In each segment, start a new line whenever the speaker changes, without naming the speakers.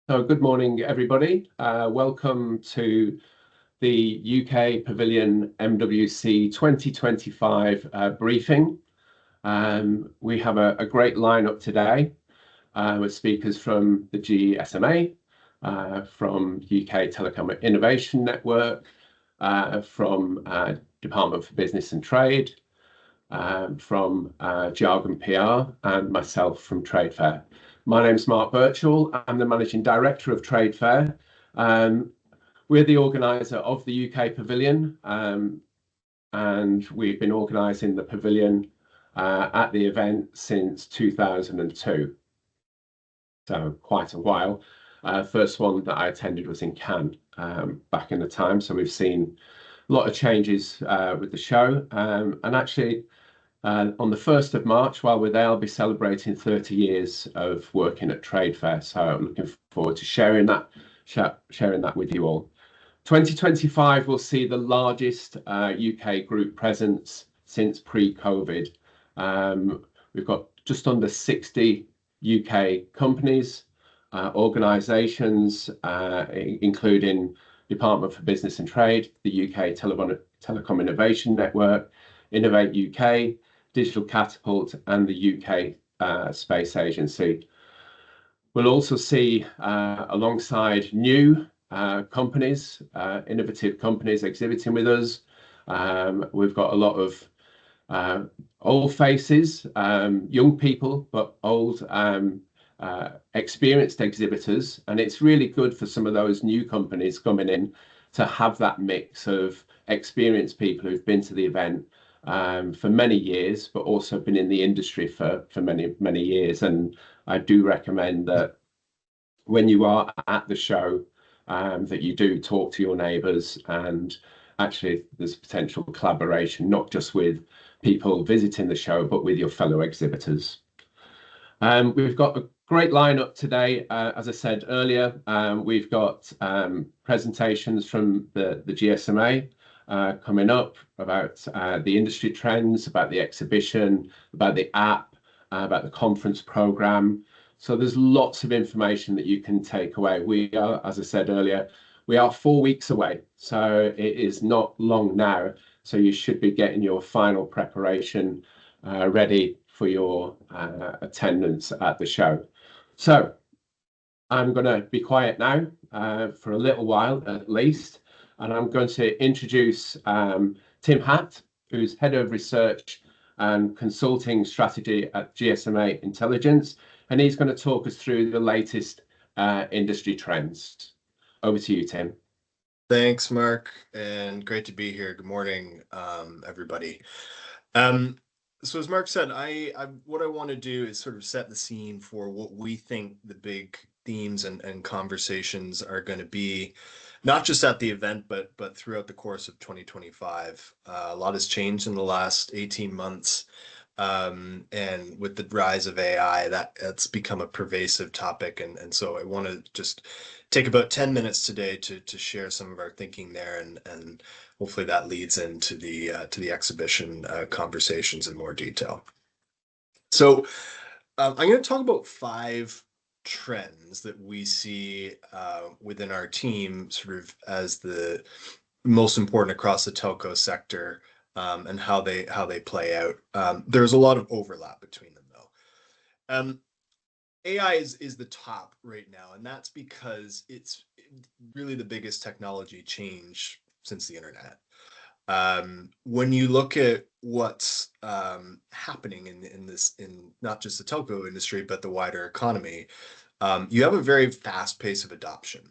Good morning, everybody. Welcome to the UK Pavilion MWC 2025 briefing. We have a great lineup today with speakers from the GSMA, from UK Telecom Innovation Network, from Department for Business and Trade, from Jargon PR, and myself from Tradefair. My name's Mark Birchall. I'm the Managing Director of Tradefair. We're the organiser of the UK Pavilion, and we've been organising the Pavilion at the event since 2002. So quite a while. First one that I attended was in Cannes back in the time. So we've seen a lot of changes with the show. And actually, on the 1st of March, while we're there, I'll be celebrating 30 years of working at Tradefair. So I'm looking forward to sharing that with you all. 2025 will see the largest UK group presence since pre-COVID. We've got just under 60 UK companies, organisations, including Department for Business and Trade, the UK Telecom Innovation Network, Innovate UK, Digital Catapult, and the UK Space Agency. We'll also see, alongside new companies, innovative companies exhibiting with us. We've got a lot of old faces, young people, but old experienced exhibitors. And it's really good for some of those new companies coming in to have that mix of experienced people who've been to the event for many years, but also been in the industry for many years. And I do recommend that when you are at the show, that you do talk to your neighbours, and actually there's potential collaboration, not just with people visiting the show, but with your fellow exhibitors. We've got a great lineup today. As I said earlier, we've got presentations from the GSMA coming up about the industry trends, about the exhibition, about the app, about the conference programme. So there's lots of information that you can take away. We are, as I said earlier, we are 4 weeks away. So it is not long now. So you should be getting your final preparation ready for your attendance at the show. So I'm going to be quiet now for a little while at least. And I'm going to introduce Tim Hatt, who's Head of Research and Consulting Strategy at GSMA Intelligence. And he's going to talk us through the latest industry trends. Over to you, Tim.
Thanks, Mark, and great to be here. Good morning, everybody. So as Mark said, what I want to do is sort of set the scene for what we think the big themes and conversations are going to be, not just at the event, but throughout the course of 2025. A lot has changed in the last 18 months. And with the rise of AI, that's become a pervasive topic. And so I want to just take about 10 minutes today to share some of our thinking there, and hopefully that leads into the exhibition conversations in more detail. So I'm going to talk about 5 trends that we see within our team, sort of as the most important across the telco sector. And how they play out. There's a lot of overlap between them, though. AI is the top right now, and that's because it's really the biggest technology change since the internet. When you look at what's happening in not just the telco industry, but the wider economy, you have a very fast pace of adoption.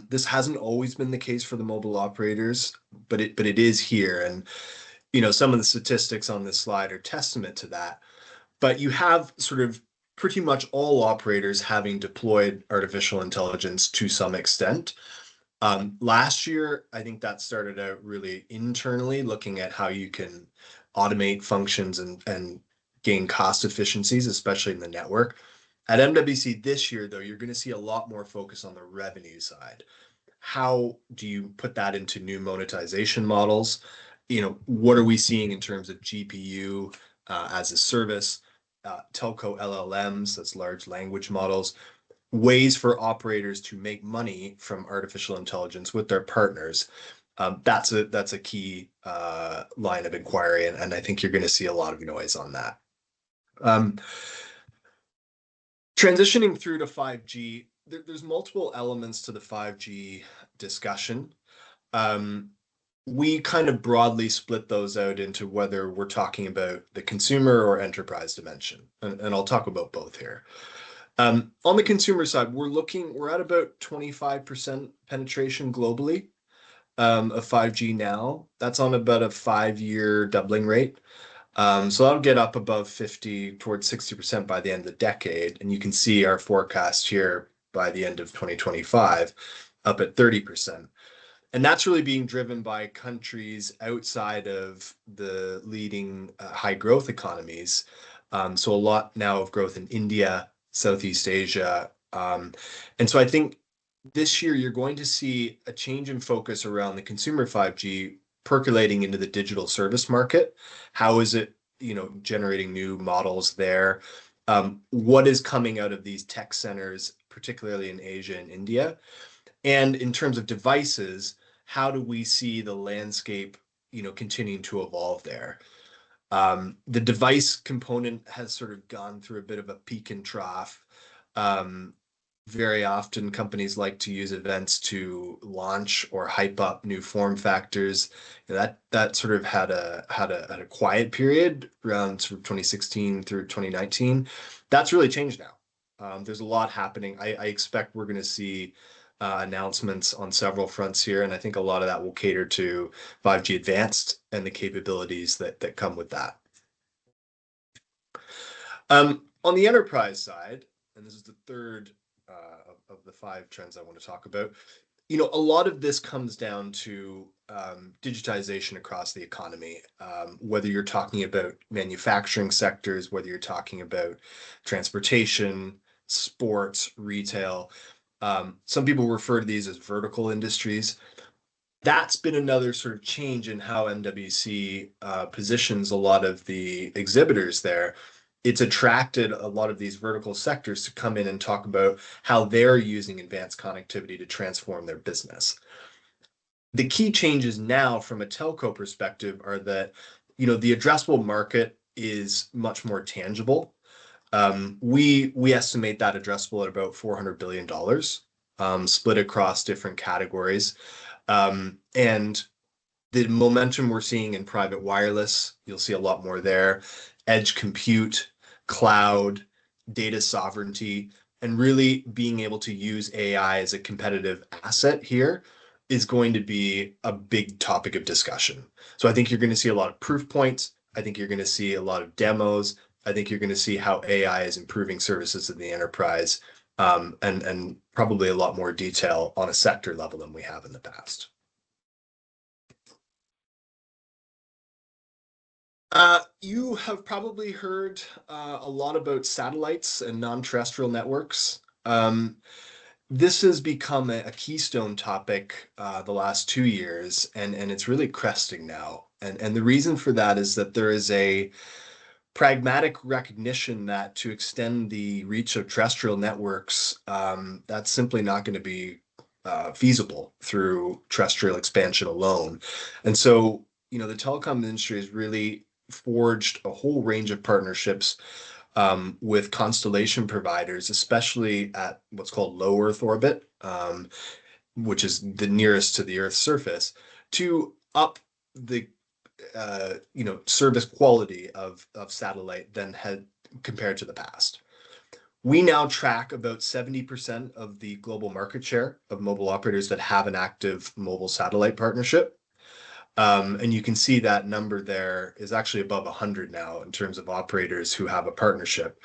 This hasn't always been the case for the mobile operators, but it is here. And some of the statistics on this slide are testament to that. But you have sort of pretty much all operators having deployed artificial intelligence to some extent. Last year, I think that started out really internally, looking at how you can automate functions and gain cost efficiencies, especially in the network. At MWC this year, though, you're going to see a lot more focus on the revenue side. How do you put that into new monetization models? What are we seeing in terms of GPU as a service, telco LLMs, that's large language models? ways for operators to make money from artificial intelligence with their partners. That's a key line of inquiry, and I think you're going to see a lot of noise on that. Transitioning through to 5G, there's multiple elements to the 5G discussion. We kind of broadly split those out into whether we're talking about the consumer or enterprise dimension, and I'll talk about both here. On the consumer side, we're at about 25% penetration globally of 5G now. That's on about a 5-year doubling rate. So that'll get up above 50 towards 60% by the end of the decade. And you can see our forecast here by the end of 2025 up at 30%. And that's really being driven by countries outside of the leading high growth economies. So a lot now of growth in India, Southeast Asia. And so I think this year you're going to see a change in focus around the consumer 5G percolating into the digital service market. How is it, generating new models there? What is coming out of these tech centers, particularly in Asia and India? And in terms of devices, how do we see the landscape, continuing to evolve there? The device component has sort of gone through a bit of a peak and trough. Very often companies like to use events to launch or hype up new form factors. That sort of had a quiet period around sort of 2016 through 2019. That's really changed now. There's a lot happening. I expect we're going to see announcements on several fronts here, and I think a lot of that will cater to 5G Advanced and the capabilities that come with that. On the enterprise side, and this is the third of the 5 trends I want to talk about, a lot of this comes down to digitization across the economy, whether you're talking about manufacturing sectors, whether you're talking about transportation, sports, retail. Some people refer to these as vertical industries. That's been another sort of change in how MWC positions a lot of the exhibitors there. It's attracted a lot of these vertical sectors to come in and talk about how they're using advanced connectivity to transform their business. The key changes now from a telco perspective are that, the addressable market is much more tangible. We estimate that addressable at about $400 billion, split across different categories. And the momentum we're seeing in private wireless, you'll see a lot more there. Edge compute, cloud, data sovereignty, and really being able to use AI as a competitive asset here is going to be a big topic of discussion. So I think you're going to see a lot of proof points. I think you're going to see a lot of demos. I think you're going to see how AI is improving services in the enterprise, and probably a lot more detail on a sector level than we have in the past. You have probably heard a lot about satellites and non-terrestrial networks. This has become a keystone topic the last 2 years, and it's really cresting now. And the reason for that is that there is a pragmatic recognition that to extend the reach of terrestrial networks, that's simply not going to be feasible through terrestrial expansion alone. And so, the telecom industry has really forged a whole range of partnerships with constellation providers, especially at what's called low Earth orbit, which is the nearest to the Earth's surface, to up the service quality of satellite than had compared to the past. We now track about 70% of the global market share of mobile operators that have an active mobile satellite partnership. And you can see that number there is actually above 100 now in terms of operators who have a partnership.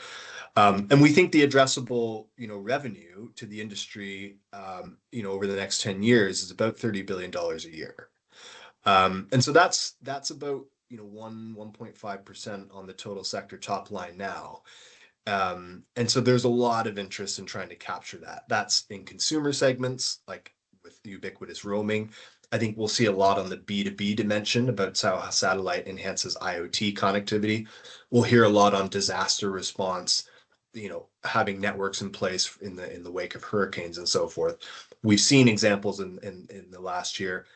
And we think the addressable, revenue to the industry, over the next 10 years is about $30 billion a year. And so that's about 1.5% on the total sector top line now. And so there's a lot of interest in trying to capture that. That's in consumer segments, like with ubiquitous roaming. I think we'll see a lot on the B2B dimension about how satellite enhances IoT connectivity. We'll hear a lot on disaster response, having networks in place in the wake of hurricanes and so forth. We've seen examples in the last year.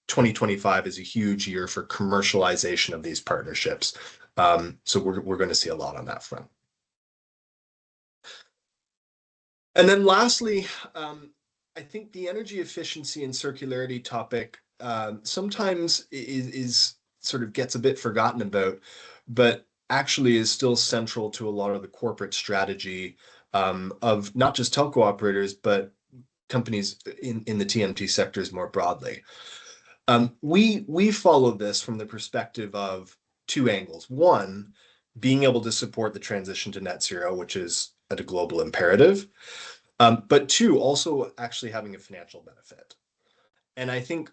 2025 is a huge year for commercialization of these partnerships. So we're going to see a lot on that front. And then lastly, I think the energy efficiency and circularity topic sometimes is sort of gets a bit forgotten about, but actually is still central to a lot of the corporate strategy of not just telco operators, but companies in the TMT sectors more broadly. We follow this from the perspective of two angles. One, being able to support the transition to net zero, which is a global imperative. But two, also actually having a financial benefit. And I think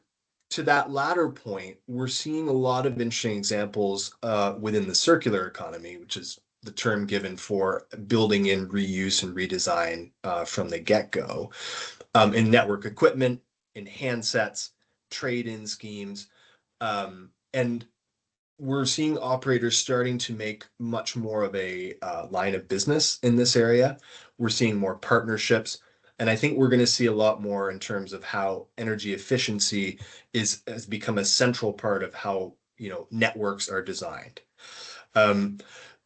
to that latter point, we're seeing a lot of interesting examples within the circular economy, which is the term given for building in reuse and redesign from the get-go, in network equipment, in handsets, trade-in schemes, and we're seeing operators starting to make much more of a line of business in this area. We're seeing more partnerships, and I think we're going to see a lot more in terms of how energy efficiency has become a central part of how networks are designed.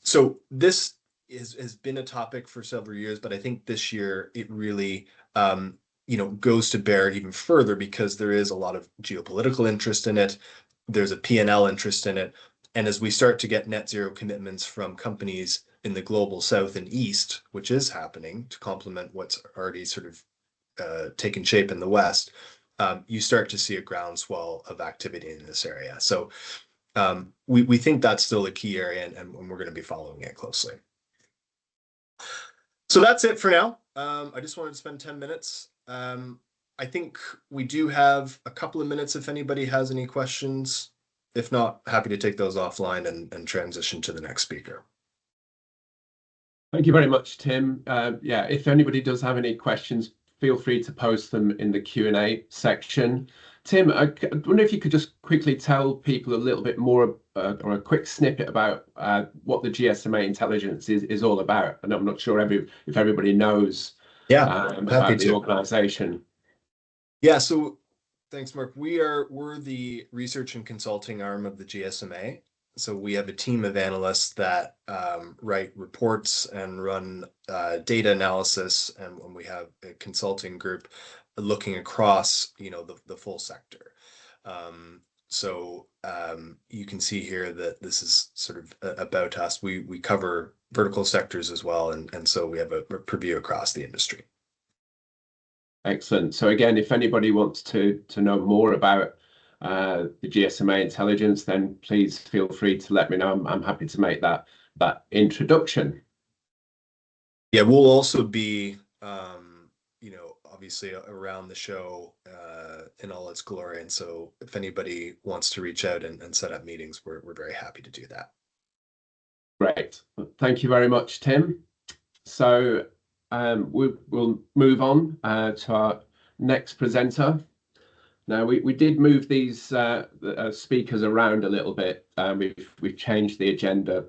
So this has been a topic for several years, but I think this year it really goes to bear even further because there is a lot of geopolitical interest in it. There's a P&L interest in it. And as we start to get net zero commitments from companies in the global south and east, which is happening to complement what's already sort of taken shape in the west, you start to see a groundswell of activity in this area. So we think that's still a key area, and we're going to be following it closely. So that's it for now. I just wanted to spend 10 minutes. I think we do have a couple of minutes if anybody has any questions. If not, happy to take those offline and transition to the next speaker.
Thank you very much, Tim. Yeah, if anybody does have any questions, feel free to post them in the Q&A section. Tim, I wonder if you could just quickly tell people a little bit more or a quick snippet about what the GSMA intelligence is all about. And I'm not sure if everybody knows about the organization.
Yeah, so thanks, Mark. We're the research and consulting arm of the GSMA. So we have a team of analysts that write reports and run data analysis, and we have a consulting group looking across, the full sector. So you can see here that this is sort of about us. We cover vertical sectors as well, and so we have a purview across the industry.
Excellent. So again, if anybody wants to know more about the GSMA intelligence, then please feel free to let me know. I'm happy to make that introduction.
Yeah, we'll also be, obviously around the show in all its glory. And so if anybody wants to reach out and set up meetings, we're very happy to do that.
Great. Thank you very much, Tim. So we'll move on to our next presenter. Now we did move these speakers around a little bit. We've changed the agenda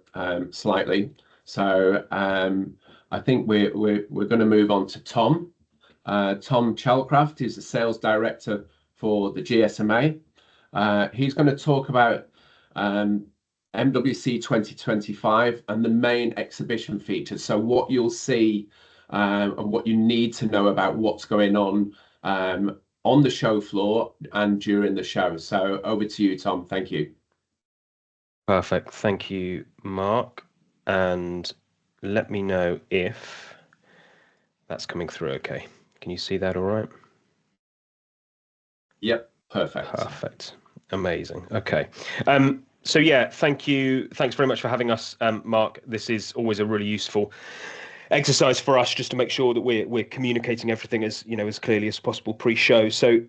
slightly. So I think we're going to move on to Tom. Tom Chalcraft is the sales director for the GSMA. He's going to talk about MWC 2025 and the main exhibition features. So what you'll see and what you need to know about what's going on the show floor and during the show. So over to you, Tom. Thank you.
Perfect. Thank you, Mark. And let me know if that's coming through okay. Can you see that all right?
Yep, perfect.
Perfect. Amazing. Okay. So yeah, thank you. Thanks very much for having us, Mark. This is always a really useful exercise for us just to make sure that we're communicating everything as clearly as possible pre-show. So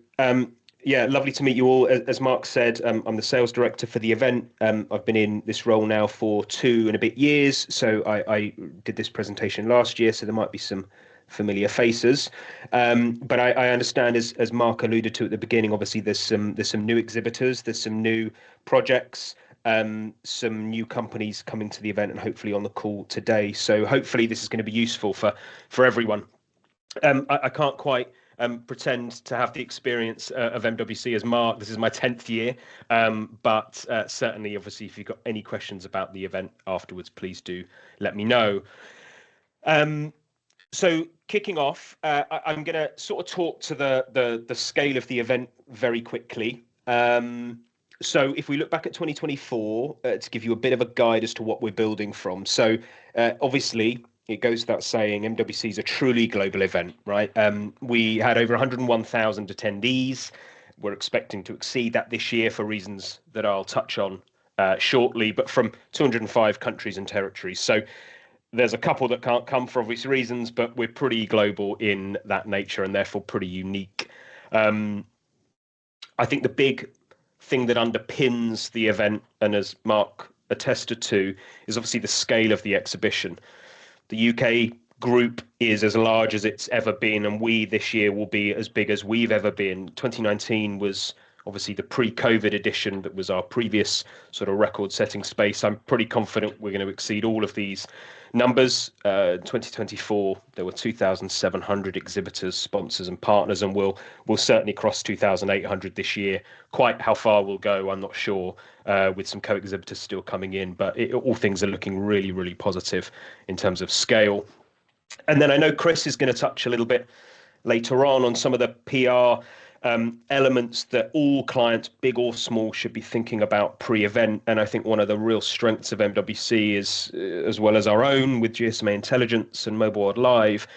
yeah, lovely to meet you all. As Mark said, I'm the sales director for the event. I've been in this role now for 2 and a bit years. So I did this presentation last year, so there might be some familiar faces. But I understand, as Mark alluded to at the beginning, obviously there's some new exhibitors, there's some new projects. some new companies coming to the event and hopefully on the call today. So hopefully this is going to be useful for everyone. I can't quite pretend to have the experience of MWC as Mark. This is my 10th year, but certainly, obviously, if you've got any questions about the event afterwards, please do let me know. So kicking off, I'm going to sort of talk to the scale of the event very quickly. So if we look back at 2024, to give you a bit of a guide as to what we're building from. So obviously, it goes without saying, MWC is a truly global event, right? We had over 101,000 attendees. We're expecting to exceed that this year for reasons that I'll touch on shortly, but from 205 countries and territories. So there's a couple that can't come for obvious reasons, but we're pretty global in that nature and therefore pretty unique. I think the big thing that underpins the event, and as Mark attested to, is obviously the scale of the exhibition. The UK group is as large as it's ever been, and we this year will be as big as we've ever been. 2019 was obviously the pre-COVID edition that was our previous sort of record-setting space. I'm pretty confident we're going to exceed all of these numbers. 2024, there were 2,700 exhibitors, sponsors, and partners, and we'll certainly cross 2,800 this year. Quite how far we'll go, I'm not sure, with some co-exhibitors still coming in, but all things are looking really, really positive in terms of scale. And then I know Chris is going to touch a little bit later on some of the PR elements that all clients, big or small, should be thinking about pre-event. And I think one of the real strengths of MWC is, as well as our own with GSMA Intelligence and Mobile World Live,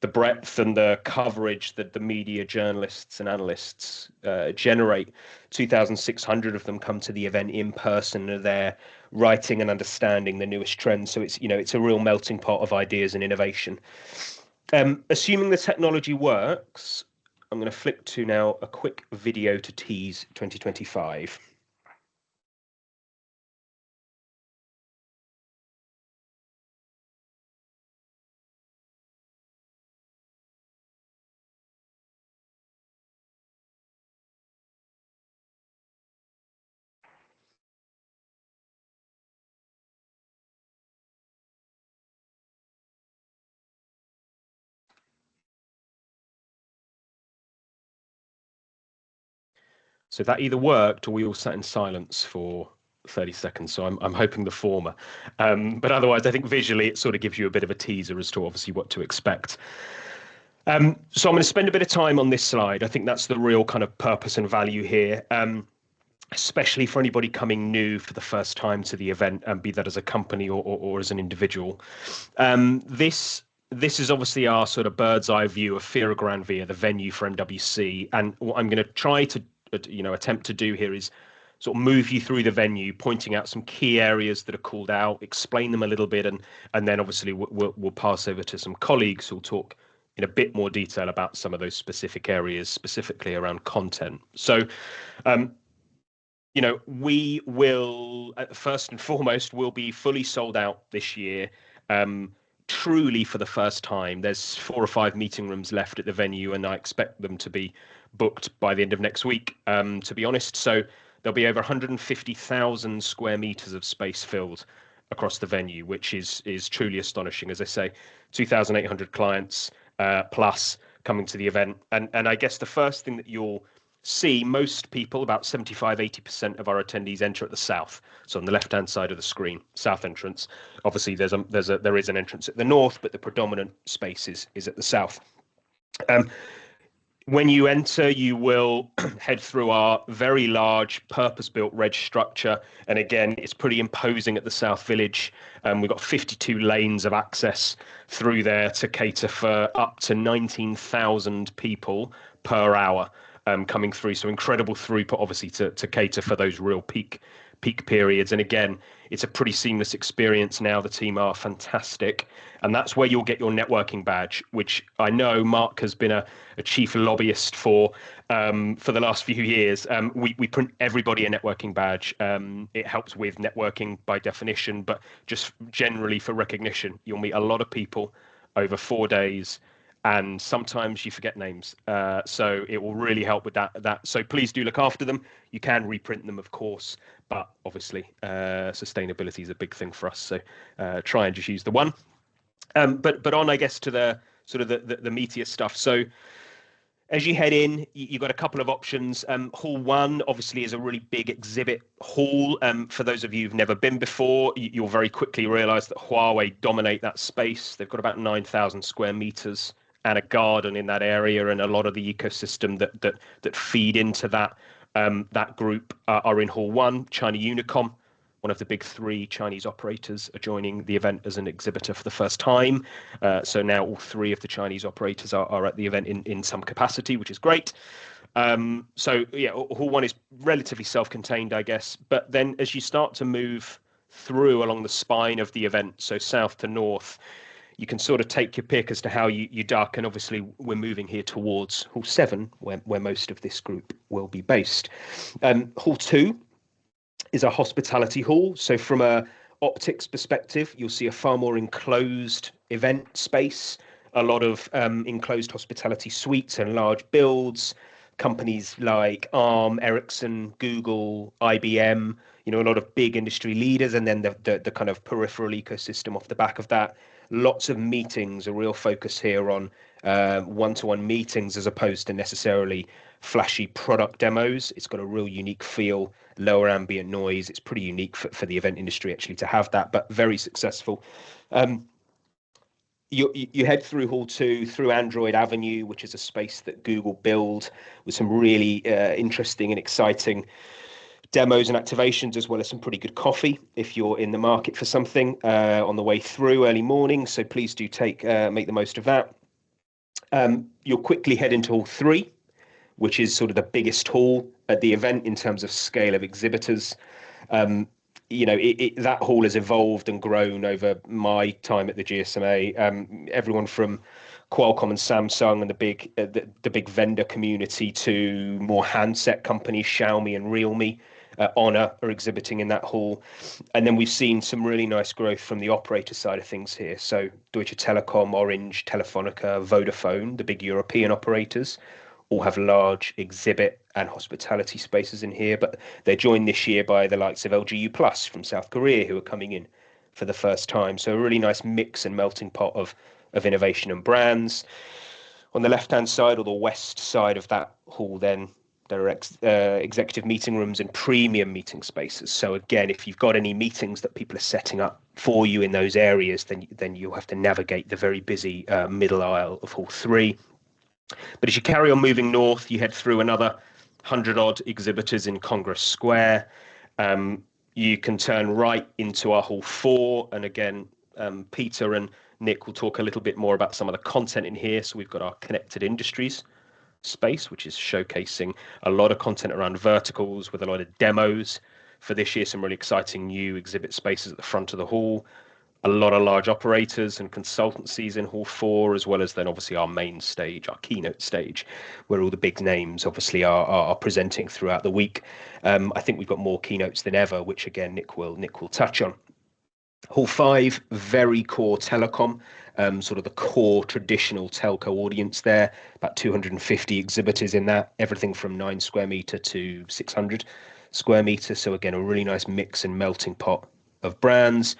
the breadth and the coverage that the media journalists and analysts generate. 2,600 of them come to the event in person and are there writing and understanding the newest trends. So it's a real melting pot of ideas and innovation. Assuming the technology works, I'm going to flip to now a quick video to tease 2025. So that either worked or we all sat in silence for 30 seconds. So I'm hoping the former. But otherwise, I think visually it sort of gives you a bit of a teaser as to obviously what to expect. So I'm going to spend a bit of time on this slide. I think that's the real kind of purpose and value here, especially for anybody coming new for the first time to the event, and be that as a company or as an individual. This is obviously our sort of bird's eye view of Fira Gran Via, the venue for MWC. And what I'm going to try to attempt to do here is sort of move you through the venue, pointing out some key areas that are called out, explain them a little bit, and then obviously we'll pass over to some colleagues who'll talk in a bit more detail about some of those specific areas, specifically around content. So, we will, first and foremost, will be fully sold out this year. Truly for the first time. There's 4 or 5 meeting rooms left at the venue, and I expect them to be booked by the end of next week, to be honest. So there'll be over 150,000 square meters of space filled across the venue, which is truly astonishing. As I say, 2,800 clients plus coming to the event. And I guess the first thing that you'll see, most people, about 75-80% of our attendees enter at the south. So on the left-hand side of the screen, south entrance. Obviously, there is an entrance at the north, but the predominant space is at the south. When you enter, you will head through our very large purpose-built reg structure. And again, it's pretty imposing at the South Village. We've got 52 lanes of access through there to cater for up to 19,000 people per hour coming through. So incredible throughput, obviously, to cater for those real peak periods. And again, it's a pretty seamless experience now. The team are fantastic. And that's where you'll get your networking badge, which I know Mark has been a chief lobbyist for the last few years. We print everybody a networking badge. It helps with networking by definition, but just generally for recognition. You'll meet a lot of people over 4 days, and sometimes you forget names. So it will really help with that. So please do look after them. You can reprint them, of course, but obviously sustainability is a big thing for us. So try and just use the one. But on, I guess, to the sort of the meatier stuff. So as you head in, you've got a couple of options. Hall 1 obviously is a really big exhibit hall. For those of you who've never been before, you'll very quickly realize that Huawei dominate that space. They've got about 9,000 square meters and a garden in that area, and a lot of the ecosystem that feed into that group are in Hall 1. China Unicom, one of the big 3 Chinese operators, are joining the event as an exhibitor for the first time. So now all 3 of the Chinese operators are at the event in some capacity, which is great. So yeah, Hall 1 is relatively self-contained, I guess. But then as you start to move through along the spine of the event, so south to north, you can sort of take your pick as to how you duck. And obviously we're moving here towards Hall 7, where most of this group will be based. Hall 2 is a hospitality hall. So from a optics perspective, you'll see a far more enclosed event space, a lot of enclosed hospitality suites and large builds, companies like Arm, Ericsson, Google, IBM, a lot of big industry leaders, and then the kind of peripheral ecosystem off the back of that. Lots of meetings, a real focus here on one-to-one meetings as opposed to necessarily flashy product demos. It's got a real unique feel, lower ambient noise. It's pretty unique for the event industry actually to have that, but very successful. You head through Hall 2, through Android Avenue, which is a space that Google build with some really interesting and exciting demos and activations, as well as some pretty good coffee if you're in the market for something on the way through early morning. So please do make the most of that. You'll quickly head into Hall 3, which is sort of the biggest hall at the event in terms of scale of exhibitors. That hall has evolved and grown over my time at the GSMA. Everyone from Qualcomm and Samsung and the big vendor community to more handset companies, Xiaomi and Realme, Honor are exhibiting in that hall. And then we've seen some really nice growth from the operator side of things here. So Deutsche Telekom, Orange, Telefonica, Vodafone, the big European operators, all have large exhibit and hospitality spaces in here, but they're joined this year by the likes of LGU Plus from South Korea, who are coming in for the first time. So a really nice mix and melting pot of innovation and brands. On the left-hand side, or the west side of that hall, then there are executive meeting rooms and premium meeting spaces. So again, if you've got any meetings that people are setting up for you in those areas, then you'll have to navigate the very busy middle aisle of Hall 3. But as you carry on moving north, you head through another 100-odd exhibitors in Congress Square. You can turn right into our Hall 4. And again, Peter and Nick will talk a little bit more about some of the content in here. So we've got our connected industries space, which is showcasing a lot of content around verticals with a lot of demos for this year. Some really exciting new exhibit spaces at the front of the hall. A lot of large operators and consultancies in Hall 4, as well as then obviously our main stage, our keynote stage, where all the big names obviously are presenting throughout the week. I think we've got more keynotes than ever, which again Nick will touch on. Hall 5, very core telecom, sort of the core traditional telco audience there, about 250 exhibitors in that, everything from 9 square meter to 600 square meter. So again, a really nice mix and melting pot of brands.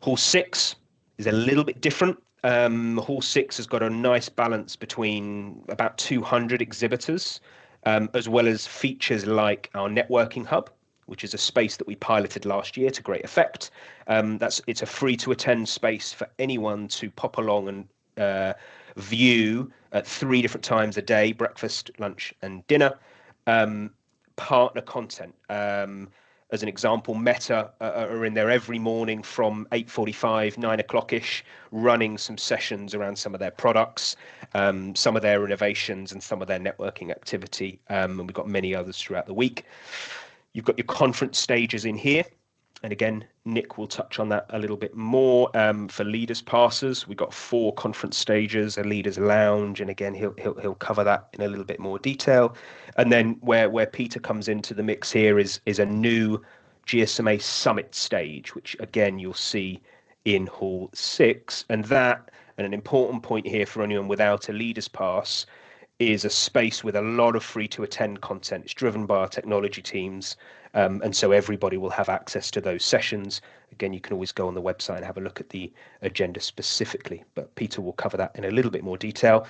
Hall 6 is a little bit different. Hall 6 has got a nice balance between about 200 exhibitors, as well as features like our networking hub, which is a space that we piloted last year to great effect. It's a free to attend space for anyone to pop along and view at 3 different times a day: breakfast, lunch, and dinner. Partner content. As an example, Meta are in there every morning from 8:45, 9 o'clock-ish, running some sessions around some of their products, some of their innovations, and some of their networking activity. And we've got many others throughout the week. You've got your conference stages in here. And again, Nick will touch on that a little bit more. For leaders passes, we've got 4 conference stages, a leaders lounge, and again he'll cover that in a little bit more detail. And then where Peter comes into the mix here is a new GSMA summit stage, which again you'll see in Hall 6, and that And an important point here for anyone without a leaders pass is a space with a lot of free to attend content. It's driven by our technology teams. And so everybody will have access to those sessions. Again, you can always go on the website and have a look at the agenda specifically, but Peter will cover that in a little bit more detail.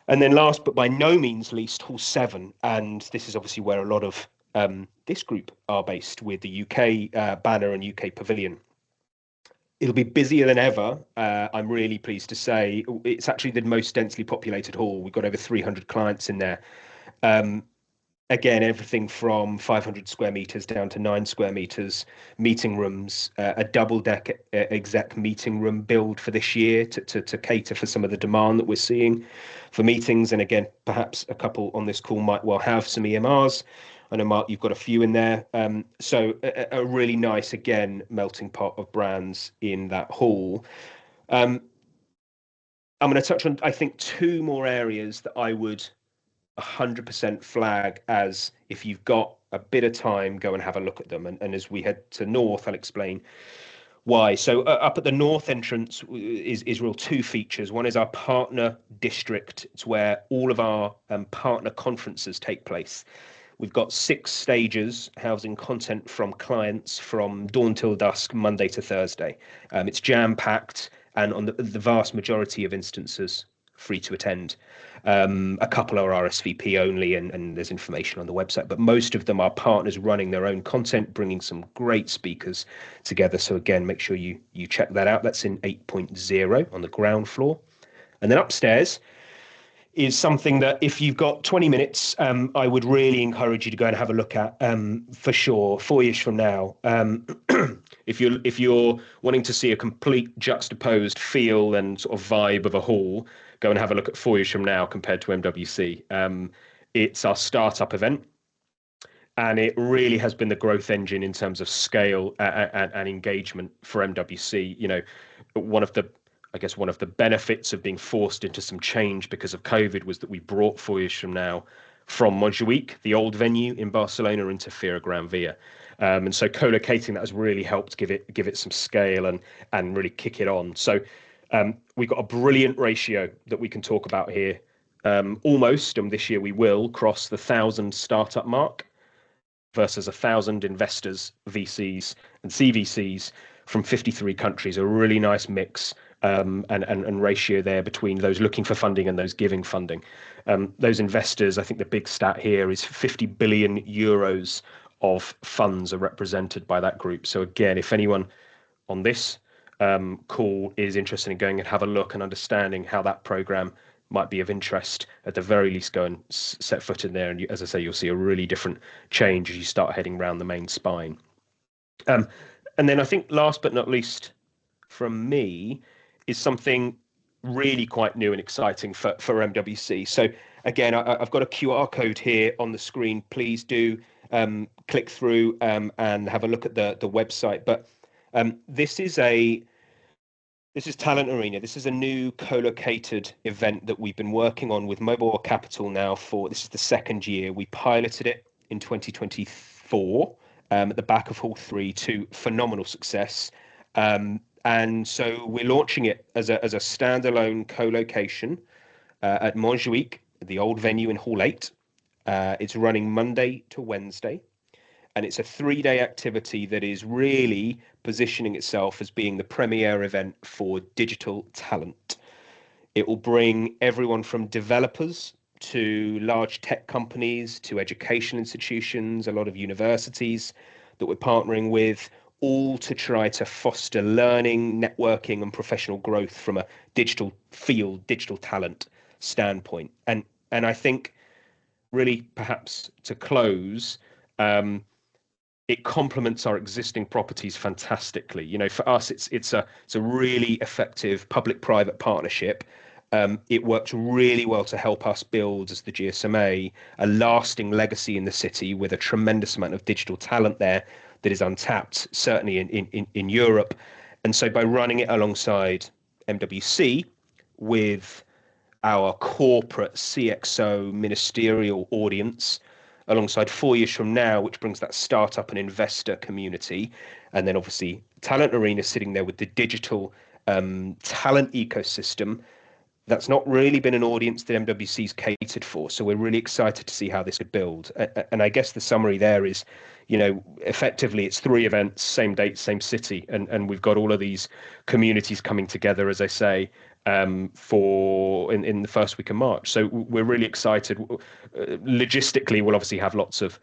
And then last, but by no means least, Hall 7. And this is obviously where a lot of this group are based, with the UK banner and UK pavilion. It'll be busier than ever. I'm really pleased to say it's actually the most densely populated hall. We've got over 300 clients in there. Again, everything from 500 square meters down to 9 square meters, meeting rooms, a double deck exec meeting room build for this year to cater for some of the demand that we're seeing for meetings. And again, perhaps a couple on this call might well have some EMRs. I know, Mark, you've got a few in there. So a really nice, again, melting pot of brands in that hall. I'm going to touch on, I think, 2 more areas that I would 100% flag as, if you've got a bit of time, go and have a look at them. And as we head to north, I'll explain why. So up at the north entrance is real 2 features. One is our partner district. It's where all of our partner conferences take place. We've got 6 stages housing content from clients from dawn till dusk, Monday to Thursday. It's jam-packed, and on the vast majority of instances, free to attend. A couple are RSVP only, and there's information on the website, but most of them are partners running their own content, bringing some great speakers together. So again, make sure you check that out. That's in 8.0 on the ground floor. And then upstairs is something that, if you've got 20 minutes, I would really encourage you to go and have a look at, for sure, 4 years from now. If you're wanting to see a complete juxtaposed feel and sort of vibe of a hall, go and have a look at 4 years from now compared to MWC. It's our startup event, and it really has been the growth engine in terms of scale and engagement for MWC. You know, one of the benefits of being forced into some change because of COVID was that we brought 4 years from now from Montjuic, the old venue in Barcelona, into Fira Gran Via. And so co-locating that has really helped give it some scale and really kick it on. So we've got a brilliant ratio that we can talk about here. Almost, and this year we will cross the 1,000 startup mark versus 1,000 investors, VCs and CVCs from 53 countries. A really nice mix and ratio there between those looking for funding and those giving funding. Those investors, I think the big stat here is 50 billion euros of funds are represented by that group. So again, if anyone on this call is interested in going and have a look and understanding how that program might be of interest, at the very least go and set foot in there, and as I say, you'll see a really different change as you start heading around the main spine. And then I think last but not least from me is something really quite new and exciting for MWC. So again, I've got a QR code here on the screen. Please do click through and have a look at the website. But this is Talent Arena. This is a new co-located event that we've been working on with Mobile Capital now this is the 2nd year. We piloted it in 2024 at the back of Hall 3 to phenomenal success. And so we're launching it as a standalone co-location at Montjuic, the old venue in Hall 8. It's running Monday to Wednesday, and it's a 3-day activity that is really positioning itself as being the premier event for digital talent. It will bring everyone from developers to large tech companies to education institutions, a lot of universities that we're partnering with, all to try to foster learning, networking, and professional growth from a digital field, digital talent standpoint. And I think really perhaps to close, it complements our existing properties fantastically. You know, for us, it's a really effective public-private partnership. It works really well to help us build, as the GSMA, a lasting legacy in the city with a tremendous amount of digital talent there that is untapped, certainly in Europe. And so by running it alongside MWC with our corporate CXO ministerial audience, alongside 4 years from now, which brings that startup and investor community, and then obviously Talent Arena sitting there with the digital talent ecosystem that's not really been an audience that MWC's catered for. So we're really excited to see how this could build. And I guess the summary there is, effectively it's 3 events, same date, same city, and we've got all of these communities coming together, as I say, for in the first week of March. So we're really excited. Logistically, we'll obviously have lots of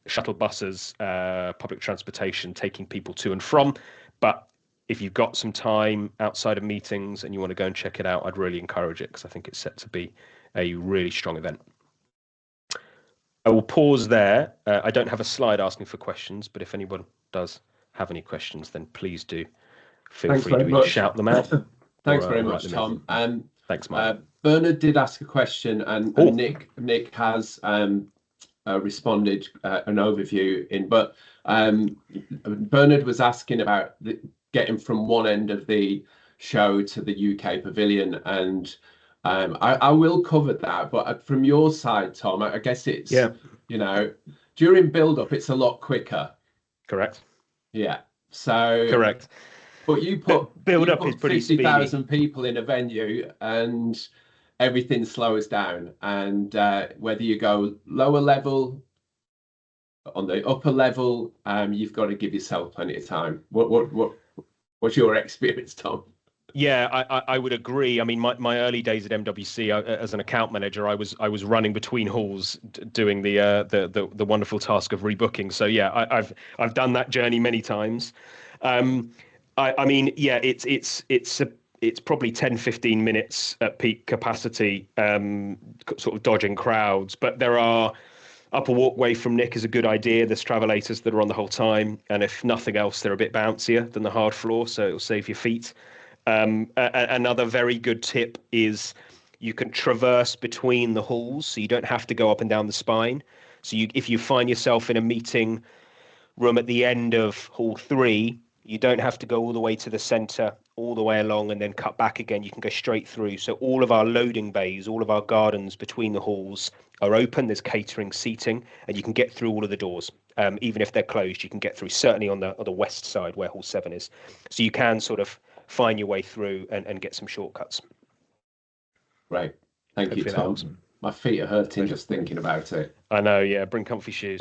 shuttle buses, public transportation taking people to and from, but if you've got some time outside of meetings and you want to go and check it out, I'd really encourage it because I think it's set to be a really strong event. I will pause there. I don't have a slide asking for questions, but if anyone does have any questions, then please do feel free to either shout them out.
Thanks very much, Tom.
Thanks, Mike.
Bernard did ask a question, and Nick has responded an overview in, but Bernard was asking about getting from one end of the show to the UK pavilion, and I will cover that, but from your side, Tom, I guess it's during build-up it's a lot quicker.
Correct.
Yeah. So
correct.
But you put
build-up is pretty
50,000 people in a venue, and everything slows down. And whether you go lower level, on the upper level, you've got to give yourself plenty of time. What's your experience, Tom?
Yeah, I would agree. I mean, my early days at MWC as an account manager, I was running between halls doing the wonderful task of rebooking. So yeah, I've done that journey many times. I mean, yeah, it's probably 10-15 minutes at peak capacity, sort of dodging crowds. But there are upper walkway from Nick is a good idea. There's travelators that are on the whole time, and if nothing else, they're a bit bouncier than the hard floor, so it'll save your feet. Another very good tip is you can traverse between the halls, so you don't have to go up and down the spine. So if you find yourself in a meeting room at the end of hall 3, you don't have to go all the way to the center, all the way along and then cut back again. You can go straight through. So all of our loading bays, all of our gardens between the halls are open. There's catering, seating, and you can get through all of the doors. Even if they're closed, you can get through, certainly on the west side where hall 7 is. So you can sort of find your way through and get some shortcuts.
Right. Thank you, Tom. My feet are hurting just thinking about it.
I know, yeah. Bring comfy shoes.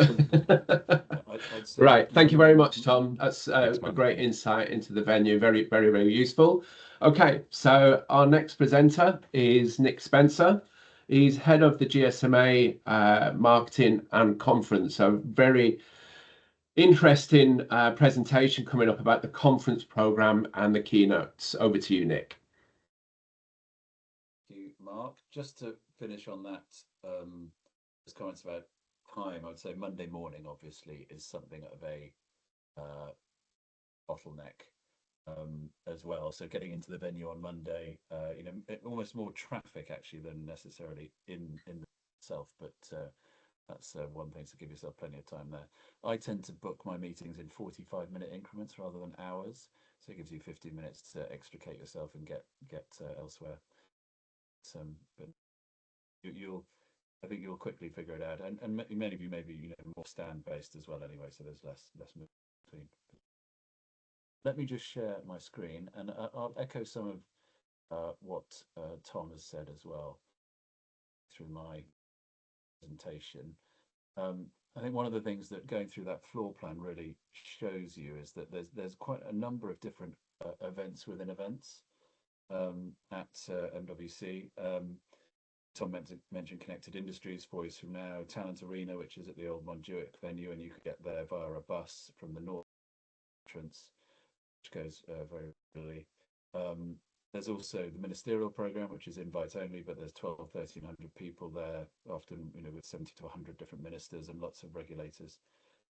Right. Thank you very much, Tom. That's a great insight into the venue. Very, very, very useful. Okay, so our next presenter is Nick Spencer. He's head of the GSMA marketing and conference. So very interesting presentation coming up about the conference program and the keynotes. Over to you, Nick.
Thank you, Mark. Just to finish on that, just comments about time. I would say Monday morning, obviously, is something of a bottleneck as well. So getting into the venue on Monday, almost more traffic actually than necessarily in itself, but that's one thing, to give yourself plenty of time there. I tend to book my meetings in 45-minute increments rather than hours, so it gives you 15 minutes to extricate yourself and get elsewhere. But I think you'll quickly figure it out, and many of you may be more stand based as well anyway, so there's less movement between. Let me just share my screen, and I'll echo some of what Tom has said as well through my presentation. I think one of the things that going through that floor plan really shows you is that there's quite a number of different events within events at MWC. Tom mentioned Connected Industries, 4 years from now, Talent Arena, which is at the old Montjuic venue, and you could get there via a bus from the north entrance, which goes very regularly. There's also the ministerial program, which is invite only, but there's 1,300 people there, often with 70 to 100 different ministers and lots of regulators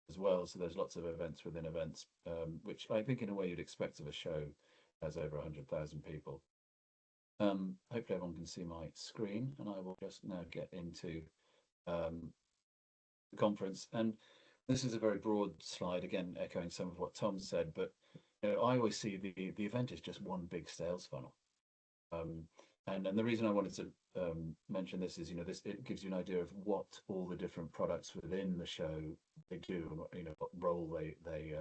as well. So there's lots of events within events, which I think in a way you'd expect of a show has over 100,000 people. Hopefully everyone can see my screen, and I will just now get into the conference. And this is a very broad slide, again echoing some of what Tom said, but I always see the event is just one big sales funnel. And the reason I wanted to mention this is it gives you an idea of what all the different products within the show they do, and what role they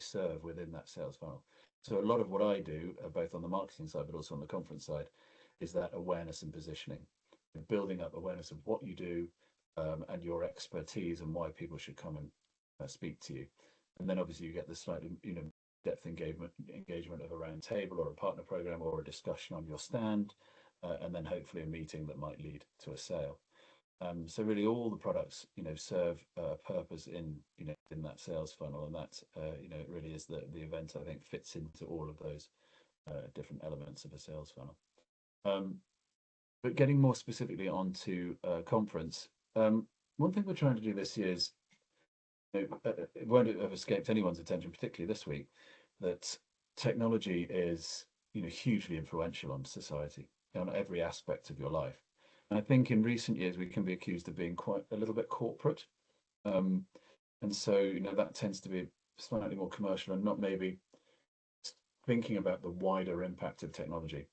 serve within that sales funnel. So a lot of what I do, both on the marketing side, but also on the conference side, is that awareness and positioning, building up awareness of what you do, and your expertise and why people should come and speak to you. And then obviously you get the slightly, depth engagement of a round table or a partner program or a discussion on your stand, and then hopefully a meeting that might lead to a sale. So really all the products, serve a purpose in that sales funnel, and that, it really is the event, I think, fits into all of those different elements of a sales funnel. But getting more specifically onto conference, one thing we're trying to do this year is, it won't have escaped anyone's attention, particularly this week, that technology is, hugely influential on society, on every aspect of your life. And I think in recent years we can be accused of being quite a little bit corporate, and so that tends to be slightly more commercial and not maybe thinking about the wider impact of technology.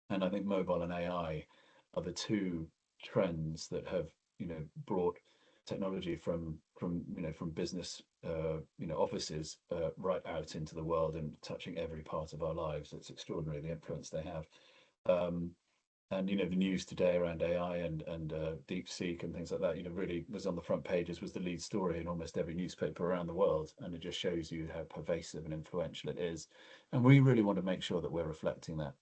And I think mobile and AI are the two trends that have brought technology from business offices right out into the world and touching every part of our lives. It's extraordinary the influence they have. And the news today around AI and DeepSeek and things like that, really was on the front pages, was the lead story in almost every newspaper around the world, and it just shows you how pervasive and influential it is. And we really want to make sure that we're reflecting that.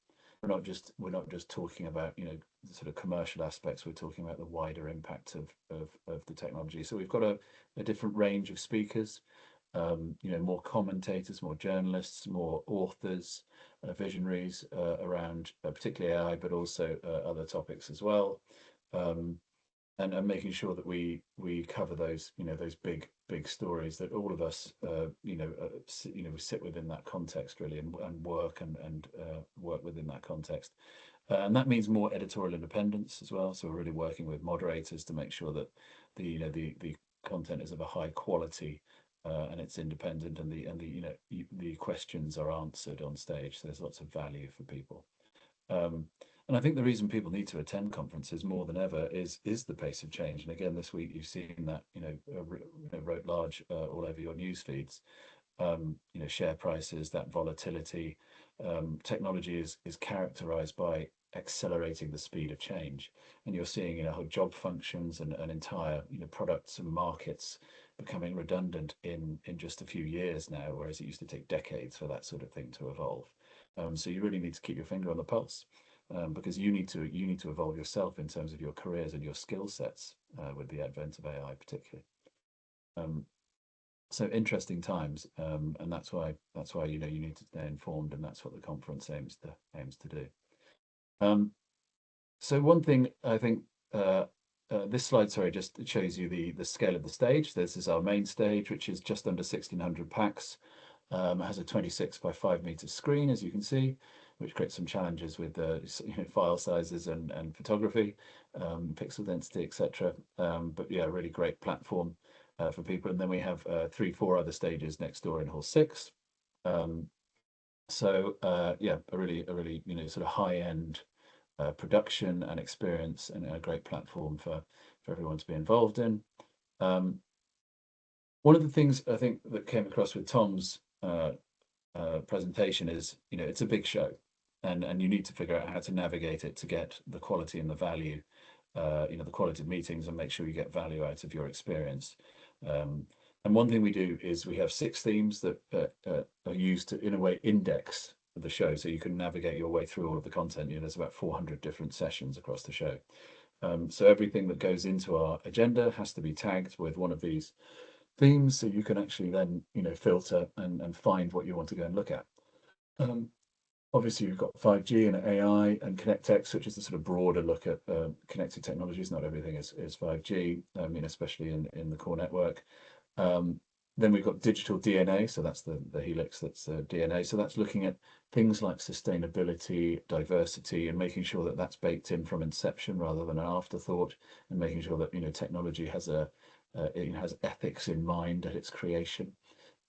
We're not just talking about the sort of commercial aspects. We're talking about the wider impact of the technology. So we've got a different range of speakers, more commentators, more journalists, more authors, visionaries around particularly AI, but also other topics as well, and making sure that we cover those those big stories that all of us sit within that context really, and work and work within that context. And that means more editorial independence as well. So we're really working with moderators to make sure that the content is of a high quality, and it's independent, and the questions are answered on stage. So there's lots of value for people. And I think the reason people need to attend conferences more than ever is the pace of change. And again, this week you've seen that wrote large all over your news feeds. Share prices, that volatility. Technology is characterized by accelerating the speed of change, and you're seeing how job functions and entire products and markets becoming redundant in just a few years now, whereas it used to take decades for that sort of thing to evolve. So you really need to keep your finger on the pulse, because you need to evolve yourself in terms of your careers and your skill sets with the advent of AI particularly. So interesting times, and that's why you need to stay informed, and that's what the conference aims to do. So one thing I think, this slide, sorry, just shows you the scale of the stage. This is our main stage, which is just under 1,600 packs. It has a 26 by 5 meter screen, as you can see, which creates some challenges with file sizes and photography, pixel density, etc. But yeah, a really great platform for people. And then we have 3-4 other stages next door in Hall 6. So yeah, a really sort of high-end production and experience, and a great platform for everyone to be involved in. One of the things I think that came across with Tom's presentation is, it's a big show, and you need to figure out how to navigate it to get the quality and the value, the quality of meetings, and make sure you get value out of your experience. And one thing we do is we have 6 themes that are used to, in a way, index the show, so you can navigate your way through all of the content. There's about 400 different sessions across the show. So everything that goes into our agenda has to be tagged with one of these themes, so you can actually then filter and find what you want to go and look at. Obviously you've got 5G and AI and ConnectX, which is the sort of broader look at connected technologies. Not everything is 5G, especially in the core network. Then we've got digital DNA, so that's the helix, that's DNA. So that's looking at things like sustainability, diversity, and making sure that that's baked in from inception rather than an afterthought, and making sure that technology has has ethics in mind at its creation.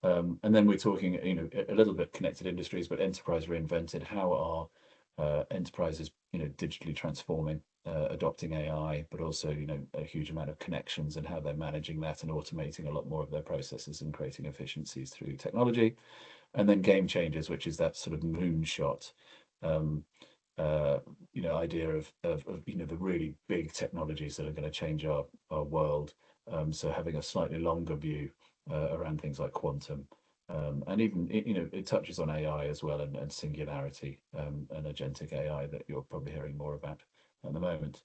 And then we're talking a little bit connected industries, but enterprise reinvented. How are enterprises digitally transforming adopting AI, but also, you know, a huge amount of connections and how they're managing that and automating a lot more of their processes and creating efficiencies through technology. And then game changers, which is that sort of moonshot, you know, idea of you know, the really big technologies that are going to change our world. So having a slightly longer view around things like quantum, and even, you know, it touches on AI as well, and singularity, and agentic AI that you're probably hearing more about at the moment.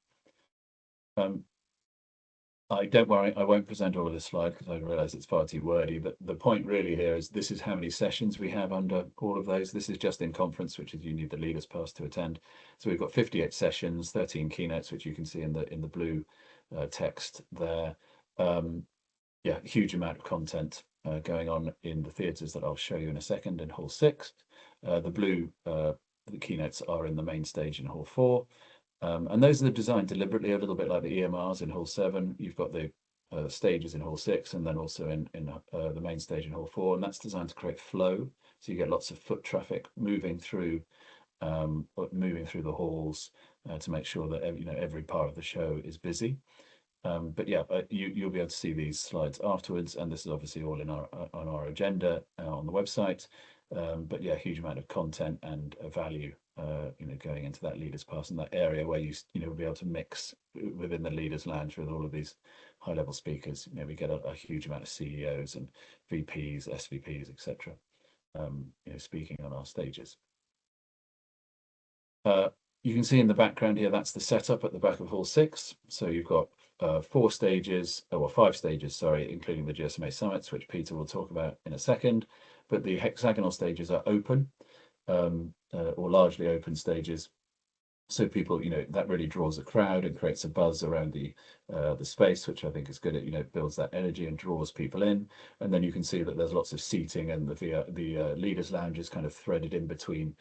Don't worry, I won't present all of this slide because I realize it's far too wordy, but the point really here is this is how many sessions we have under all of those. This is just in conference, which is you need the leaders pass to attend. So we've got 58 sessions, 13 keynotes, which you can see in the blue text there. Yeah, huge amount of content going on in the theatres that I'll show you in a second in Hall 6. The blue the keynotes are in the main stage in Hall 4. And those are designed deliberately, a little bit like the EMRs in Hall 7. You've got the stages in Hall 6, and then also in the main stage in Hall 4, and that's designed to create flow. So you get lots of foot traffic moving through the halls to make sure that, you know, every part of the show is busy. But yeah, you'll be able to see these slides afterwards, and this is obviously all in our agenda on the website. But yeah, huge amount of content and value, you know, going into that leaders pass, and that area where you know, will be able to mix within the leaders lounge with all of these high level speakers. You know, we get a huge amount of CEOs and VPs, SVPs, etc. You know, speaking on our stages. You can see in the background here, that's the setup at the back of Hall 6. So you've got 4 stages, or 5 stages, sorry, including the GSMA summits, which Peter will talk about in a second. But the hexagonal stages are open, or largely open stages. So people, you know, that really draws a crowd and creates a buzz around the space, which I think is good. It, you know, builds that energy and draws people in. And then you can see that there's lots of seating, and the leaders lounge is kind of threaded in between,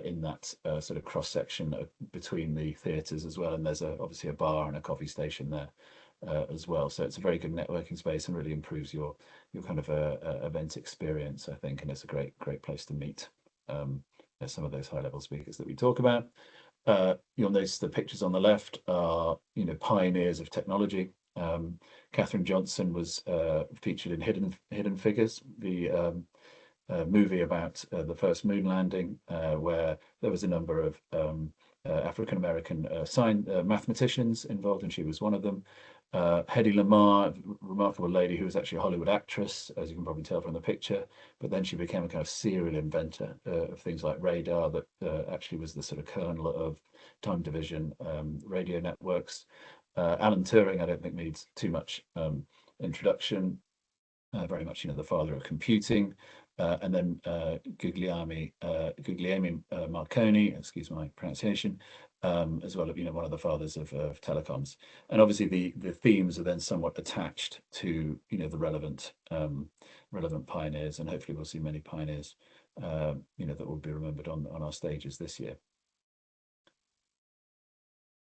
in that sort of cross section between the theatres as well. And there's obviously a bar and a coffee station there as well. So it's a very good networking space and really improves your kind of event experience, I think. And it's a great place to meet some of those high level speakers that we talk about. You'll notice the pictures on the left are, you know, pioneers of technology. Katherine Johnson was featured in Hidden Figures, the movie about the first moon landing, where there was a number of African-American mathematicians involved, and she was one of them. Hedy Lamarr, remarkable lady who was actually a Hollywood actress, as you can probably tell from the picture, but then she became a kind of serial inventor of things like radar, that actually was the sort of kernel of time division radio networks. Alan Turing, I don't think needs too much introduction. Very much, you know, the father of computing. And then Guglielmo Marconi, excuse my pronunciation, as well, you know, one of the fathers of telecoms. And obviously the themes are then somewhat attached to, you know, the relevant pioneers, and hopefully we'll see many pioneers, you know, that will be remembered on our stages this year.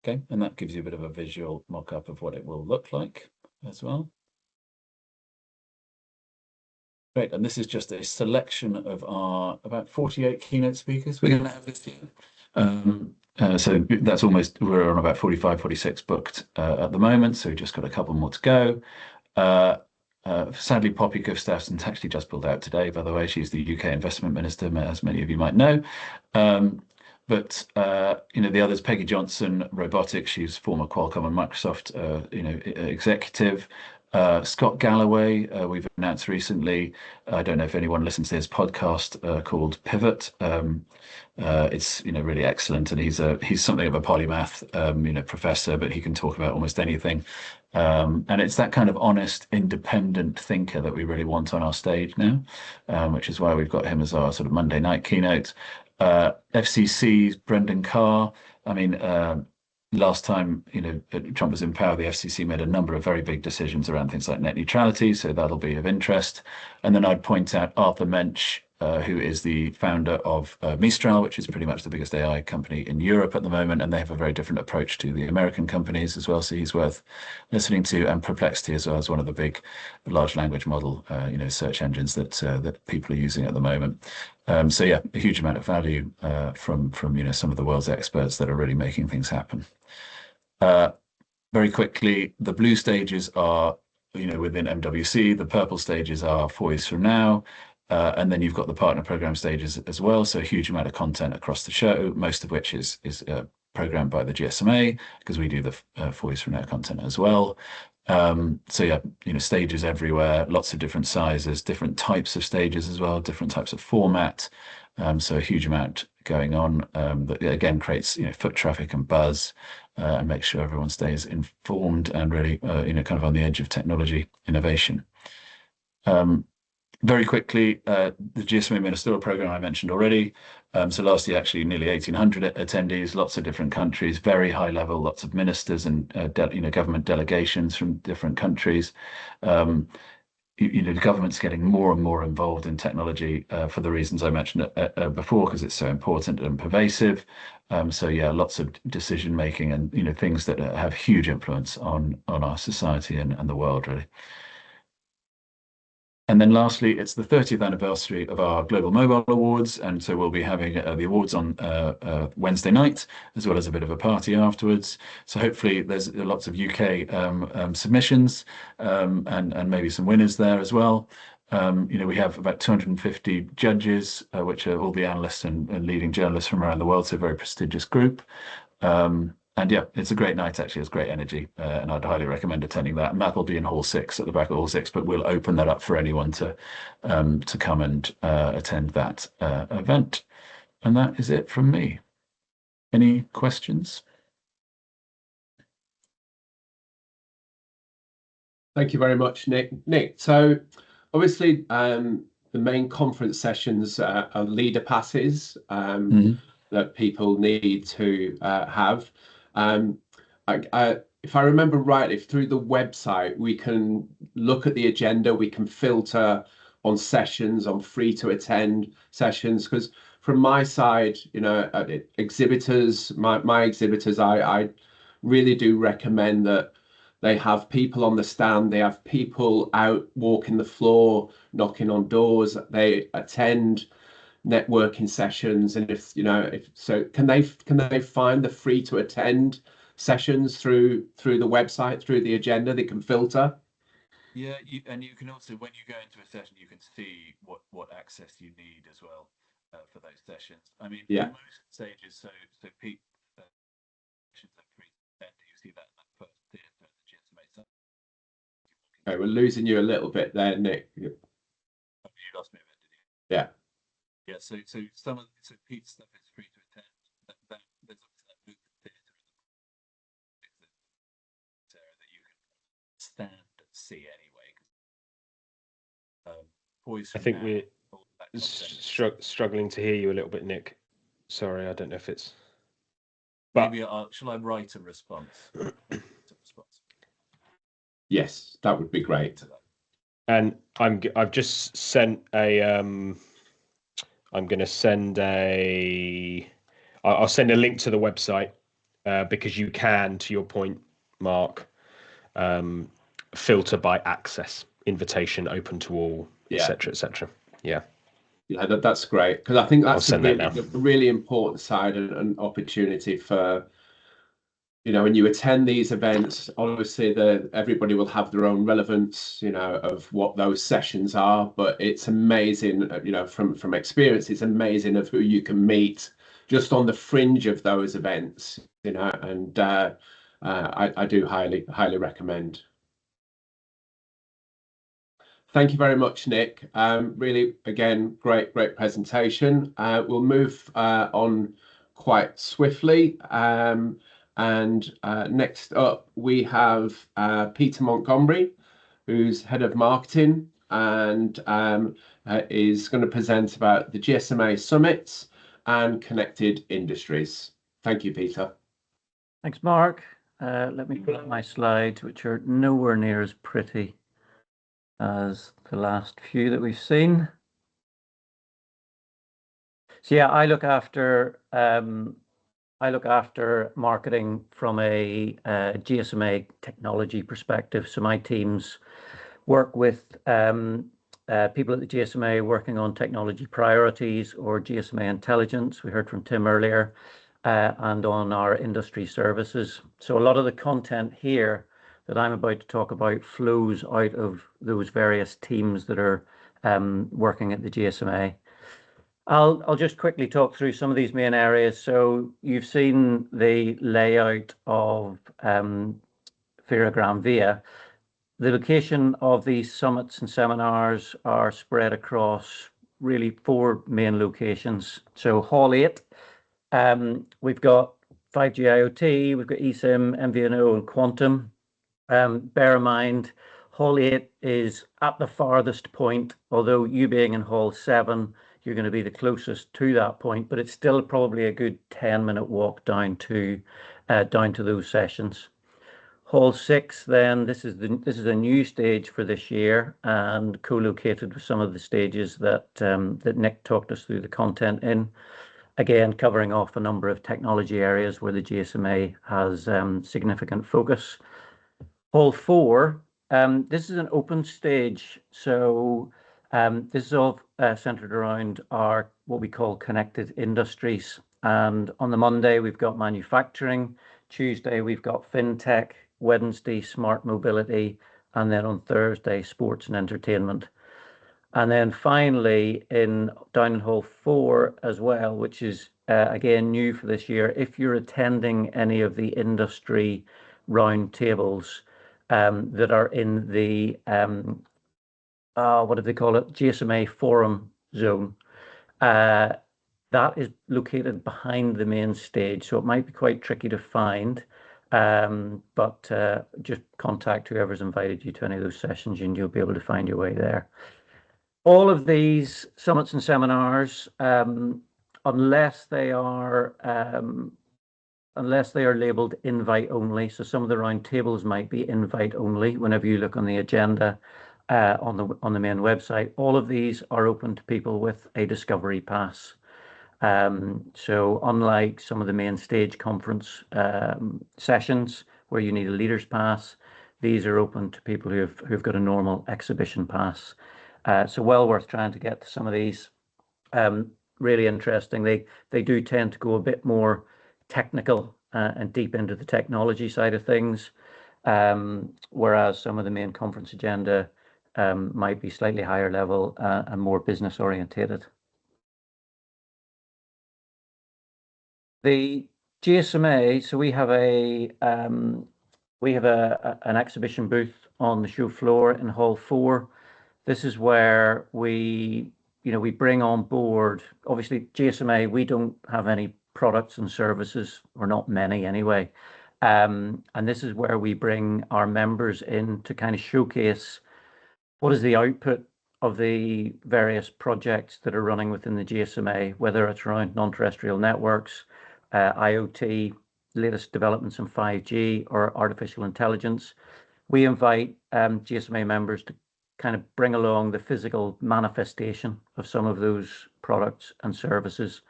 Okay, and that gives you a bit of a visual mock-up of what it will look like as well. Great, and this is just a selection of our about 48 keynote speakers we're going to have this year. So that's almost, we're on about 45, 46 booked at the moment, so we've just got a couple more to go. Sadly, Poppy Gustafson's actually just pulled out today, by the way. She's the UK Investment Minister, as many of you might know. But you know, the others, Peggy Johnson, robotics, she's former Qualcomm and Microsoft, you know, executive. Scott Galloway, we've announced recently. I don't know if anyone listens to his podcast called Pivot. It's, you know, really excellent, and he's something of a polymath, you know, professor, but he can talk about almost anything. And it's that kind of honest, independent thinker that we really want on our stage now, which is why we've got him as our sort of Monday night keynote. FCC's Brendan Carr. I mean, last time, you know, Trump was in power, the FCC made a number of very big decisions around things like net neutrality, so that'll be of interest. And then I'd point out Arthur Mensch, who is the founder of Mistral, which is pretty much the biggest AI company in Europe at the moment, and they have a very different approach to the American companies as well, so he's worth listening to. And Perplexity as well as one of the big large language model, you know, search engines that people are using at the moment. So yeah, a huge amount of value from you know, some of the world's experts that are really making things happen. Very quickly, the blue stages are, within MWC. The purple stages are 4 years from now. And then you've got the partner program stages as well. So a huge amount of content across the show, most of which is programmed by the GSMA, because we do the 4 years from now content as well. So yeah, stages everywhere, lots of different sizes, different types of stages as well, different types of format. So a huge amount going on that again creates foot traffic and buzz, and makes sure everyone stays informed and really kind of on the edge of technology innovation. Very quickly, the GSMA Ministerial Program I mentioned already. So last year, actually, nearly 1,800 attendees, lots of different countries, very high level, lots of ministers and government delegations from different countries. The government's getting more and more involved in technology for the reasons I mentioned before, because it's so important and pervasive. So yeah, lots of decision making and things that have huge influence on our society and the world, really. And then lastly, it's the 30th anniversary of our Global Mobile Awards. And so we'll be having the awards on Wednesday night, as well as a bit of a party afterwards. So hopefully there's lots of UK submissions and maybe some winners there as well. We have about 250 judges, which are all the analysts and leading journalists from around the world. So a very prestigious group. And yeah, it's a great night, actually. It's great energy, and I'd highly recommend attending that. And that'll be in Hall 6, at the back of Hall 6, but we'll open that up for anyone to come and attend that event. And that is it from me. Any questions?
Thank you very much, Nick. So obviously the main conference sessions are leader passes that people need to have. If I remember rightly, through the website, we can look at the agenda, we can filter on sessions, on free to attend sessions, because from my side, exhibitors, my exhibitors, I really do recommend that they have people on the stand, they have people out walking the floor, knocking on doors, they attend networking sessions. And if so, can they find the free to attend sessions through the website, through the agenda? They can filter.
Yeah, and you can also, when you go into a session, you can see what access you need as well for those sessions. I mean,
yeah,
most stages, so peak sessions are free to attend. You see that in that first theatre at the GSMA.
Okay, we're losing you a little bit there, Nick.
You lost me a bit, did you?
Yeah.
Yeah, so Pete's stuff is free to attend. There's obviously that movement theatre that you can stand and see anyway.
I think we're struggling to hear you a little bit, Nick. Sorry, I don't know if it's.
But maybe shall I write a response?
Yes, that would be great.
And I've just sent a I'm going to send I'll send a link to the website because you can, to your point, Mark, filter by access, invitation, open to all, etc., etc. Yeah.
Yeah, that's great, because I think that's a really important side and opportunity for, when you attend these events. Obviously, everybody will have their own relevance, of what those sessions are. But it's amazing, from experience, it's amazing of who you can meet just on the fringe of those events, and I do highly recommend. Thank you very much, Nick. Really, again, great presentation. We'll move on quite swiftly. And next up, we have Peter Montgomery, who's head of marketing, and is going to present about the GSMA summits and connected industries. Thank you, Peter.
Thanks, Mark. Let me pull up my slides, which are nowhere near as pretty as the last few that we've seen. So yeah, I look after marketing from a GSMA technology perspective. So my teams work with people at the GSMA working on technology priorities or GSMA intelligence. We heard from Tim earlier. and on our industry services. So a lot of the content here that I'm about to talk about flows out of those various teams that are working at the GSMA. I'll just quickly talk through some of these main areas. So you've seen the layout of Fira Gran Via. The location of these summits and seminars are spread across really 4 main locations. So Hall 8, we've got 5G IoT, we've got eSIM, MVNO, and Quantum. Bear in mind, Hall 8 is at the farthest point, although you being in Hall 7, you're going to be the closest to that point, but it's still probably a good 10-minute walk down to those sessions. Hall 6, then, this is a new stage for this year and co-located with some of the stages that Nick talked us through the content in. Again, covering off a number of technology areas where the GSMA has significant focus. Hall 4, this is an open stage, so this is all centered around our what we call connected industries. And on the Monday, we've got manufacturing. Tuesday, we've got fintech. Wednesday, smart mobility. And then on Thursday, sports and entertainment. And then finally, down in Hall 4 as well, which is again new for this year, if you're attending any of the industry roundtables that are in the what do they call it? GSMA forum zone. That is located behind the main stage, so it might be quite tricky to find. But just contact whoever's invited you to any of those sessions and you'll be able to find your way there. All of these summits and seminars, unless they are labeled invite only, so some of the round tables might be invite only whenever you look on the agenda on the main website, all of these are open to people with a discovery pass. So unlike some of the main stage conference sessions where you need a leader's pass, these are open to people who've got a normal exhibition pass. So well worth trying to get to some of these. Really interesting. They do tend to go a bit more technical and deep into the technology side of things, whereas some of the main conference agenda might be slightly higher level and more business orientated. The GSMA, so we have an exhibition booth on the show floor in Hall 4. This is where we bring on board, obviously GSMA, we don't have any products and services, or not many anyway. And this is where we bring our members in to kind of showcase what is the output of the various projects that are running within the GSMA, whether it's around non-terrestrial networks, IoT, latest developments in 5G or artificial intelligence. We invite GSMA members to kind of bring along the physical manifestation of some of those products and services.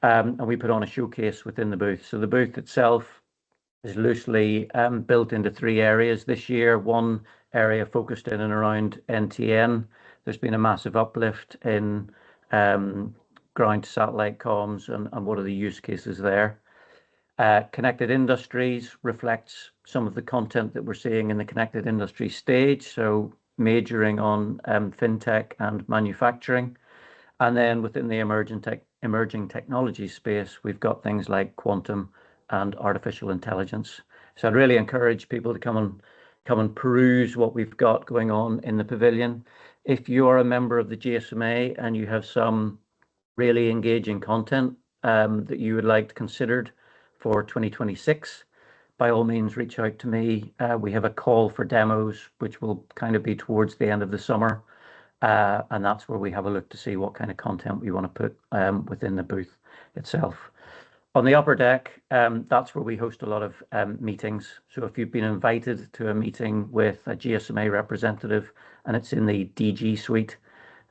And we put on a showcase within the booth. So the booth itself is loosely built into 3 areas this year. One area focused in and around NTN. There's been a massive uplift in ground to satellite comms and what are the use cases there. Connected industries reflects some of the content that we're seeing in the connected industry stage, so majoring on fintech and manufacturing. And then within the emerging technology space, we've got things like quantum and artificial intelligence. So I'd really encourage people to come and peruse what we've got going on in the pavilion. If you're a member of the GSMA and you have some really engaging content that you would like considered for 2026, by all means reach out to me. We have a call for demos, which will kind of be towards the end of the summer. And that's where we have a look to see what kind of content we want to put within the booth itself. On the upper deck, that's where we host a lot of meetings. So if you've been invited to a meeting with a GSMA representative and it's in the DG suite,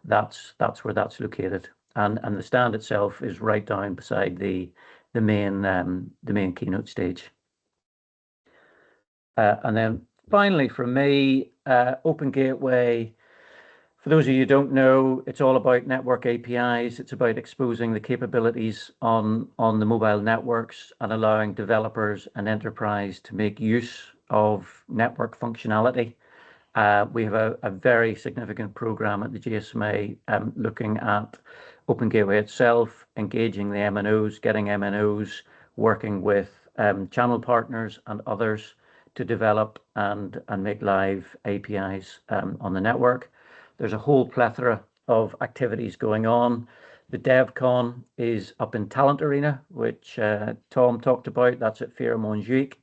that's where that's located. And the stand itself is right down beside the main keynote stage. And then finally, from me, Open Gateway For those of you who don't know, it's all about network APIs. It's about exposing the capabilities on the mobile networks and allowing developers and enterprise to make use of network functionality. We have a very significant program at the GSMA looking at Open Gateway itself, engaging the MNOs, getting MNOs working with channel partners and others to develop and make live APIs on the network. There's a whole plethora of activities going on. The DevCon is up in Talent Arena, which Tom talked about. That's at Fair Montjuic.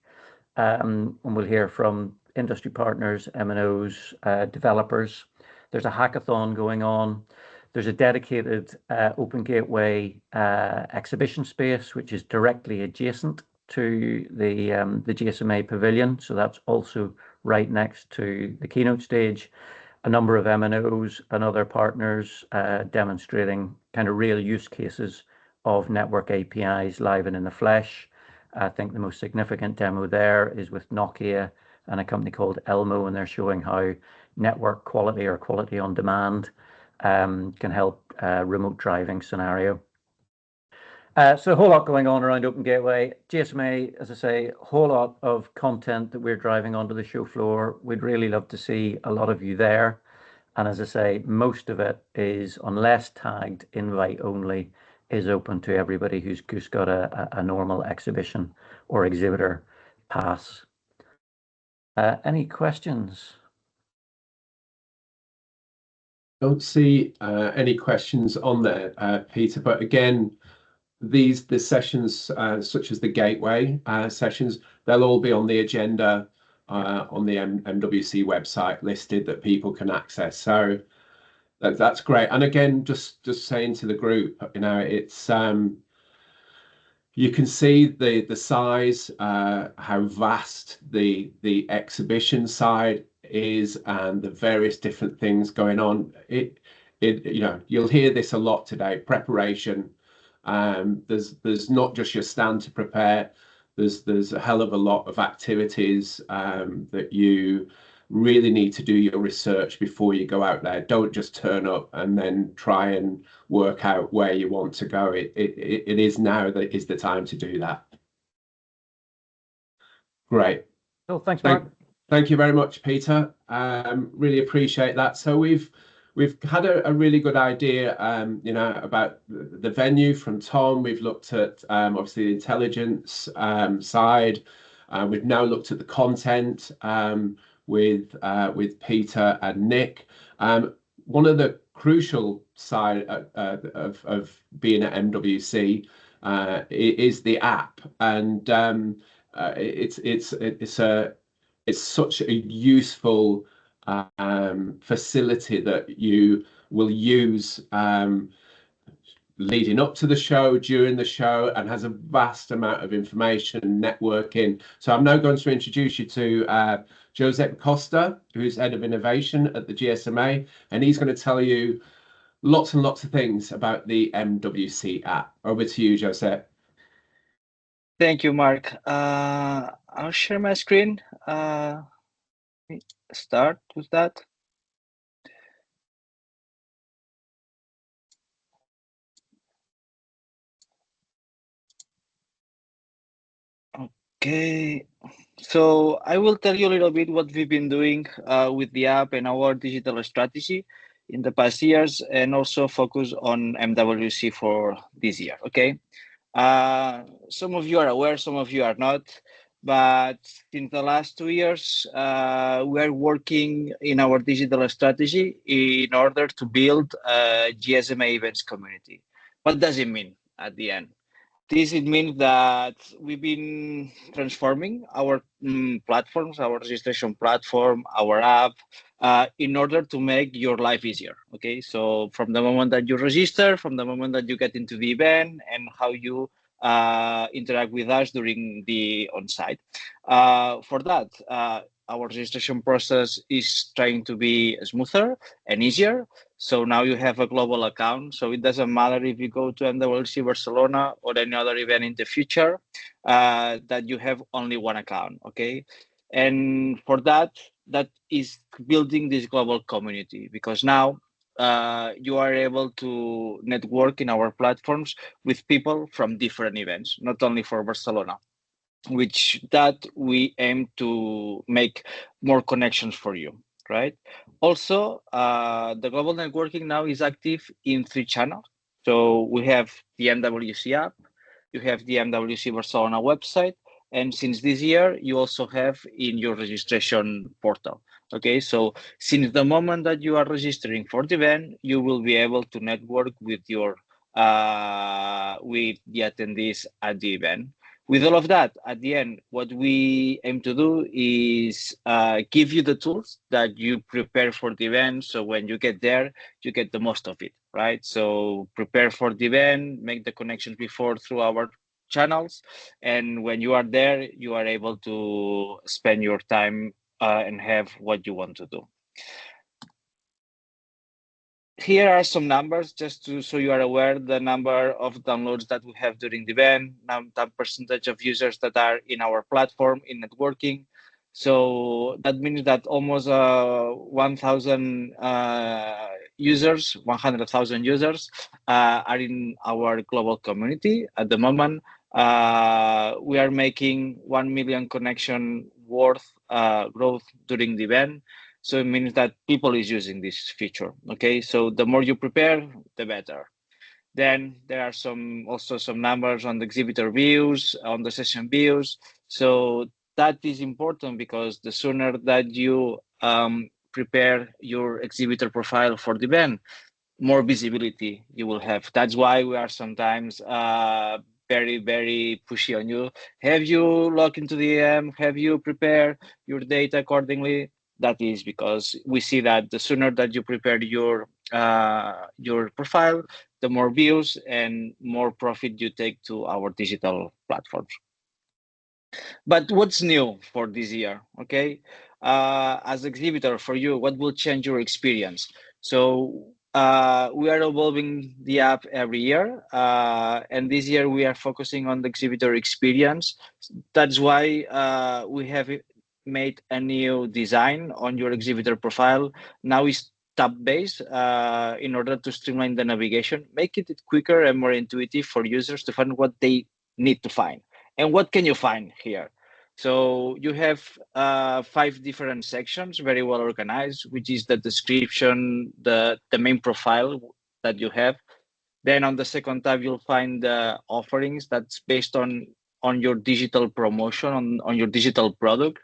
And we'll hear from industry partners, MNOs, developers. There's a hackathon going on. There's a dedicated Open Gateway exhibition space, which is directly adjacent to the GSMA pavilion. So that's also right next to the keynote stage. A number of MNOs and other partners demonstrating kind of real use cases of network APIs live and in the flesh. I think the most significant demo there is with Nokia and a company called Elmo, and they're showing how network quality or quality on demand can help remote driving scenario. So a whole lot going on around Open Gateway. GSMA, as I say, a whole lot of content that we're driving onto the show floor. We'd really love to see a lot of you there. And as I say, most of it is, unless tagged invite only, is open to everybody who's got a normal exhibition or exhibitor pass. Any questions?
Don't see any questions on there, Peter, but again, the sessions such as the gateway sessions, they'll all be on the agenda on the MWC website listed that people can access. So that's great. And again, just saying to the group, it's you can see the size, how vast the exhibition side is, and the various different things going on. You'll hear this a lot today. Preparation. There's not just your stand to prepare. There's a hell of a lot of activities that you really need to do your research before you go out there. Don't just turn up and then try and work out where you want to go. It is now that is the time to do that. Great.
Oh, thanks, Mark.
Thank you very much, Peter. Really appreciate that. So we've had a really good idea, about the venue from Tom. We've looked at obviously the intelligence side. We've now looked at the content with Peter and Nick. One of the crucial side of being at MWC is the app, and it's such a useful facility that you will use leading up to the show, during the show, and has a vast amount of information and networking. So I'm now going to introduce you to Josep Costa, who's Head of Innovation at the GSMA, and he's going to tell you lots and lots of things about the MWC app. Over to you, Josep.
Thank you, Mark. I'll share my screen. Start with that. Okay, so I will tell you a little bit what we've been doing with the app and our digital strategy in the past years, and also focus on MWC for this year, okay? Some of you are aware, some of you are not, but in the last 2 years, we are working in our digital strategy in order to build a GSMA events community. What does it mean at the end? It means that we've been transforming our platforms, our registration platform, our app, in order to make your life easier. Okay, so from the moment that you register, from the moment that you get into the event, and how you interact with us during the on-site. For that, our registration process is trying to be smoother and easier. So now you have a global account. So it doesn't matter if you go to MWC Barcelona or any other event in the future, that you have only one account, okay? And for that is building this global community, because now you are able to network in our platforms with people from different events, not only for Barcelona, which that we aim to make more connections for you, right? Also, the global networking now is active in 3 channels. So we have the MWC app, you have the MWC Barcelona website, and since this year, you also have in your registration portal. Okay, so since the moment that you are registering for the event, you will be able to network with your with the attendees at the event. With all of that, at the end, what we aim to do is give you the tools that you prepare for the event. So when you get there, you get the most of it, right? So prepare for the event, make the connections before through our channels. And when you are there, you are able to spend your time and have what you want to do. Here are some numbers just to so you are aware the number of downloads that we have during the event, the percentage of users that are in our platform in networking. So that means that almost 1,000 users, 100,000 users are in our global community at the moment. We are making 1 million connection worth growth during the event. So it means that people is using this feature. Okay, so the more you prepare, the better. Then there are also some numbers on the exhibitor views, on the session views. So that is important because the sooner that you prepare your exhibitor profile for the event, more visibility you will have. That's why we are sometimes very, very pushy on you. Have you logged into the EM? Have you prepared your data accordingly? That is because we see that the sooner that you prepare your profile, the more views and more profit you take to our digital platforms. But what's new for this year? Okay, as exhibitor for you, what will change your experience? So we are evolving the app every year, and this year we are focusing on the exhibitor experience. That's why we have made a new design on your exhibitor profile. Now it's tab-based in order to streamline the navigation, make it quicker and more intuitive for users to find what they need to find. And what can you find here? So you have 5 different sections, very well organized, which is the description, the main profile that you have. Then on the second tab, you'll find the offerings that's based on your digital promotion, on your digital product.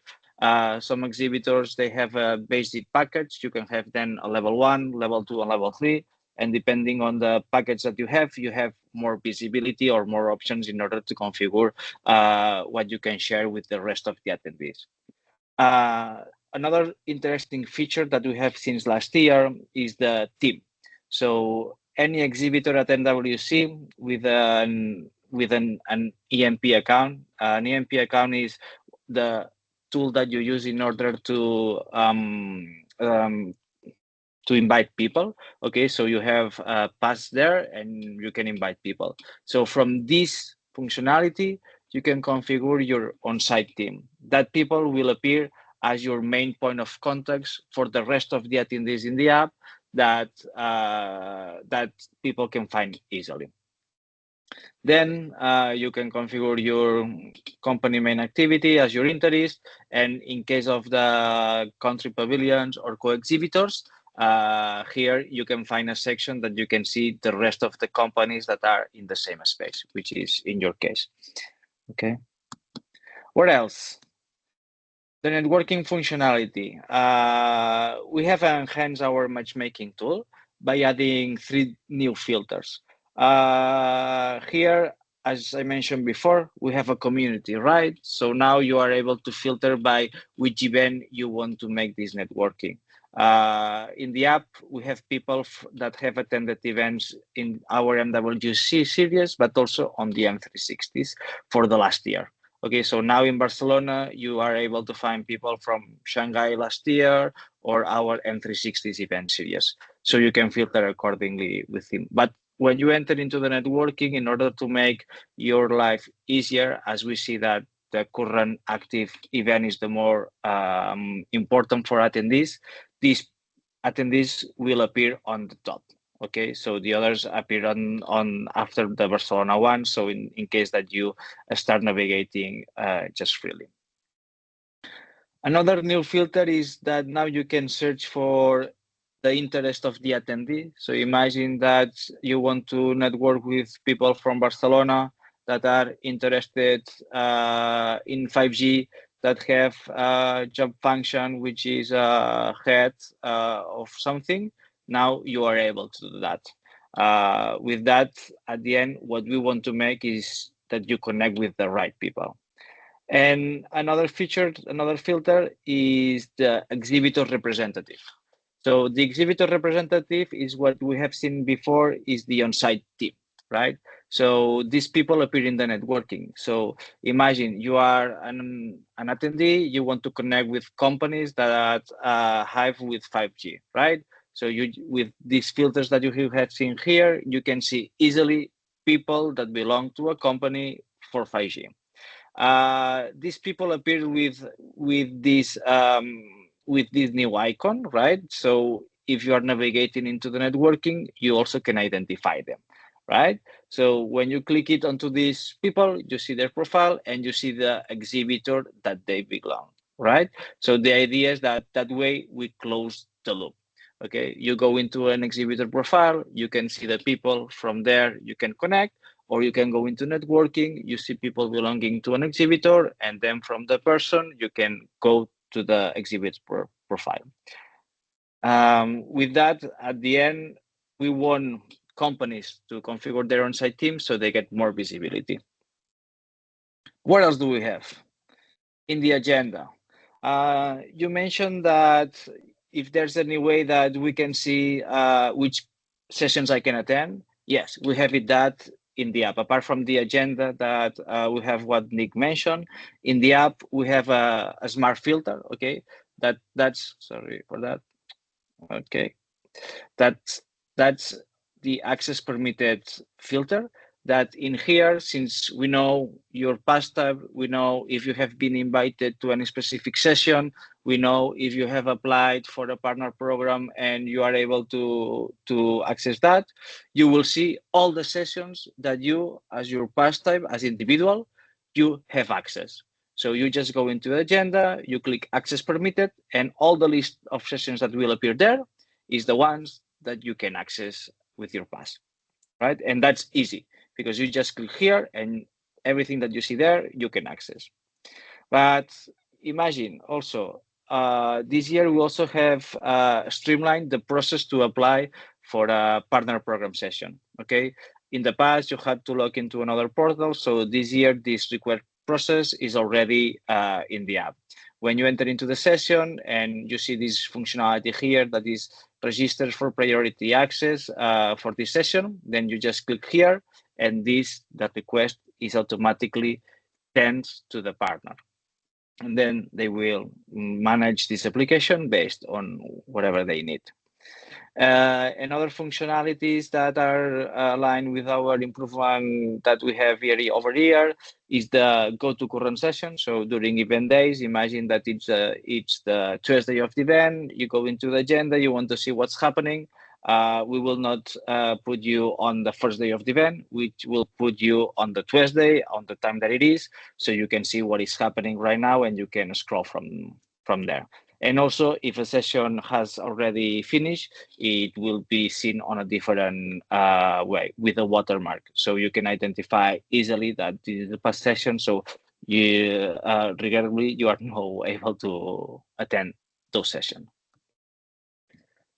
Some exhibitors, they have a basic package. You can have then a level 1, level 2, and level 3. And depending on the package that you have more visibility or more options in order to configure what you can share with the rest of the attendees. Another interesting feature that we have since last year is the team. So any exhibitor at MWC with an EMP account. An EMP account is the tool that you use in order to invite people. Okay, so you have a pass there and you can invite people. So from this functionality, you can configure your on-site team. That people will appear as your main point of contacts for the rest of the attendees in the app that people can find easily. Then you can configure your company main activity as your interest, and in case of the country pavilions or co-exhibitors, here you can find a section that you can see the rest of the companies that are in the same space, which is in your case. Okay. What else? The networking functionality. We have enhanced our matchmaking tool by adding 3 new filters. Here, as I mentioned before, we have a community, right? So now you are able to filter by which event you want to make this networking. In the app, we have people that have attended events in our MWC series, but also on the M360s for the last year. Okay, so now in Barcelona, you are able to find people from Shanghai last year or our M360s event series. So you can filter accordingly with him. But when you enter into the networking, in order to make your life easier, as we see that the current active event is the more important for attendees, this attendees will appear on the top. Okay, so the others appear on after the Barcelona one. So in case that you start navigating just freely. Another new filter is that now you can search for the interest of the attendee. So imagine that you want to network with people from Barcelona that are interested in 5G, that have a job function which is head of something. Now you are able to do that. With that, at the end, what we want to make is that you connect with the right people. And another feature, another filter is the exhibitor representative. So the exhibitor representative is what we have seen before is the on-site team, right? So these people appear in the networking. So imagine you are an attendee, you want to connect with companies that have with 5G, right? So you, with these filters that you have seen here, you can see easily people that belong to a company for 5G. These people appear with this new icon, right? So if you are navigating into the networking, you also can identify them, right? So when you click it onto these people, you see their profile and you see the exhibitor that they belong, right? So the idea is that that way we close the loop. Okay, you go into an exhibitor profile, you can see the people from there, you can connect, or you can go into networking, you see people belonging to an exhibitor, and then from the person, you can go to the exhibitor profile. With that, at the end, we want companies to configure their on-site teams so they get more visibility. What else do we have? In the agenda, you mentioned that if there's any way that we can see which sessions I can attend, yes, we have it that in the app. Apart from the agenda that we have what Nick mentioned, in the app we have a smart filter, okay? That's, sorry for that, okay. That's the access permitted filter, that in here, since we know your pastime, we know if you have been invited to any specific session, we know if you have applied for a partner program and you are able to access that, you will see all the sessions that you, as your pastime, as individual, you have access. So you just go into the agenda, you click access permitted, and all the list of sessions that will appear there is the ones that you can access with your pass, right? And that's easy because you just click here and everything that you see there, you can access. But imagine also, this year we also have streamlined the process to apply for a partner program session, okay? In the past, you had to log into another portal. So this year, this required process is already in the app. When you enter into the session and you see this functionality here that is registered for priority access for this session, then you just click here and that request is automatically sent to the partner. And then they will manage this application based on whatever they need. And other functionalities that are aligned with our improvement that we have here over here is the go to current session. So during event days, imagine that it's the Tuesday of the event, you go into the agenda, you want to see what's happening. We will not put you on the first day of the event, which will put you on the Tuesday, on the time that it is, so you can see what is happening right now and you can scroll from there. And also, if a session has already finished, it will be seen on a different way with a watermark. So you can identify easily that this is the past session. So you, regrettably, you are now able to attend those sessions.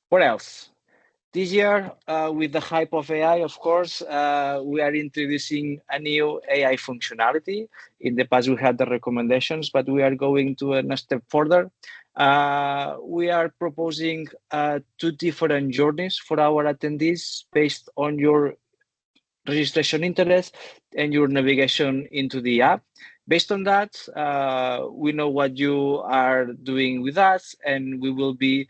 What else? This year, with the hype of AI, of course, we are introducing a new AI functionality. In the past, we had the recommendations, but we are going to a step further. We are proposing 2 different journeys for our attendees based on your registration interest and your navigation into the app. Based on that, we know what you are doing with us, and we will be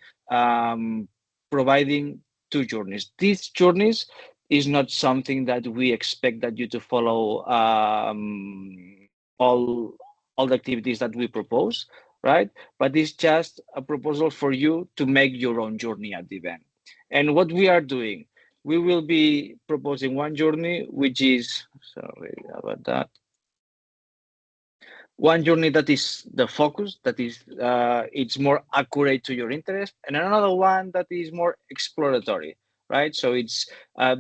providing 2 journeys. These journeys is not something that we expect that you to follow all the activities that we propose. right? But it's just a proposal for you to make your own journey at the event. And what we are doing, we will be proposing one journey, which is, sorry about that, one journey that is the focus, that is it's more accurate to your interest, and another one that is more exploratory, right? So it's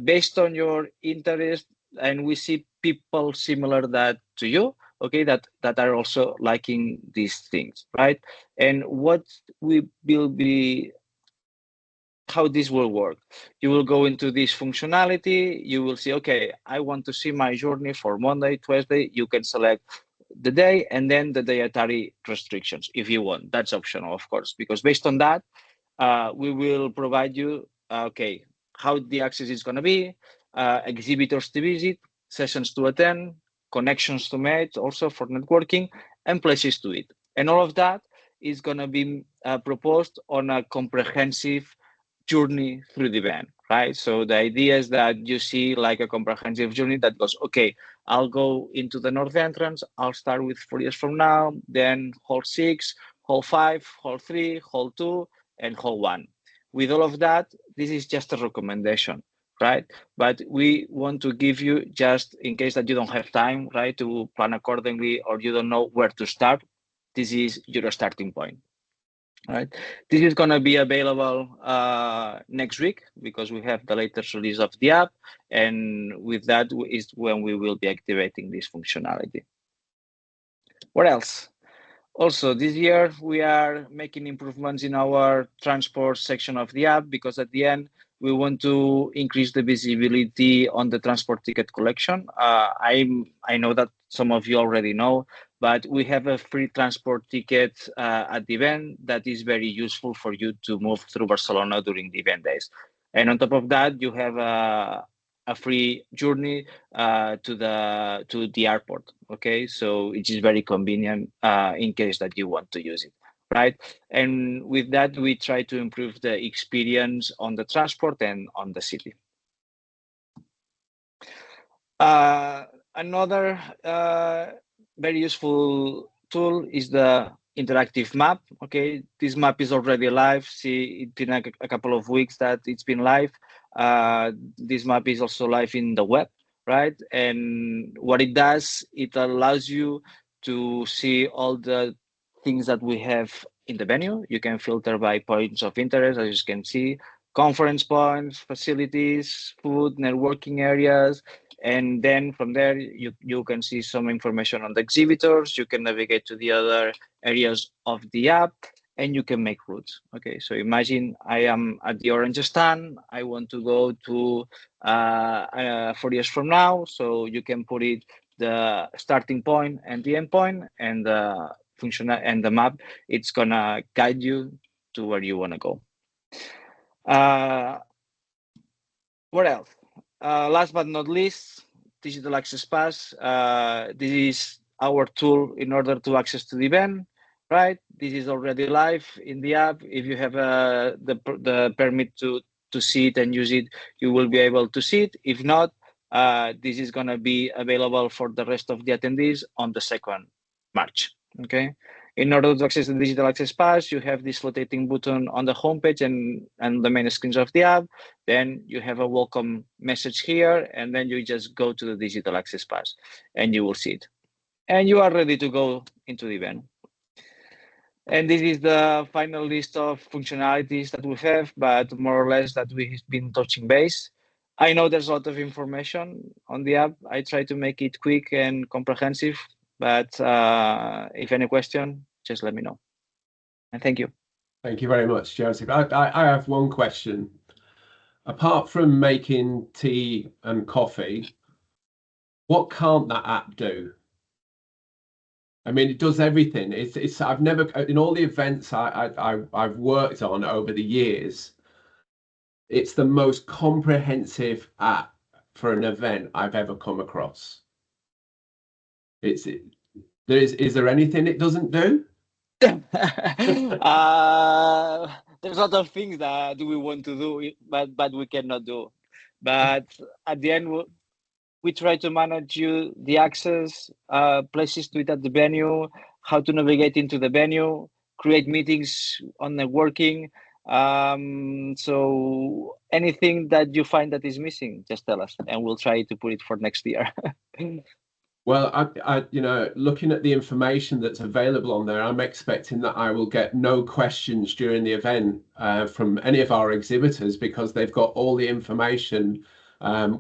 based on your interest, and we see people similar that to you, okay, that are also liking these things, right? And what we will be, how this will work, you will go into this functionality, you will see, okay, I want to see my journey for Monday, Tuesday. You can select the day and then the dietary restrictions if you want. That's optional, of course, because based on that, we will provide you, okay, how the access is going to be, exhibitors to visit, sessions to attend, connections to make also for networking, and places to eat. And all of that is going to be proposed on a comprehensive journey through the event, right? So the idea is that you see like a comprehensive journey that goes, okay, I'll go into the north entrance, I'll start with 4 years from now, then hall 6, hall 5, hall 3, hall 2, and hall 1. With all of that, this is just a recommendation, right? But we want to give you, just in case that you don't have time, right, to plan accordingly, or you don't know where to start, this is your starting point. Right, this is going to be available next week because we have the latest release of the app, and with that is when we will be activating this functionality. What else? Also, this year we are making improvements in our transport section of the app because at the end we want to increase the visibility on the transport ticket collection. I know that some of you already know, but we have a free transport ticket at the event that is very useful for you to move through Barcelona during the event days. And on top of that, you have a free journey to the airport. Okay, so it is very convenient in case that you want to use it, right? And with that, we try to improve the experience on the transport and on the city. Another very useful tool is the interactive map. Okay, this map is already live. See, it's been a couple of weeks that it's been live. This map is also live in the web, right? And what it does, it allows you to see all the things that we have in the venue. You can filter by points of interest, as you can see, conference points, facilities, food, networking areas. And then from there, you can see some information on the exhibitors. You can navigate to the other areas of the app, and you can make routes. Okay, so imagine I am at the orange stand. I want to go to 4 years from now. So you can put it the starting point and the end point, and the functional and the map. It's gonna guide you to where you want to go. What else? Last but not least, Digital Access Pass. This is our tool in order to access to the event, right? This is already live in the app. If you have the permit to see it and use it, you will be able to see it. If not, this is going to be available for the rest of the attendees on the 2nd March, okay? In order to access the Digital Access Pass, you have this rotating button on the homepage and the main screens of the app. Then you have a welcome message here, and then you just go to the Digital Access Pass, and you will see it. And you are ready to go into the event. And this is the final list of functionalities that we have, but more or less that we've been touching base. I know there's a lot of information on the app. I try to make it quick and comprehensive, but if any question, just let me know. And thank you.
Thank you very much, Joseph. I have one question. Apart from making tea and coffee, what can't that app do? I mean, it does everything. It's I've never, in all the events I've worked on over the years, it's the most comprehensive app for an event I've ever come across. Is there anything it doesn't do?
There's a lot of things that we want to do, but we cannot do. But at the end, we try to manage the access, places to it at the venue, how to navigate into the venue, create meetings on networking. So anything that you find that is missing, just tell us, and we'll try to put it for next year.
Well, looking at the information that's available on there, I'm expecting that I will get no questions during the event from any of our exhibitors, because they've got all the information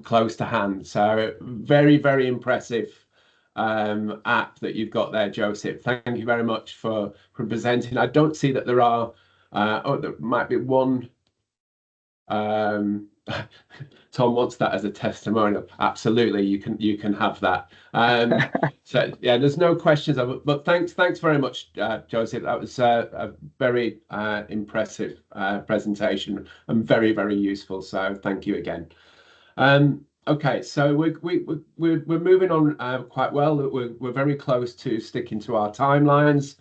close to hand. So very, very impressive app that you've got there, Joseph. Thank you very much for presenting. I don't see that there are, there might be one. Tom wants that as a testimonial. Absolutely, you can have that. So yeah, there's no questions, but thanks very much, Joseph. That was a very impressive presentation and very, very useful. So thank you again. Okay, so we're moving on quite well. We're very close to sticking to our timelines,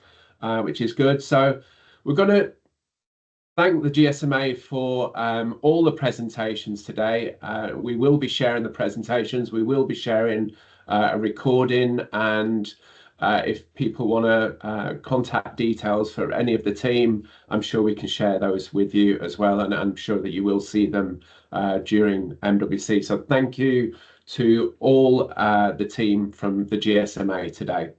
which is good. So we're going to thank the GSMA for all the presentations today. We will be sharing the presentations. We will be sharing a recording, and if people want to contact details for any of the team, I'm sure we can share those with you as well, and I'm sure that you will see them during MWC. So thank you to all the team from the GSMA today.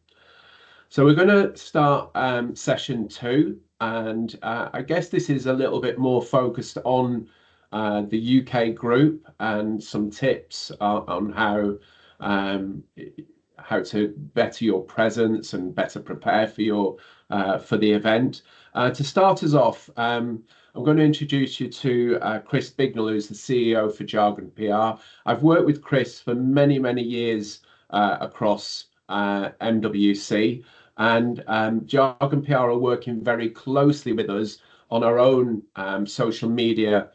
So we're going to start session 2. And I guess this is a little bit more focused on the UK group and some tips on how to better your presence and better prepare for the event. To start us off, I'm going to introduce you to Chris Bignell, who's the CEO for Jargon PR. I've worked with Chris for many, many years across MWC. And Jargon PR are working very closely with us on our own social media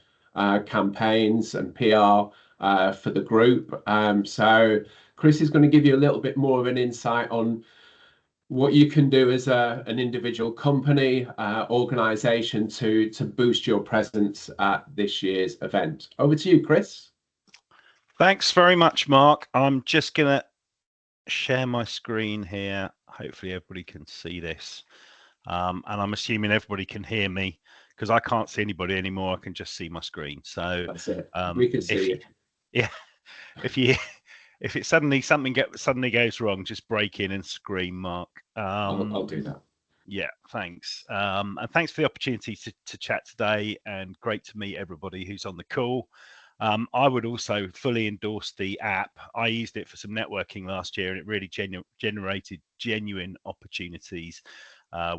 campaigns and PR for the group. So Chris is going to give you a little bit more of an insight on what you can do as an individual company, organization to boost your presence at this year's event. Over to you, Chris.
Thanks very much, Mark. I'm just going to share my screen here. Hopefully everybody can see this, and I'm assuming everybody can hear me, because I can't see anybody anymore. I can just see my screen. So
that's it. We can see you.
Yeah, if it suddenly goes wrong, just break in and scream, Mark.
I'll do that.
Yeah, thanks. And thanks for the opportunity to chat today, and great to meet everybody who's on the call. I would also fully endorse the app. I used it for some networking last year, and it really generated genuine opportunities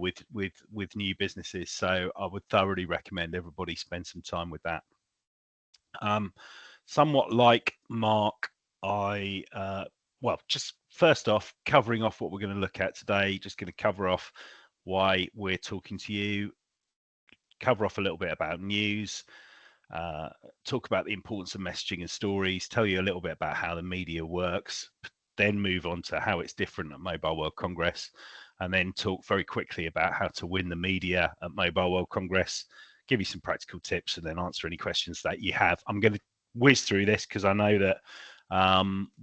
with new businesses. So I would thoroughly recommend everybody spend some time with that. Somewhat like Mark, well, just first off, covering off what we're going to look at today, just going to cover off why we're talking to you, cover off a little bit about news, talk about the importance of messaging and stories, tell you a little bit about how the media works, then move on to how it's different at Mobile World Congress, and then talk very quickly about how to win the media at Mobile World Congress, give you some practical tips, and then answer any questions that you have. I'm going to whiz through this because I know that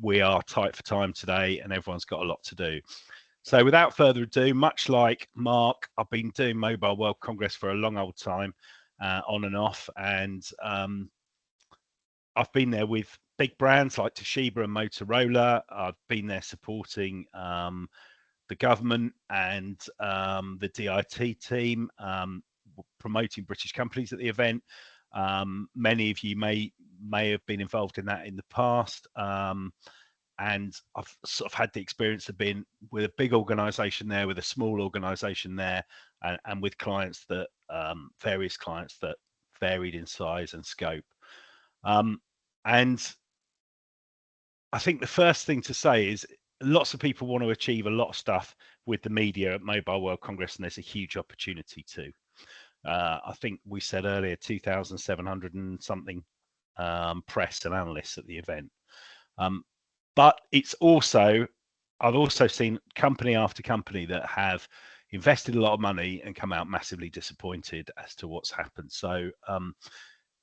we are tight for time today and everyone's got a lot to do. So without further ado, much like Mark, I've been doing Mobile World Congress for a long old time, on and off, and I've been there with big brands like Toshiba and Motorola. I've been there supporting the government and the DIT team, promoting British companies at the event. Many of you may have been involved in that in the past, and I've sort of had the experience of being with a big organization there, with a small organization there, and with clients that various clients that varied in size and scope. And I think the first thing to say is lots of people want to achieve a lot of stuff with the media at Mobile World Congress, and there's a huge opportunity too. I think we said earlier 2,700 and something press and analysts at the event. But it's also, I've also seen company after company that have invested a lot of money and come out massively disappointed as to what's happened. So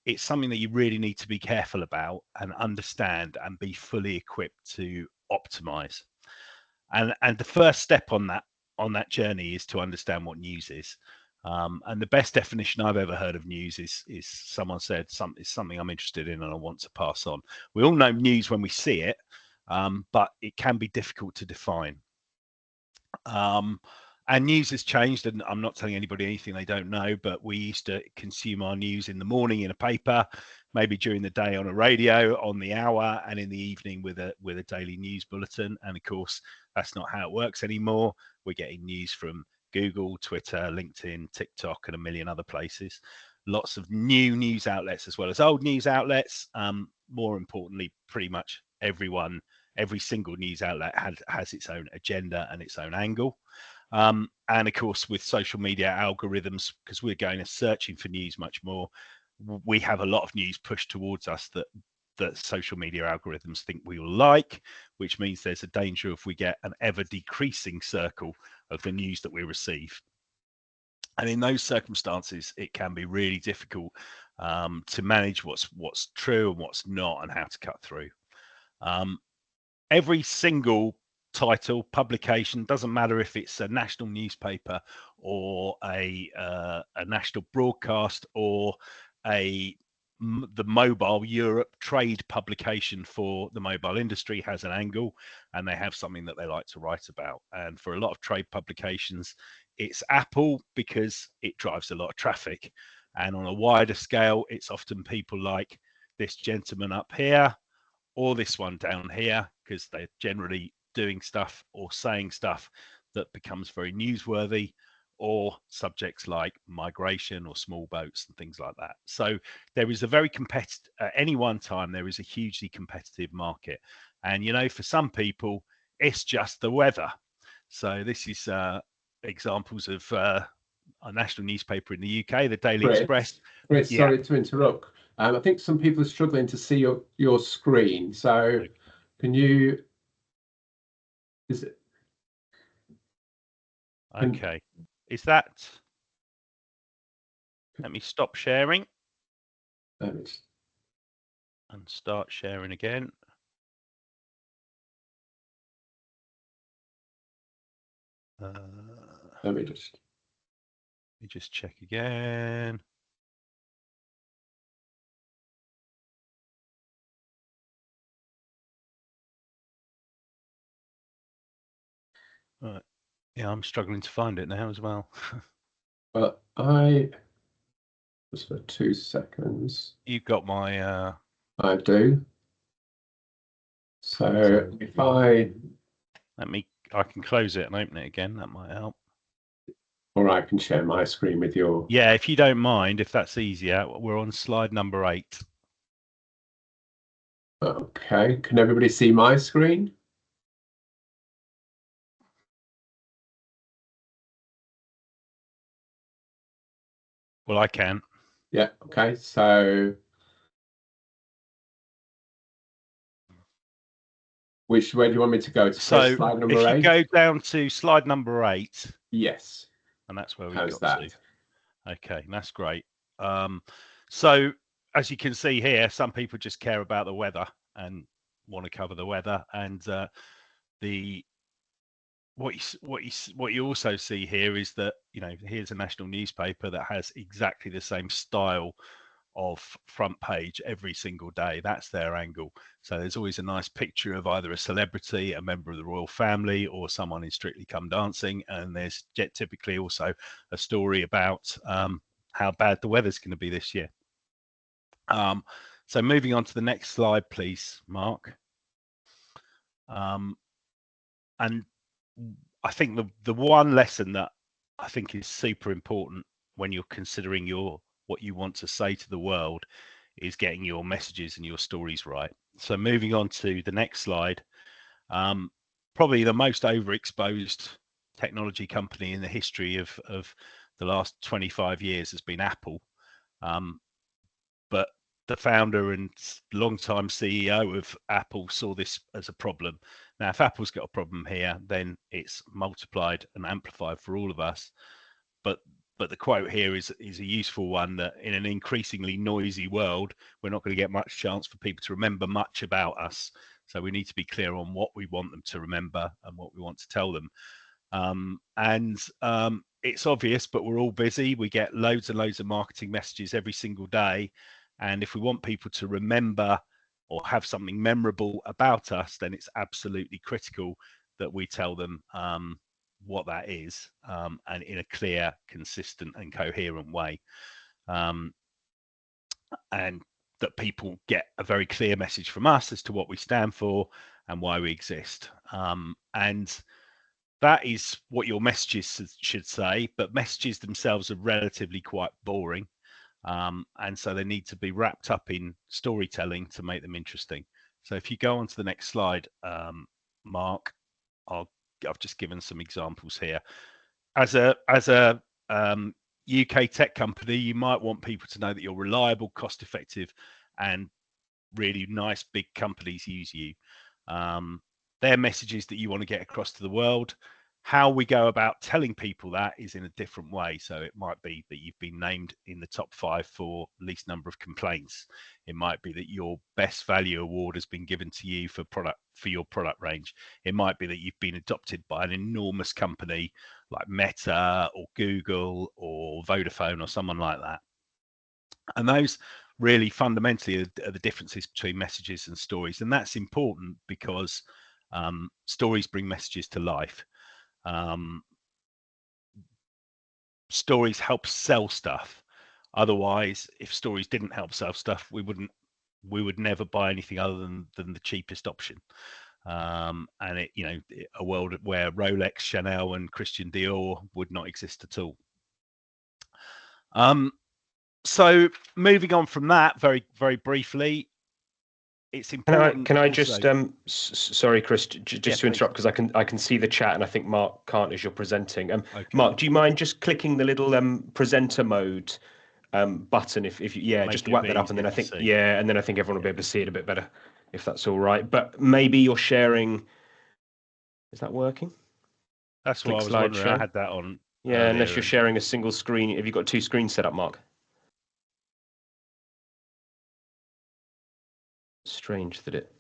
it's something that you really need to be careful about and understand and be fully equipped to optimize. And the first step on that journey is to understand what news is. And the best definition I've ever heard of news is someone said it's something I'm interested in and I want to pass on. We all know news when we see it, but it can be difficult to define. And news has changed, and I'm not telling anybody anything they don't know, but we used to consume our news in the morning in a paper, maybe during the day on a radio, on the hour, and in the evening with a daily news bulletin. And of course, that's not how it works anymore. We're getting news from Google, Twitter, LinkedIn, TikTok, and a million other places. Lots of new news outlets as well as old news outlets. More importantly, pretty much every single news outlet has its own agenda and its own angle. And of course, with social media algorithms, because we're going and searching for news much more, we have a lot of news pushed towards us that social media algorithms think we will like, which means there's a danger if we get an ever decreasing circle of the news that we receive. And in those circumstances, it can be really difficult to manage what's true and what's not and how to cut through. Every single title, publication, doesn't matter if it's a national newspaper or a national broadcast or the Mobile Europe trade publication for the mobile industry has an angle, and they have something that they like to write about. And for a lot of trade publications, it's Apple because it drives a lot of traffic. And on a wider scale, it's often people like this gentleman up here or this one down here, because they're generally doing stuff or saying stuff that becomes very newsworthy, or subjects like migration or small boats and things like that. So there is a very competitive, at any one time, there is a hugely competitive market. And, you know, for some people, it's just the weather. So this is examples of a national newspaper in the UK, the Daily Express.
Chris, sorry to interrupt. I think some people are struggling to see your screen. So okay. Can you...
Okay. Is that... Let me stop sharing. And start sharing again.
Let me
just check again. Right. Yeah, I'm struggling to find it now as well.
Well, just for 2 seconds.
You've got my...
I do. So if I
can close it and open it again. That might help.
Or I can share my screen with your...
Yeah, if you don't mind, if that's easier. We're on slide number 8.
Okay. Can everybody see my screen?
Well, I can.
Yeah. Okay. So which way do you want me to go?
So
slide number
if
8?
you go down to slide number 8.
Yes.
And that's where we
got
to. Okay, that's great. So as you can see here, some people just care about the weather and want to cover the weather. And what you also see here is that, you know, here's a national newspaper that has exactly the same style of front page every single day. That's their angle. So there's always a nice picture of either a celebrity, a member of the royal family, or someone in Strictly Come Dancing. And there's typically also a story about how bad the weather's going to be this year. So moving on to the next slide, please, Mark. And I think the one lesson that I think is super important when you're considering what you want to say to the world is getting your messages and your stories right. So moving on to the next slide, probably the most overexposed technology company in the history of the last 25 years has been Apple. But the founder and longtime CEO of Apple saw this as a problem. Now, if Apple's got a problem here, then it's multiplied and amplified for all of us. But the quote here is a useful one, that in an increasingly noisy world, we're not going to get much chance for people to remember much about us. So we need to be clear on what we want them to remember and what we want to tell them. it's obvious, but we're all busy. We get loads and loads of marketing messages every single day. And if we want people to remember or have something memorable about us, then it's absolutely critical that we tell them what that is, and in a clear, consistent and coherent way. And that people get a very clear message from us as to what we stand for and why we exist. And that is what your messages should say, but messages themselves are relatively quite boring. And so they need to be wrapped up in storytelling to make them interesting. So if you go on to the next slide, Mark, I've just given some examples here. As a UK tech company, you might want people to know that you're reliable, cost effective, and really nice big companies use you. They're messages that you want to get across to the world. How we go about telling people that is in a different way. So it might be that you've been named in the top 5 for least number of complaints. It might be that your best value award has been given to you for your product range. It might be that you've been adopted by an enormous company like Meta or Google or Vodafone or someone like that. And those really fundamentally are the differences between messages and stories. And that's important because stories bring messages to life. Stories help sell stuff. Otherwise, if stories didn't help sell stuff, we would never buy anything other than the cheapest option. And a world where Rolex, Chanel, and Christian Dior would not exist at all. So moving on from that, very, very briefly, it's important.
Can I just sorry, Chris, just to interrupt, because I can see the chat and I think Mark can't as you're presenting.
Okay.
Mark, do you mind just clicking the little presenter mode button if you just whack that up, and then I think and then I think everyone will be able to see it a bit better if that's all right. But maybe you're sharing. Is that working?
That's what I was wondering. I had that on.
Yeah, unless you're sharing a single screen. Have you got 2 screens set up, Mark? Strange that it.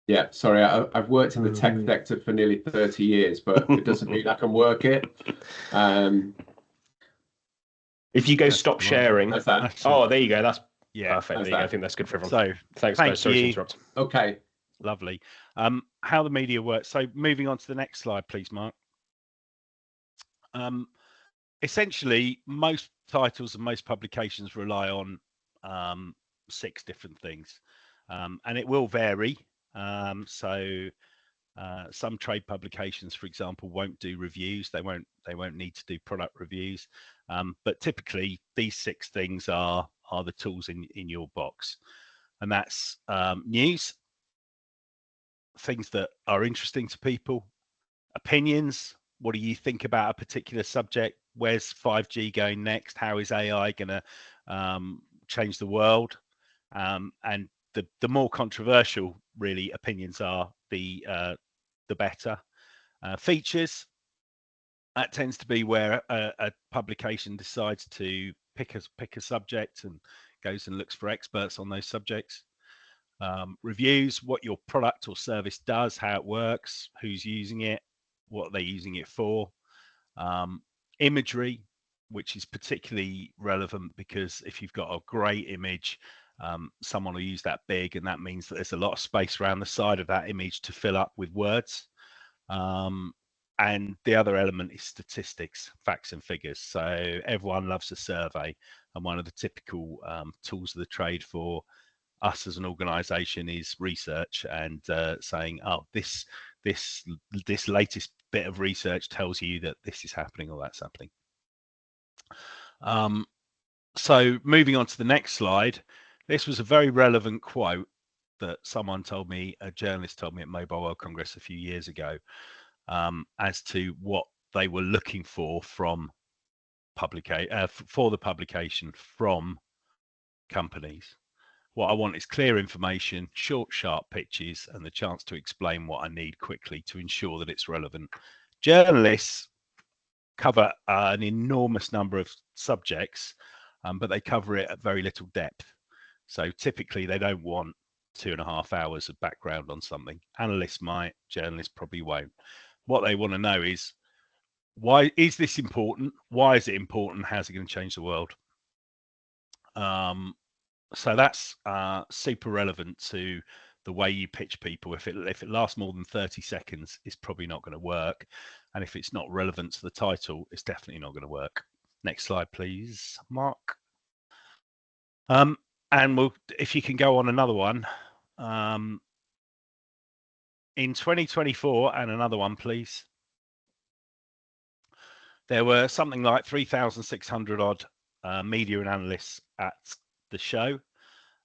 Yeah, sorry, I've worked in the tech sector for nearly 30 years, but it doesn't mean I can work it.
If you go stop sharing,
that's that.
Oh, there you go. That's
Yeah,
perfect. I think that's good for everyone.
So
thanks, guys. Sorry to interrupt.
Okay.
Lovely. How the media works. So moving on to the next slide, please, Mark. Essentially, most titles and most publications rely on 6 different things, and it will vary. So some trade publications, for example, won't do reviews. They won't need to do product reviews. But typically, these 6 things are the tools in your box, and that's news, things that are interesting to people, opinions. What do you think about a particular subject? Where's 5G going next? How is AI going to change the world? And the more controversial, really, opinions are, the better. Features. That tends to be where a publication decides to pick a subject and goes and looks for experts on those subjects. Reviews, what your product or service does, how it works, who's using it, what they're using it for. Imagery, which is particularly relevant because if you've got a great image, someone will use that big, and that means that there's a lot of space around the side of that image to fill up with words. And the other element is statistics, facts and figures. So everyone loves a survey, and one of the typical tools of the trade for us as an organization is research, and saying, oh, this latest bit of research tells you that this is happening or that's happening. So moving on to the next slide, this was a very relevant quote that someone told me, a journalist told me at Mobile World Congress a few years ago, as to what they were looking for from the publication from companies. What I want is clear information, short, sharp pitches, and the chance to explain what I need quickly to ensure that it's relevant. Journalists cover an enormous number of subjects, but they cover it at very little depth. So typically they don't want 2.5 hours of background on something. Analysts might, journalists probably won't. What they want to know is, why is this important? Why is it important? How's it going to change the world? So that's super relevant to the way you pitch people. If it lasts more than 30 seconds, it's probably not going to work. And if it's not relevant to the title, it's definitely not going to work. Next slide, please, Mark. And if you can go on another one. In 2024, and another one, please. There were something like 3,600 odd media and analysts at the show.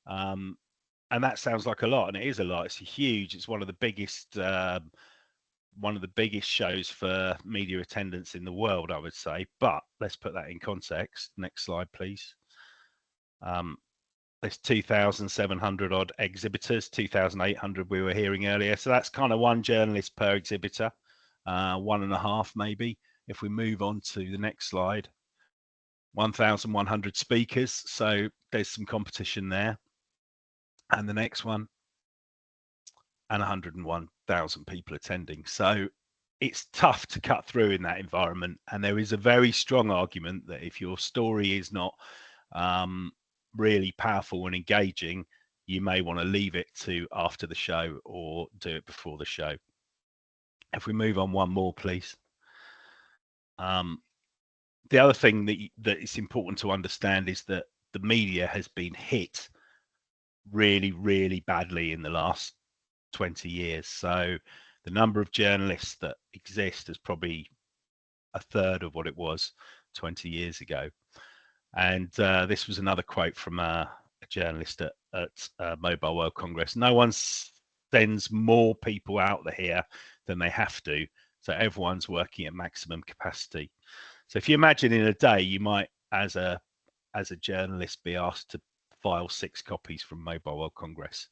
And that sounds like a lot, and it is a lot. It's huge. It's one of the biggest shows for media attendance in the world, I would say. But let's put that in context. Next slide, please. There's 2,700 odd exhibitors, 2,800 we were hearing earlier. So that's kind of one journalist per exhibitor, 1.5 maybe. If we move on to the next slide, 1,100 speakers. So there's some competition there. And the next one, and 101,000 people attending. So it's tough to cut through in that environment. And there is a very strong argument that if your story is not really powerful and engaging, you may want to leave it to after the show or do it before the show. If we move on one more, please. The other thing that is important to understand is that the media has been hit really, really badly in the last 20 years. So the number of journalists that exist is probably a third of what it was 20 years ago. And this was another quote from a journalist at Mobile World Congress. No one sends more people out here than they have to. So everyone's working at maximum capacity. So if you imagine in a day, you might, as a journalist, be asked to file 6 copies from Mobile World Congress.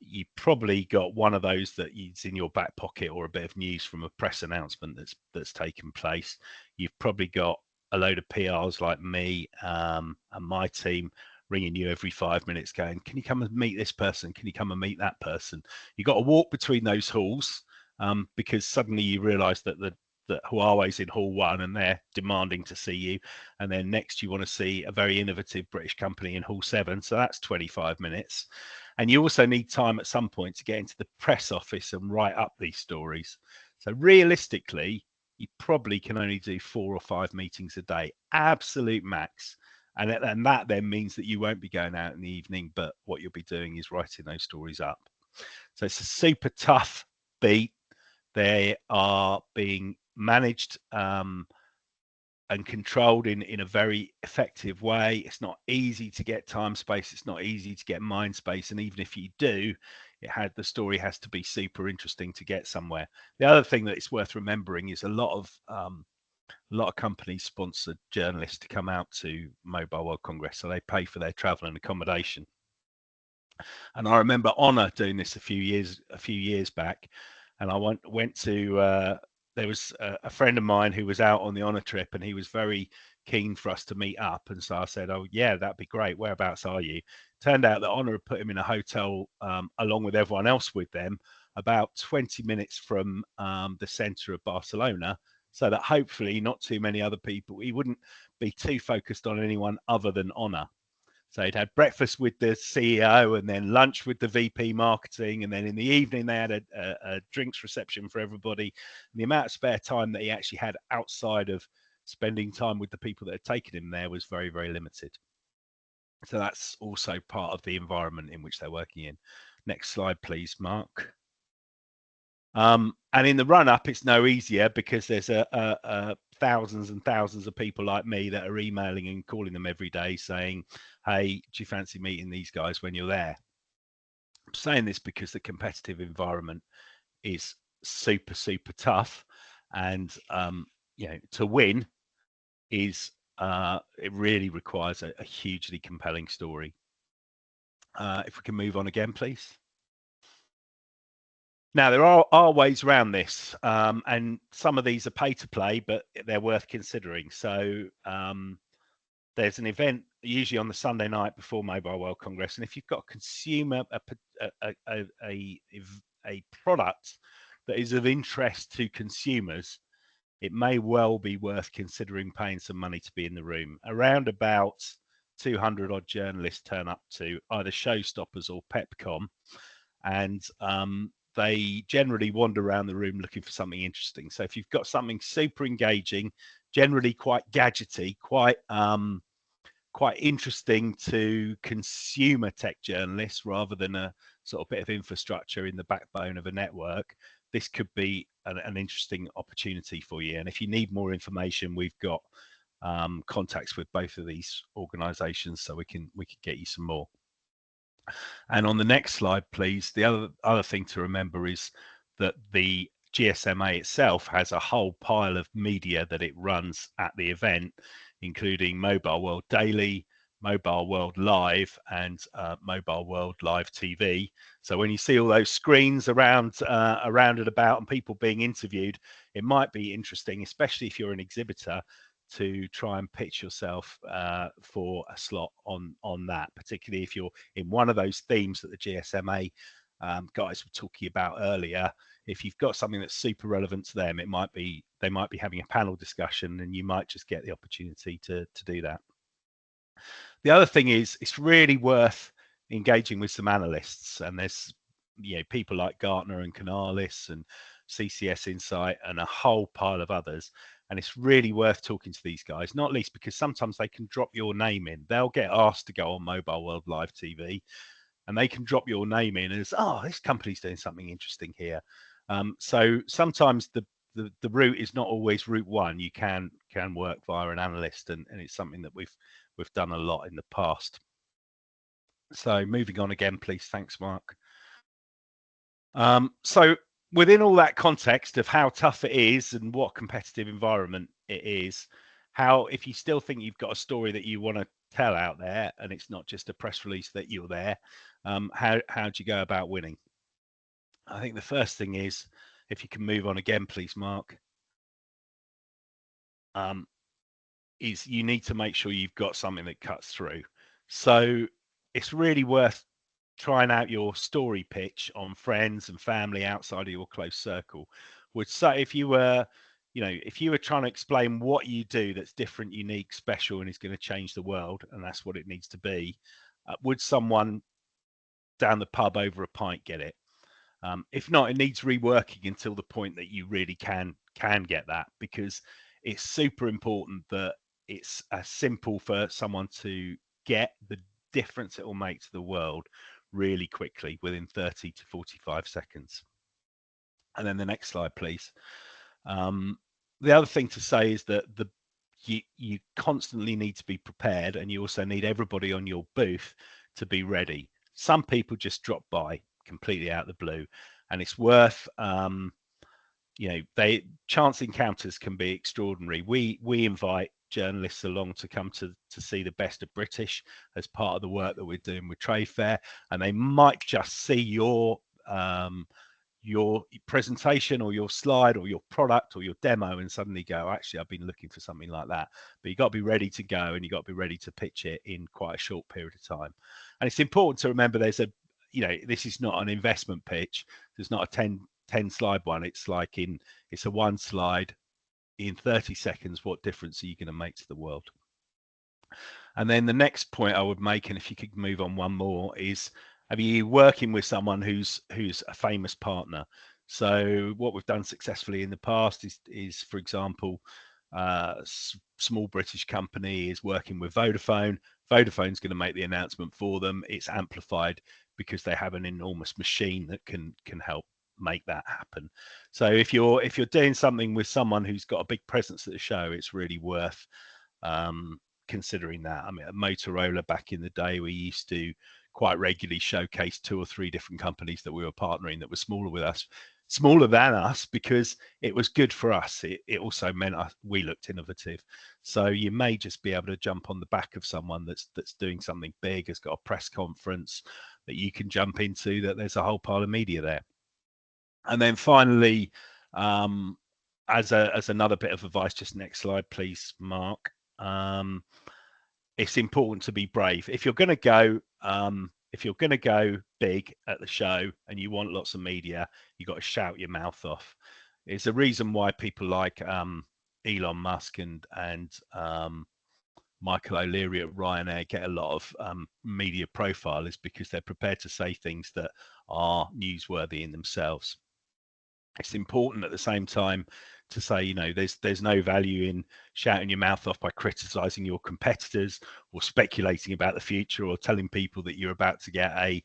You probably got one of those that is in your back pocket, or a bit of news from a press announcement that's taken place. You've probably got a load of PRs like me and my team ringing you every 5 minutes going, can you come and meet this person? Can you come and meet that person? You've got to walk between those halls because suddenly you realize that Huawei's in hall 1 and they're demanding to see you. And then next you want to see a very innovative British company in hall 7. So that's 25 minutes. And you also need time at some point to get into the press office and write up these stories. So realistically, you probably can only do 4 or 5 meetings a day, absolute max. And that then means that you won't be going out in the evening, but what you'll be doing is writing those stories up. So it's a super tough beat. They are being managed and controlled in a very effective way. It's not easy to get time space. It's not easy to get mind space. And even if you do, the story has to be super interesting to get somewhere. The other thing that it's worth remembering is a lot of companies sponsor journalists to come out to Mobile World Congress, so they pay for their travel and accommodation. And I remember Honor doing this a few years back, and I went to there was a friend of mine who was out on the Honor trip, and he was very keen for us to meet up. And so I said, oh yeah, that'd be great. Whereabouts are you? Turned out that Honor had put him in a hotel along with everyone else with them, about 20 minutes from the center of Barcelona, so that hopefully not too many other people, he wouldn't be too focused on anyone other than Honor. So he'd had breakfast with the CEO and then lunch with the VP marketing. And then in the evening, they had a drinks reception for everybody. And the amount of spare time that he actually had outside of spending time with the people that had taken him there was very, very limited. So that's also part of the environment in which they're working in. Next slide, please, Mark. And in the run-up, it's no easier because there's thousands and thousands of people like me that are emailing and calling them every day saying, hey, do you fancy meeting these guys when you're there? I'm saying this because the competitive environment is super, super tough. And, to win is, it really requires a hugely compelling story. If we can move on again, please. Now, there are ways around this, and some of these are pay to play, but they're worth considering. So there's an event usually on the Sunday night before Mobile World Congress. And if you've got a consumer, a product that is of interest to consumers, it may well be worth considering paying some money to be in the room. Around about 200 odd journalists turn up to either Showstoppers or PepCom, and they generally wander around the room looking for something interesting. So if you've got something super engaging, generally quite gadgety, quite interesting to consumer tech journalists rather than a sort of bit of infrastructure in the backbone of a network, this could be an interesting opportunity for you. And if you need more information, we've got contacts with both of these organizations, so we can get you some more. And on the next slide, please, the other thing to remember is that the GSMA itself has a whole pile of media that it runs at the event, including Mobile World Daily, Mobile World Live, and Mobile World Live TV. So when you see all those screens around and about and people being interviewed, it might be interesting, especially if you're an exhibitor, to try and pitch yourself for a slot on that, particularly if you're in one of those themes that the GSMA guys were talking about earlier. If you've got something that's super relevant to them, they might be having a panel discussion, and you might just get the opportunity to do that. The other thing is, it's really worth engaging with some analysts, and there's people like Gartner and Canalys and CCS Insight and a whole pile of others. And it's really worth talking to these guys, not least because sometimes they can drop your name in. They'll get asked to go on Mobile World Live TV, and they can drop your name in as, oh, this company's doing something interesting here. So sometimes the route is not always route one. You can work via an analyst, and it's something that we've done a lot in the past. So moving on again, please. Thanks, Mark. So within all that context of how tough it is and what competitive environment it is, if you still think you've got a story that you want to tell out there and it's not just a press release that you're there, how do you go about winning? I think the first thing is, if you can move on again, please, Mark, is you need to make sure you've got something that cuts through. So it's really worth trying out your story pitch on friends and family outside of your close circle. Would say if you were trying to explain what you do that's different, unique, special, and is going to change the world, and that's what it needs to be, would someone down the pub over a pint get it? If not, it needs reworking until the point that you really can get that, because it's super important that it's simple for someone to get the difference it will make to the world really quickly, within 30 to 45 seconds. And then the next slide, please. The other thing to say is that you constantly need to be prepared, and you also need everybody on your booth to be ready. Some people just drop by completely out of the blue, and it's worth chance encounters can be extraordinary. We invite journalists along to come to see the best of British as part of the work that we're doing with Tradefair, and they might just see your presentation or your slide or your product or your demo and suddenly go, actually, I've been looking for something like that. But you've got to be ready to go, and you've got to be ready to pitch it in quite a short period of time. And it's important to remember this is not an investment pitch. There's not a 10 slide one. It's a one slide in 30 seconds. What difference are you going to make to the world? And then the next point I would make, and if you could move on one more, is, are you working with someone who's a famous partner? So what we've done successfully in the past is for example, small British company is working with Vodafone. Vodafone's going to make the announcement for them. It's amplified because they have an enormous machine that can help make that happen. So if you're doing something with someone who's got a big presence at the show, it's really worth considering that. I mean, at Motorola back in the day, we used to quite regularly showcase 2 or 3 different companies that we were partnering that were smaller than us, because it was good for us. It also meant we looked innovative. So you may just be able to jump on the back of someone that's doing something big, has got a press conference that you can jump into, that there's a whole pile of media there. And then finally, as another bit of advice, just next slide, please, Mark. it's important to be brave. If you're going to go, big at the show and you want lots of media, you got to shout your mouth off. It's the reason why people like Elon Musk and Michael O'Leary at Ryanair get a lot of media profile, is because they're prepared to say things that are newsworthy in themselves. It's important at the same time to say, you know, there's no value in shouting your mouth off by criticizing your competitors or speculating about the future or telling people that you're about to get a,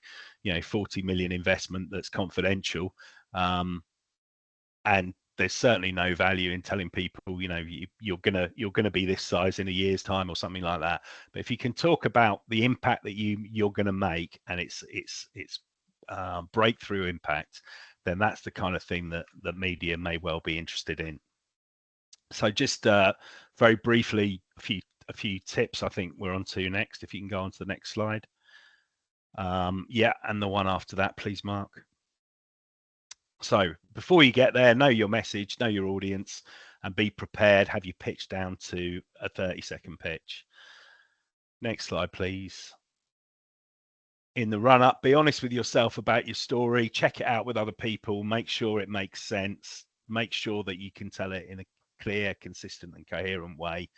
40 million investment that's confidential. And there's certainly no value in telling people, you're gonna be this size in a year's time or something like that. But if you can talk about the impact that you're gonna make, and it's breakthrough impact, then that's the kind of thing that the media may well be interested in. So just very briefly, a few tips I think we're on to next. If you can go on to the next slide. Yeah, and the one after that, please, Mark. So before you get there, know your message, know your audience, and be prepared. Have your pitch down to a 30-second pitch. Next slide, please. In the run up, be honest with yourself about your story. Check it out with other people. Make sure it makes sense. Make sure that you can tell it in a clear, consistent, and coherent way.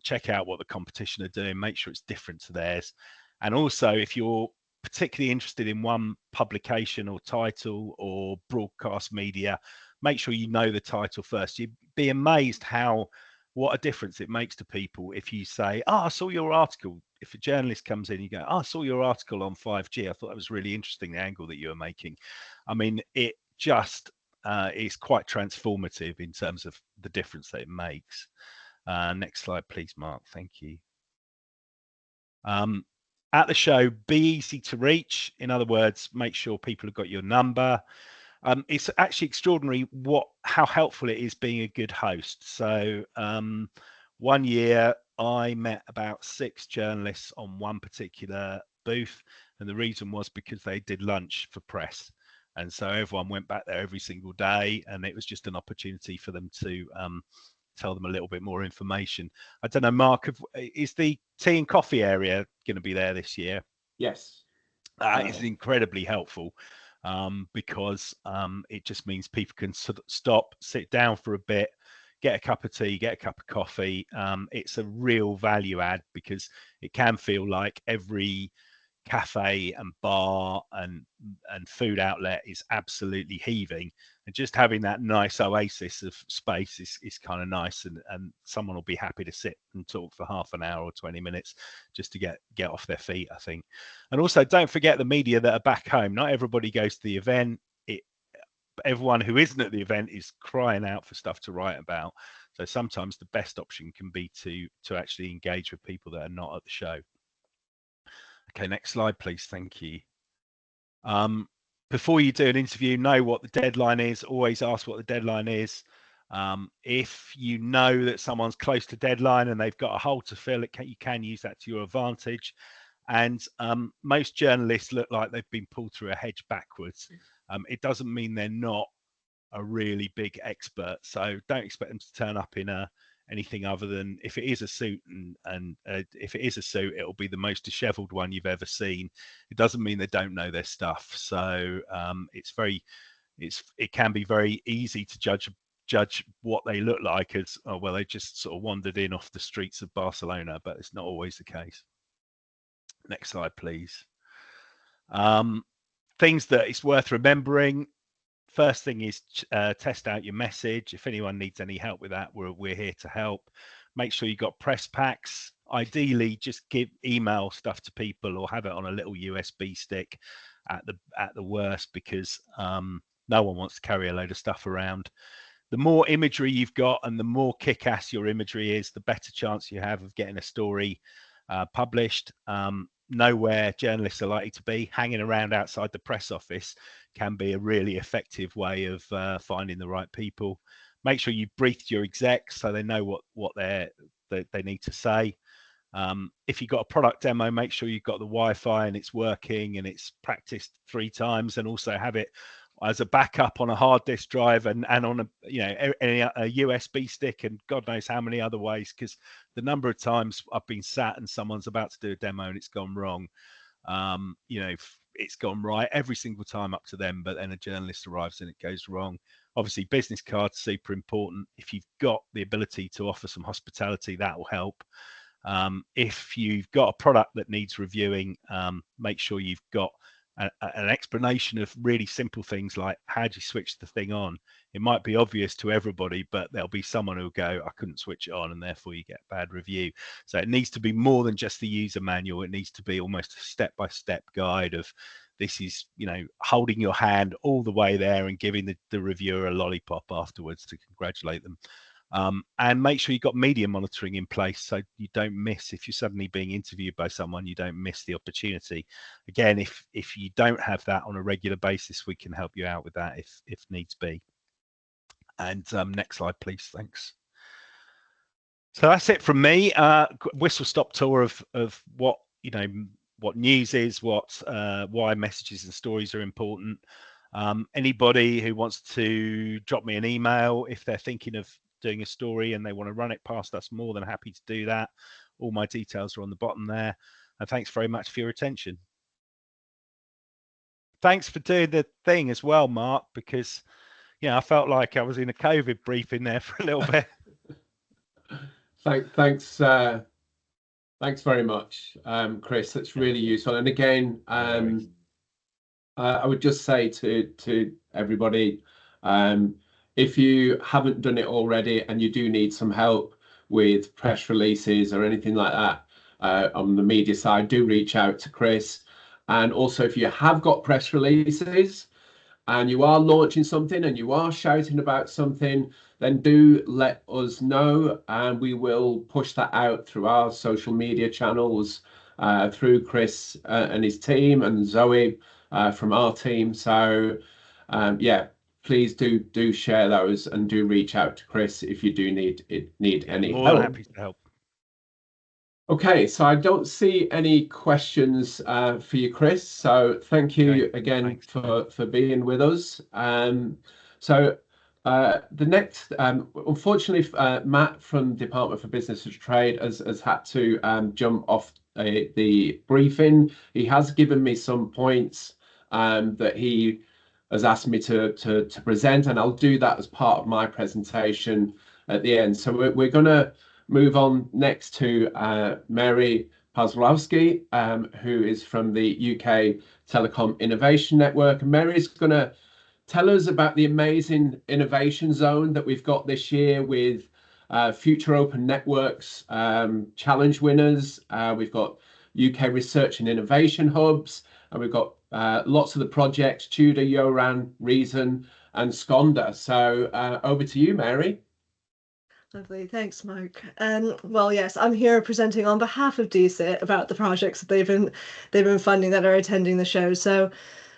Check out what the competition are doing. Make sure it's different to theirs. And also, if you're particularly interested in one publication or title or broadcast media, make sure you know the title first. You'd be amazed what a difference it makes to people if you say, I saw your article. If a journalist comes in, you go, I saw your article on 5G. I thought that was really interesting, the angle that you were making. I mean, it just is quite transformative in terms of the difference that it makes. Next slide, please, Mark. Thank you. At the show, be easy to reach. In other words, make sure people have got your number. It's actually extraordinary how helpful it is being a good host. So one year I met about 6 journalists on one particular booth, and the reason was because they did lunch for press, and so everyone went back there every single day, and it was just an opportunity for them to tell them a little bit more information. I don't know, Mark, is the tea and coffee area going to be there this year?
Yes.
It's incredibly helpful. Because it just means people can stop, sit down for a bit, get a cup of tea, get a cup of coffee. It's a real value add, because it can feel like every cafe and bar and food outlet is absolutely heaving, and just having that nice oasis of space is kind of nice, and someone will be happy to sit and talk for half an hour or 20 minutes just to get off their feet, I think. And also, don't forget the media that are back home. Not everybody goes to the event. Everyone who isn't at the event is crying out for stuff to write about, so sometimes the best option can be to actually engage with people that are not at the show. Okay, next slide, please. Thank you. Before you do an interview, know what the deadline is. Always ask what the deadline is. If you know that someone's close to deadline and they've got a hole to fill, you can use that to your advantage. And most journalists look like they've been pulled through a hedge backwards. It doesn't mean they're not a really big expert. So don't expect them to turn up in anything other than, if it is a suit, and if it is a suit, it'll be the most disheveled one you've ever seen. It doesn't mean they don't know their stuff. So it can be very easy to judge what they look like as, oh, well, they just sort of wandered in off the streets of Barcelona, but it's not always the case. Next slide, please. Things that it's worth remembering. First thing is test out your message. If anyone needs any help with that, we're here to help. Make sure you got press packs. Ideally, just email stuff to people or have it on a little USB stick at the worst, because no one wants to carry a load of stuff around. The more imagery you've got and the more kick-ass your imagery is, the better chance you have of getting a story published. Know where journalists are likely to be. Hanging around outside the press office can be a really effective way of finding the right people. Make sure you brief your execs so they know what they need to say. If you've got a product demo, make sure you've got the Wi-Fi and it's working and it's practiced 3 times, and also have it as a backup on a hard disk drive and on a a USB stick and God knows how many other ways, because the number of times I've been sat and someone's about to do a demo and it's gone wrong. It's gone right every single time up to them, but then a journalist arrives and it goes wrong. Obviously, business cards super important. If you've got the ability to offer some hospitality, that will help. If you've got a product that needs reviewing, make sure you've got an explanation of really simple things like how do you switch the thing on. It might be obvious to everybody, but there'll be someone who'll go, I couldn't switch it on, and therefore you get a bad review. So it needs to be more than just the user manual. It needs to be almost a step-by-step guide of this is, holding your hand all the way there and giving the reviewer a lollipop afterwards to congratulate them. And make sure you've got media monitoring in place so you don't miss, if you're suddenly being interviewed by someone, you don't miss the opportunity. Again, if you don't have that on a regular basis, we can help you out with that if needs be. And next slide, please. Thanks. So that's it from me. Whistle stop tour of what what news is, why messages and stories are important. Anybody who wants to drop me an email if they're thinking of doing a story and they want to run it past us, more than happy to do that. All my details are on the bottom there. And thanks very much for your attention. Thanks for doing the thing as well, Mark, because I felt like I was in a COVID briefing there for a little bit.
Thanks very much, Chris. That's really useful. And again, I would just say to everybody, if you haven't done it already and you do need some help with press releases or anything like that on the media side, do reach out to Chris. And also, if you have got press releases and you are launching something and you are shouting about something, then do let us know and we will push that out through our social media channels, through Chris and his team, and Zoe from our team. So please do share those and do reach out to Chris if you do need any help.
More than happy to help.
Okay, so I don't see any questions for you, Chris. So thank you again for being with us. So the next, unfortunately, Matt from Department for Business and Trade has had to jump off the briefing. He has given me some points that he has asked me to present, and I'll do that as part of my presentation at the end. So we're going to move on next to Mary Pawlowski, who is from the UK Telecom Innovation Network. And Mary's going to tell us about the amazing innovation zone that we've got this year with Future Open Networks challenge winners. We've got UK Research and Innovation Hubs, and we've got lots of the projects, Tudor, Yoran, Reason, and Sconda. So over to you, Mary.
Lovely, thanks, Mark. Well, yes, I'm here presenting on behalf of DCIT about the projects that they've been funding that are attending the show. So,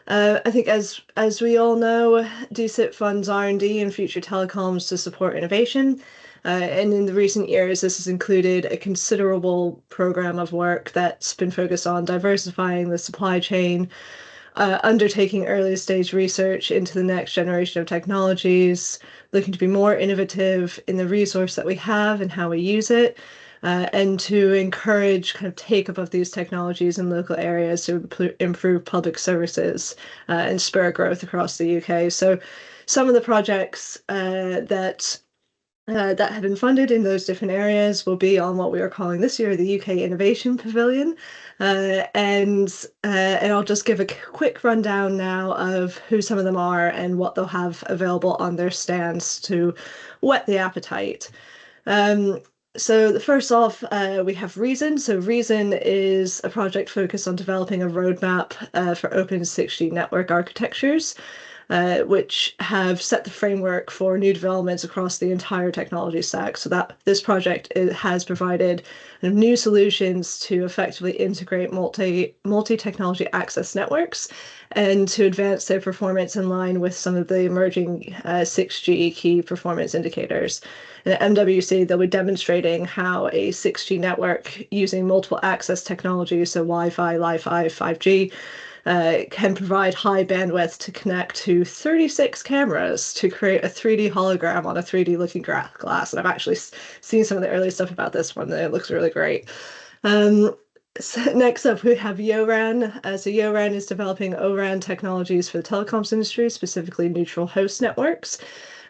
I think as we all know, DCIT funds R&D and future telecoms to support innovation. And in the recent years, this has included a considerable program of work that's been focused on diversifying the supply chain, undertaking early stage research into the next generation of technologies, looking to be more innovative in the resource that we have and how we use it, and to encourage kind of take up of these technologies in local areas to improve public services and spur growth across the UK. So some of the projects that have been funded in those different areas will be on what we are calling this year the UK Innovation Pavilion. And I'll just give a quick rundown now of who some of them are and what they'll have available on their stands to whet the appetite. So first off, we have Reason. So Reason is a project focused on developing a roadmap for open 6G network architectures, which have set the framework for new developments across the entire technology stack. So that this project has provided new solutions to effectively integrate multi-technology access networks and to advance their performance in line with some of the emerging 6G key performance indicators. And at MWC, they'll be demonstrating how a 6G network using multiple access technologies, so Wi-Fi, Li-Fi, 5G, can provide high bandwidth to connect to 36 cameras to create a 3D hologram on a 3D looking glass. And I've actually seen some of the early stuff about this one, and it looks really great. So next up, we have YORAN. So YORAN is developing O-RAN technologies for the telecoms industry, specifically neutral host networks.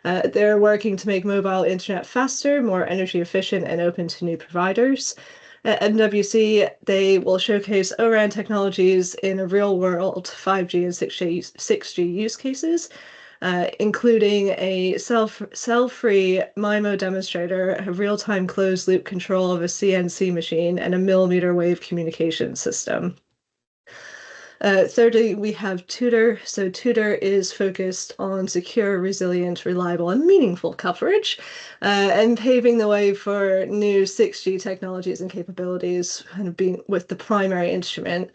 They're working to make mobile internet faster, more energy efficient, and open to new providers. At MWC, they will showcase O-RAN technologies in a real-world 5G and 6G use cases, including a cell-free MIMO demonstrator, a real-time closed-loop control of a CNC machine, and a millimeter wave communication system. Thirdly, we have Tutor. So Tutor is focused on secure, resilient, reliable, and meaningful coverage, and paving the way for new 6G technologies and capabilities, kind of being with the primary instrument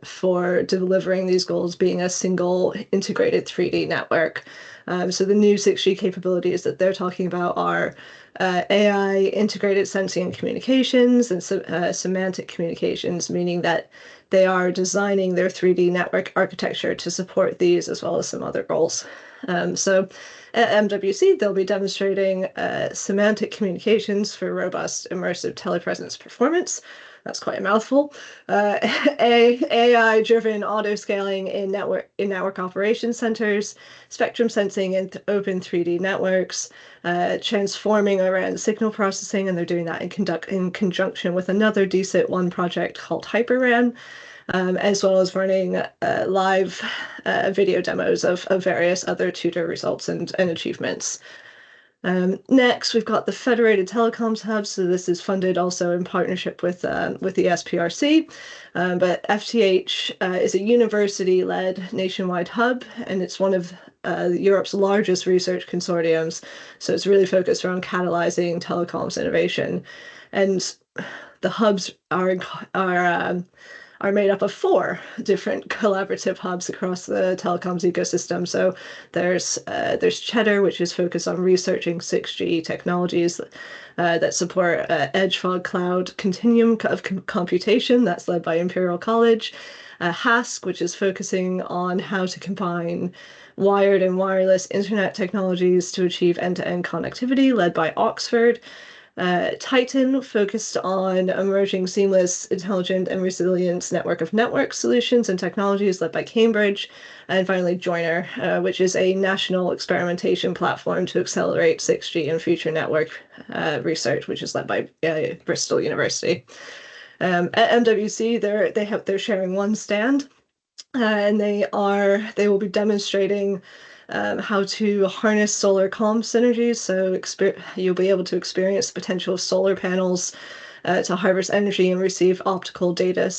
for delivering these goals being a single integrated 3D network. So the new 6G capabilities that they're talking about are AI integrated sensing and communications and semantic communications, meaning that they are designing their 3D network architecture to support these as well as some other goals. So at MWC, they'll be demonstrating semantic communications for robust immersive telepresence performance. That's quite a mouthful. AI-driven auto-scaling in network operation centers, spectrum sensing in open 3D networks, transforming around signal processing, and they're doing that in conjunction with another DCIT1 project called HyperRAN, as well as running live video demos of various other Tutor results and achievements. Next, we've got the Federated Telecoms Hub. So this is funded also in partnership with the SPRC. But FTH is a university-led nationwide hub, and it's one of Europe's largest research consortiums. So it's really focused around catalyzing telecoms innovation. And the hubs are made up of 4 different collaborative hubs across the telecoms ecosystem. So there's Cheddar, which is focused on researching 6G technologies that support edge fog cloud continuum of computation. That's led by Imperial College. HASC, which is focusing on how to combine wired and wireless internet technologies to achieve end-to-end connectivity, led by Oxford. TITAN focused on emerging seamless, intelligent, and resilient network solutions and technologies, led by Cambridge. And finally, Joiner, which is a national experimentation platform to accelerate 6G and future network research, which is led by Bristol University. At MWC, they're sharing one stand, and they will be demonstrating how to harness solar comm synergies. So you'll be able to experience the potential of solar panels to harvest energy and receive optical data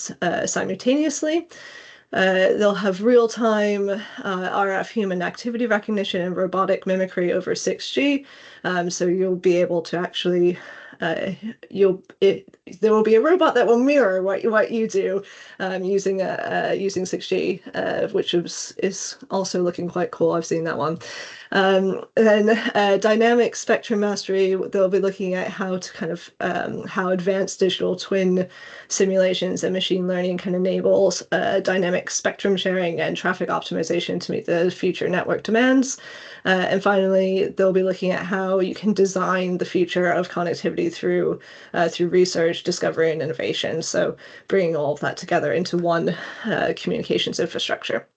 simultaneously. They'll have real-time RF human activity recognition and robotic mimicry over 6G. So you'll be able to actually there will be a robot that will mirror what you do using 6G, which is also looking quite cool. I've seen that one. Then dynamic spectrum mastery, they'll be looking at how to kind of how advanced digital twin simulations and machine learning can enable dynamic spectrum sharing and traffic optimization to meet the future network demands. And finally, they'll be looking at how you can design the future of connectivity through research, discovery, and innovation. So bringing all of that together into one communications infrastructure.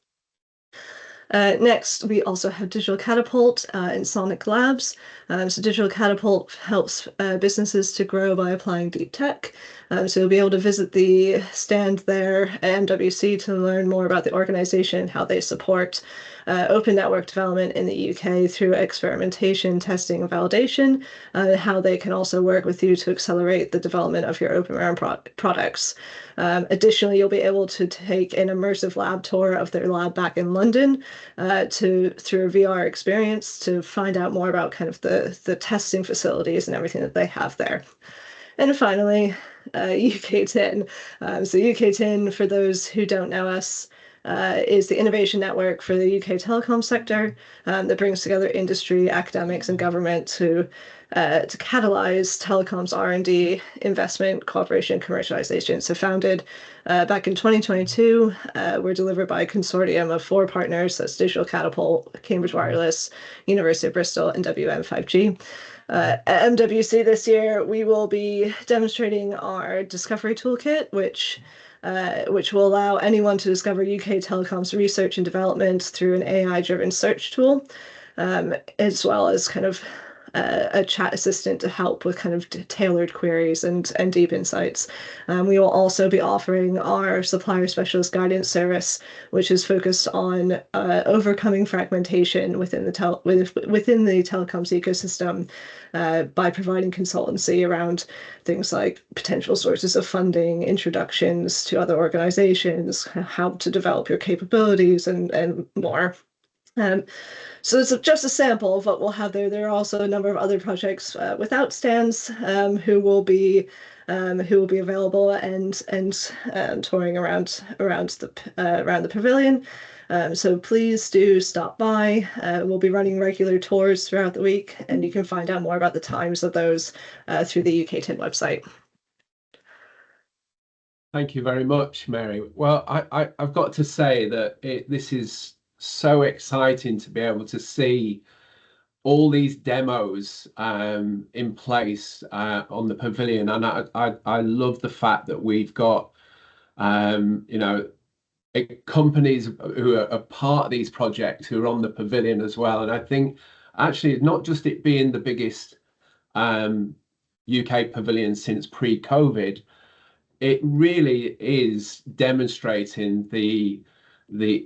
Next, we also have Digital Catapult and Sonic Labs. So Digital Catapult helps businesses to grow by applying deep tech. So you'll be able to visit the stand there at MWC to learn more about the organization and how they support open network development in the UK through experimentation, testing, and validation, how they can also work with you to accelerate the development of your open RAN products. Additionally, you'll be able to take an immersive lab tour of their lab back in London through a VR experience to find out more about kind of the testing facilities and everything that they have there. And finally, UKTIN. So UKTIN, for those who don't know us, is the innovation network for the UK telecom sector that brings together industry, academics, and government to catalyze telecoms R&D, investment, cooperation, commercialization. So founded back in 2022, we're delivered by a consortium of 4 partners. That's Digital Catapult, Cambridge Wireless, University of Bristol, and WM5G. At MWC this year, we will be demonstrating our Discovery Toolkit, which will allow anyone to discover UK telecoms research and development through an AI-driven search tool, as well as kind of a chat assistant to help with kind of tailored queries and deep insights. We will also be offering our supplier specialist guidance service, which is focused on overcoming fragmentation within the telecoms ecosystem by providing consultancy around things like potential sources of funding, introductions to other organizations, how to develop your capabilities, and more. So it's just a sample of what we'll have there. There are also a number of other projects without stands who will be available and touring around the pavilion. So please do stop by. We'll be running regular tours throughout the week, and you can find out more about the times of those through the UKTIN website.
Thank you very much, Mary. Well, I've got to say that this is so exciting to be able to see all these demos in place on the pavilion, and I love the fact that we've got companies who are part of these projects who are on the pavilion as well. And I think actually not just it being the biggest UK pavilion since pre-COVID, it really is demonstrating the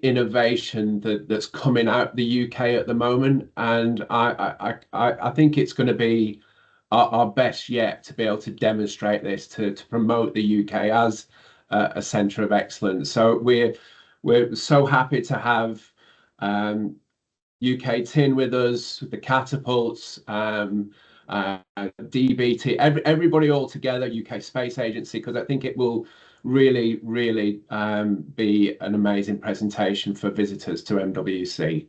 innovation that's coming out the UK at the moment, and I think it's going to be our best yet to be able to demonstrate this to promote the UK as a centre of excellence. So we're so happy to have UKTIN with us, the Catapults, DBT, everybody all together, UK Space Agency, because I think it will really be an amazing presentation for visitors to MWC.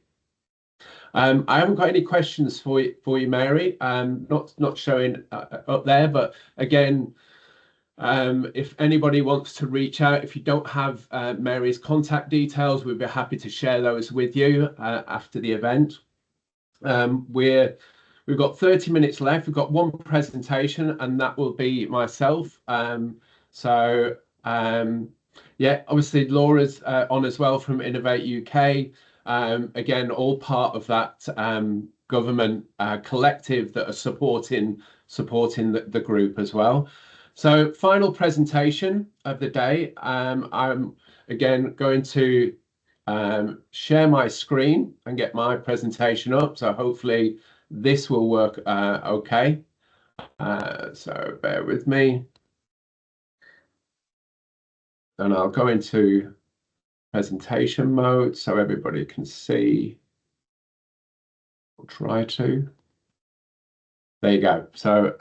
I haven't got any questions for you, Mary. Not showing up there, but again, if anybody wants to reach out, if you don't have Mary's contact details, we'd be happy to share those with you after the event. We've got 30 minutes left. We've got one presentation, and that will be myself. Yeah, obviously Laura's on as well from Innovate UK. Again, all part of that government collective that are supporting the group as well. So final presentation of the day. I'm again going to share my screen and get my presentation up. So hopefully this will work okay. So bear with me. And I'll go into presentation mode so everybody can see. I'll try to. There you go. So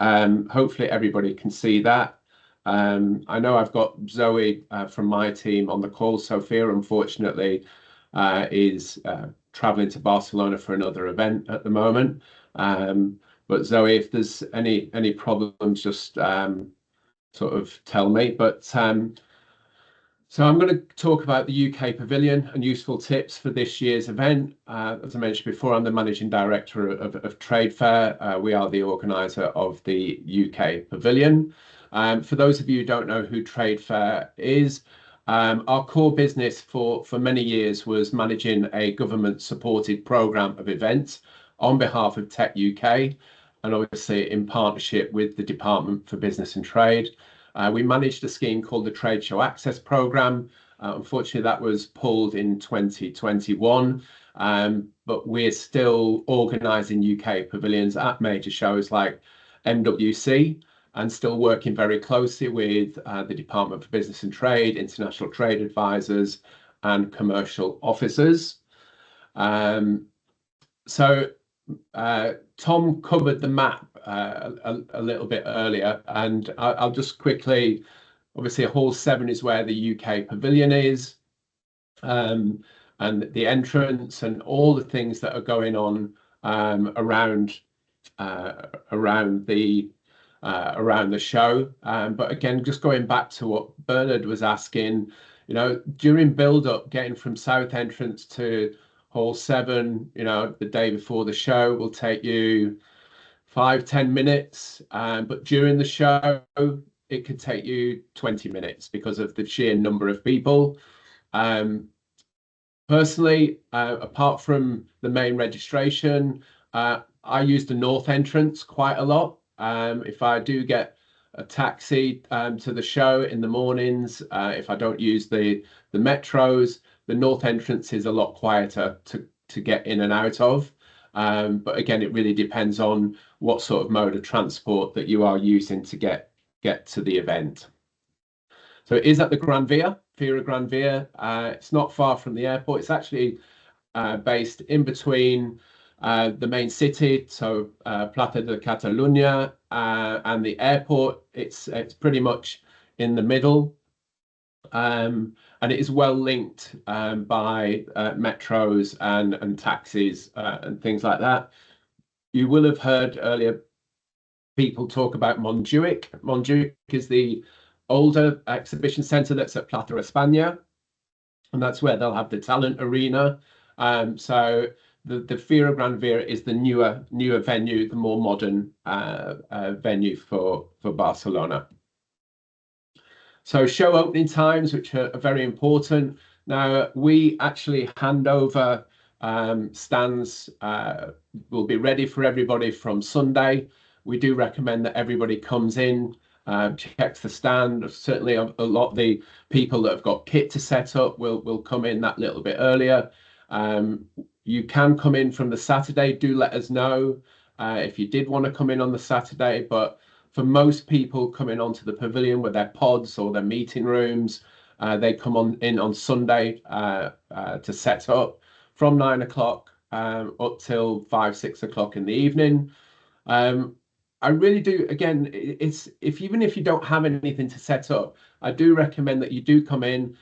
hopefully everybody can see that. I know I've got Zoe from my team on the call. Sophia, unfortunately, is traveling to Barcelona for another event at the moment. But Zoe, if there's any problems, just sort of tell me. But so I'm going to talk about the UK Pavilion and useful tips for this year's event. As I mentioned before, I'm the Managing Director of Tradefair. We are the organiser of the UK Pavilion. For those of you who don't know who Tradefair is, our core business for many years was managing a government-supported programme of events on behalf of Tech UK, and obviously in partnership with the Department for Business and Trade. We managed a scheme called the Trade Show Access Programme. Unfortunately, that was pulled in 2021, but we're still organising UK pavilions at major shows like MWC and still working very closely with the Department for Business and Trade, international trade advisors and commercial officers. So Tom covered the map a little bit earlier, and I'll just quickly, obviously Hall 7 is where the UK Pavilion is. and the entrance and all the things that are going on around the show. But again, just going back to what Bernard was asking, you know, during build-up, getting from South Entrance to Hall 7, you know, the day before the show will take you 5-10 minutes, but during the show it could take you 20 minutes because of the sheer number of people. Personally, apart from the main registration, I use the North Entrance quite a lot. If I do get a taxi to the show in the mornings, if I don't use the metros, the North Entrance is a lot quieter to get in and out of. But again, it really depends on what sort of mode of transport that you are using to get to the event. So it is at the Gran Via, Fira Gran Via. It's not far from the airport. It's actually based in between the main city, so Plaza de Catalunya, and the airport. It's pretty much in the middle. And it is well linked by metros and taxis and things like that. You will have heard earlier people talk about Montjuic. Montjuic is the older exhibition centre that's at Plaza España, and that's where they'll have the talent arena. So the Fira Gran Via is the newer venue, the more modern venue for Barcelona. So show opening times, which are very important. Now, we actually hand over stands, will be ready for everybody from Sunday. We do recommend that everybody comes in, checks the stand. Certainly a lot of the people that have got kit to set up will come in that little bit earlier. You can come in from the Saturday. Do let us know if you did want to come in on the Saturday, but for most people coming onto the pavilion with their pods or their meeting rooms, they come in on Sunday to set up from 9 o'clock up till 5-6 o'clock in the evening. I really do, again, even if you don't have anything to set up, I do recommend that you do come in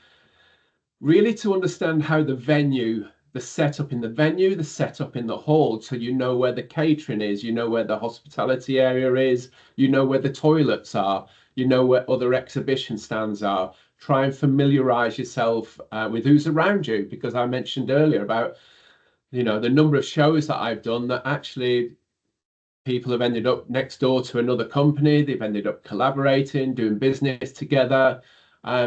really to understand how the setup in the venue, the setup in the hall, so you know where the catering is, you know where the hospitality area is, you know where the toilets are, you know where other exhibition stands are. Try and familiarize yourself with who's around you, because I mentioned earlier about, you know, the number of shows that I've done that actually people have ended up next door to another company, they've ended up collaborating, doing business together.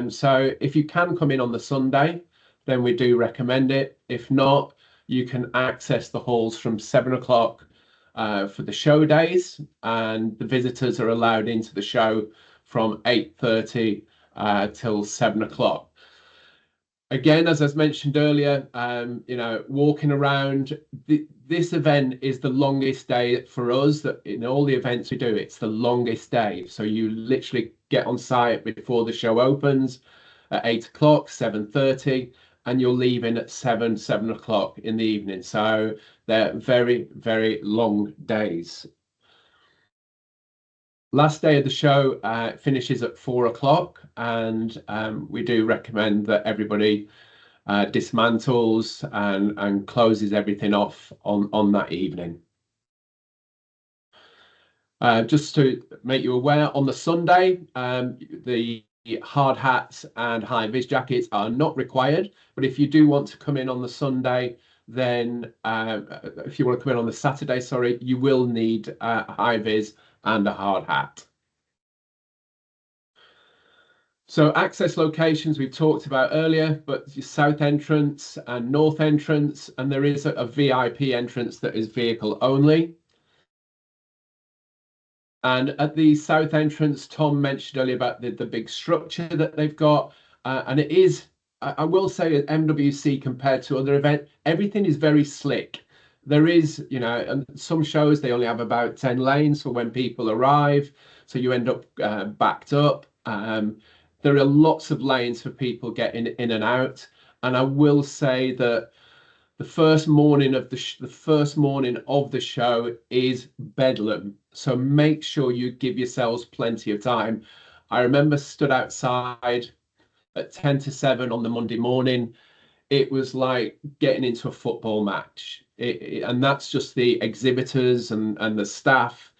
So if you can come in on the Sunday, then we do recommend it. If not, you can access the halls from 7 o'clock for the show days, and the visitors are allowed into the show from 8:30 till 7 o'clock. Again, as I mentioned earlier, you know, walking around, this event is the longest day for us. That in all the events we do, it's the longest day. So you literally get on site before the show opens at 8 o'clock, 7:30, and you're leaving at 7 o'clock in the evening. So they're very, very long days. Last day of the show finishes at 4 o'clock, and we do recommend that everybody dismantles and closes everything off on that evening. Just to make you aware, on the Sunday, the hard hats and high vis jackets are not required, but if you do want to come in on the Sunday, then if you want to come in on the Saturday, sorry, you will need a high vis and a hard hat. So access locations we've talked about earlier, but South Entrance and North Entrance, and there is a VIP entrance that is vehicle only. And at the South Entrance, Tom mentioned earlier about the big structure that they've got, and it is, I will say, at MWC compared to other events, everything is very slick. There is, you know, and some shows they only have about 10 lanes for when people arrive, so you end up backed up. There are lots of lanes for people getting in and out, and I will say that the first morning of the show is bedlam. So make sure you give yourselves plenty of time. I remember stood outside at 10 to 7 on the Monday morning. it was like getting into a football match. And that's just the exhibitors and the staff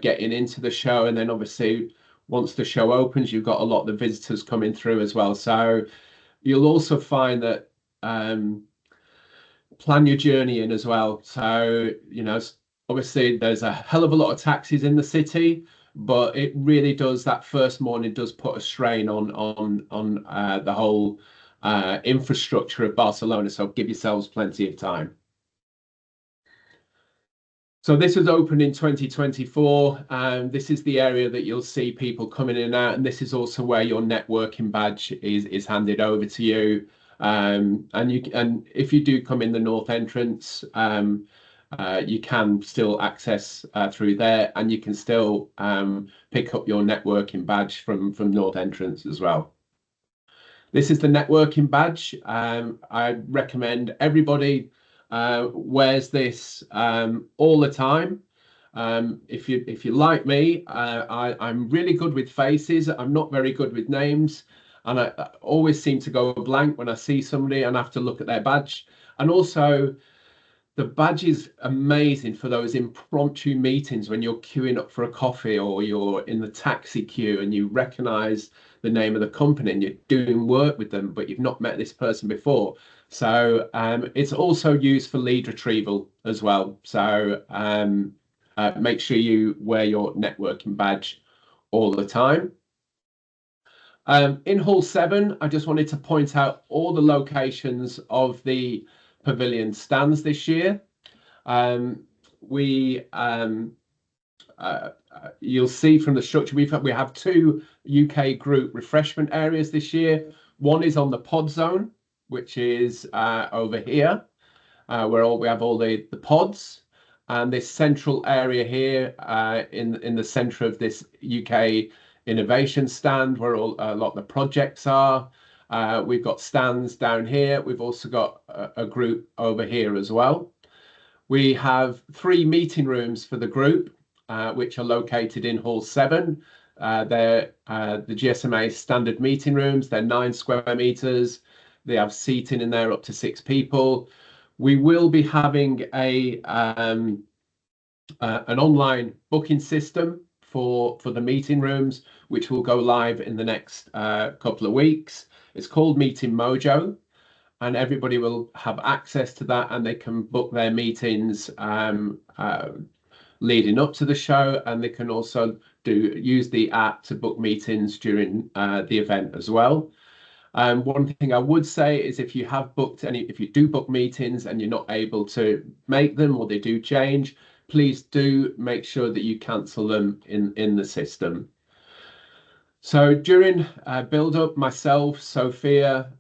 getting into the show. And then obviously, once the show opens, you've got a lot of the visitors coming through as well. So you'll also find that plan your journey in as well. So, you know, obviously there's a hell of a lot of taxis in the city, but it really does, that first morning does put a strain on the whole infrastructure of Barcelona. So give yourselves plenty of time. So this was opened in 2024, and this is the area that you'll see people coming in and out, and this is also where your networking badge is handed over to you. And if you do come in the north entrance, you can still access through there, and you can still pick up your networking badge from north entrance as well. This is the networking badge. I recommend everybody wears this all the time. If you like me, I'm really good with faces. I'm not very good with names, and I always seem to go blank when I see somebody and have to look at their badge. And also, the badge is amazing for those impromptu meetings when you're queuing up for a coffee or you're in the taxi queue and you recognize the name of the company and you're doing work with them, but you've not met this person before. So it's also used for lead retrieval as well. So make sure you wear your networking badge all the time. In Hall 7, I just wanted to point out all the locations of the pavilion stands this year. You'll see from the structure we have 2 UK group refreshment areas this year. One is on the pod zone, which is over here, where we have all the pods, and this central area here in the centre of this UK innovation stand, where a lot of the projects are. We've got stands down here. We've also got a group over here as well. We have 3 meeting rooms for the group, which are located in Hall 7. They're the GSMA standard meeting rooms. They're 9 square meters. They have seating in there up to 6 people. We will be having an online booking system for the meeting rooms, which will go live in the next couple of weeks. It's called Meeting Mojo, and everybody will have access to that, and they can book their meetings leading up to the show, and they can also use the app to book meetings during the event as well. One thing I would say is if you do book meetings and you're not able to make them or they do change, please do make sure that you cancel them in the system. So during build-up, myself, Sophia,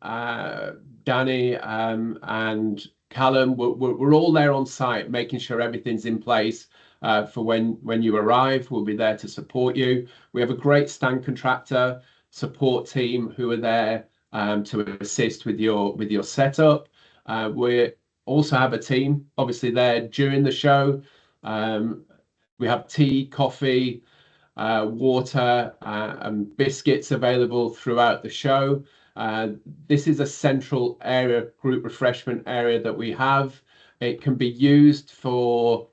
Danny, and Callum, we're all there on site, making sure everything's in place for when you arrive. We'll be there to support you. We have a great stand contractor support team who are there to assist with your setup. We also have a team, obviously, there during the show. We have tea, coffee, water, and biscuits available throughout the show. This is a central area, group refreshment area that we have. It can be used for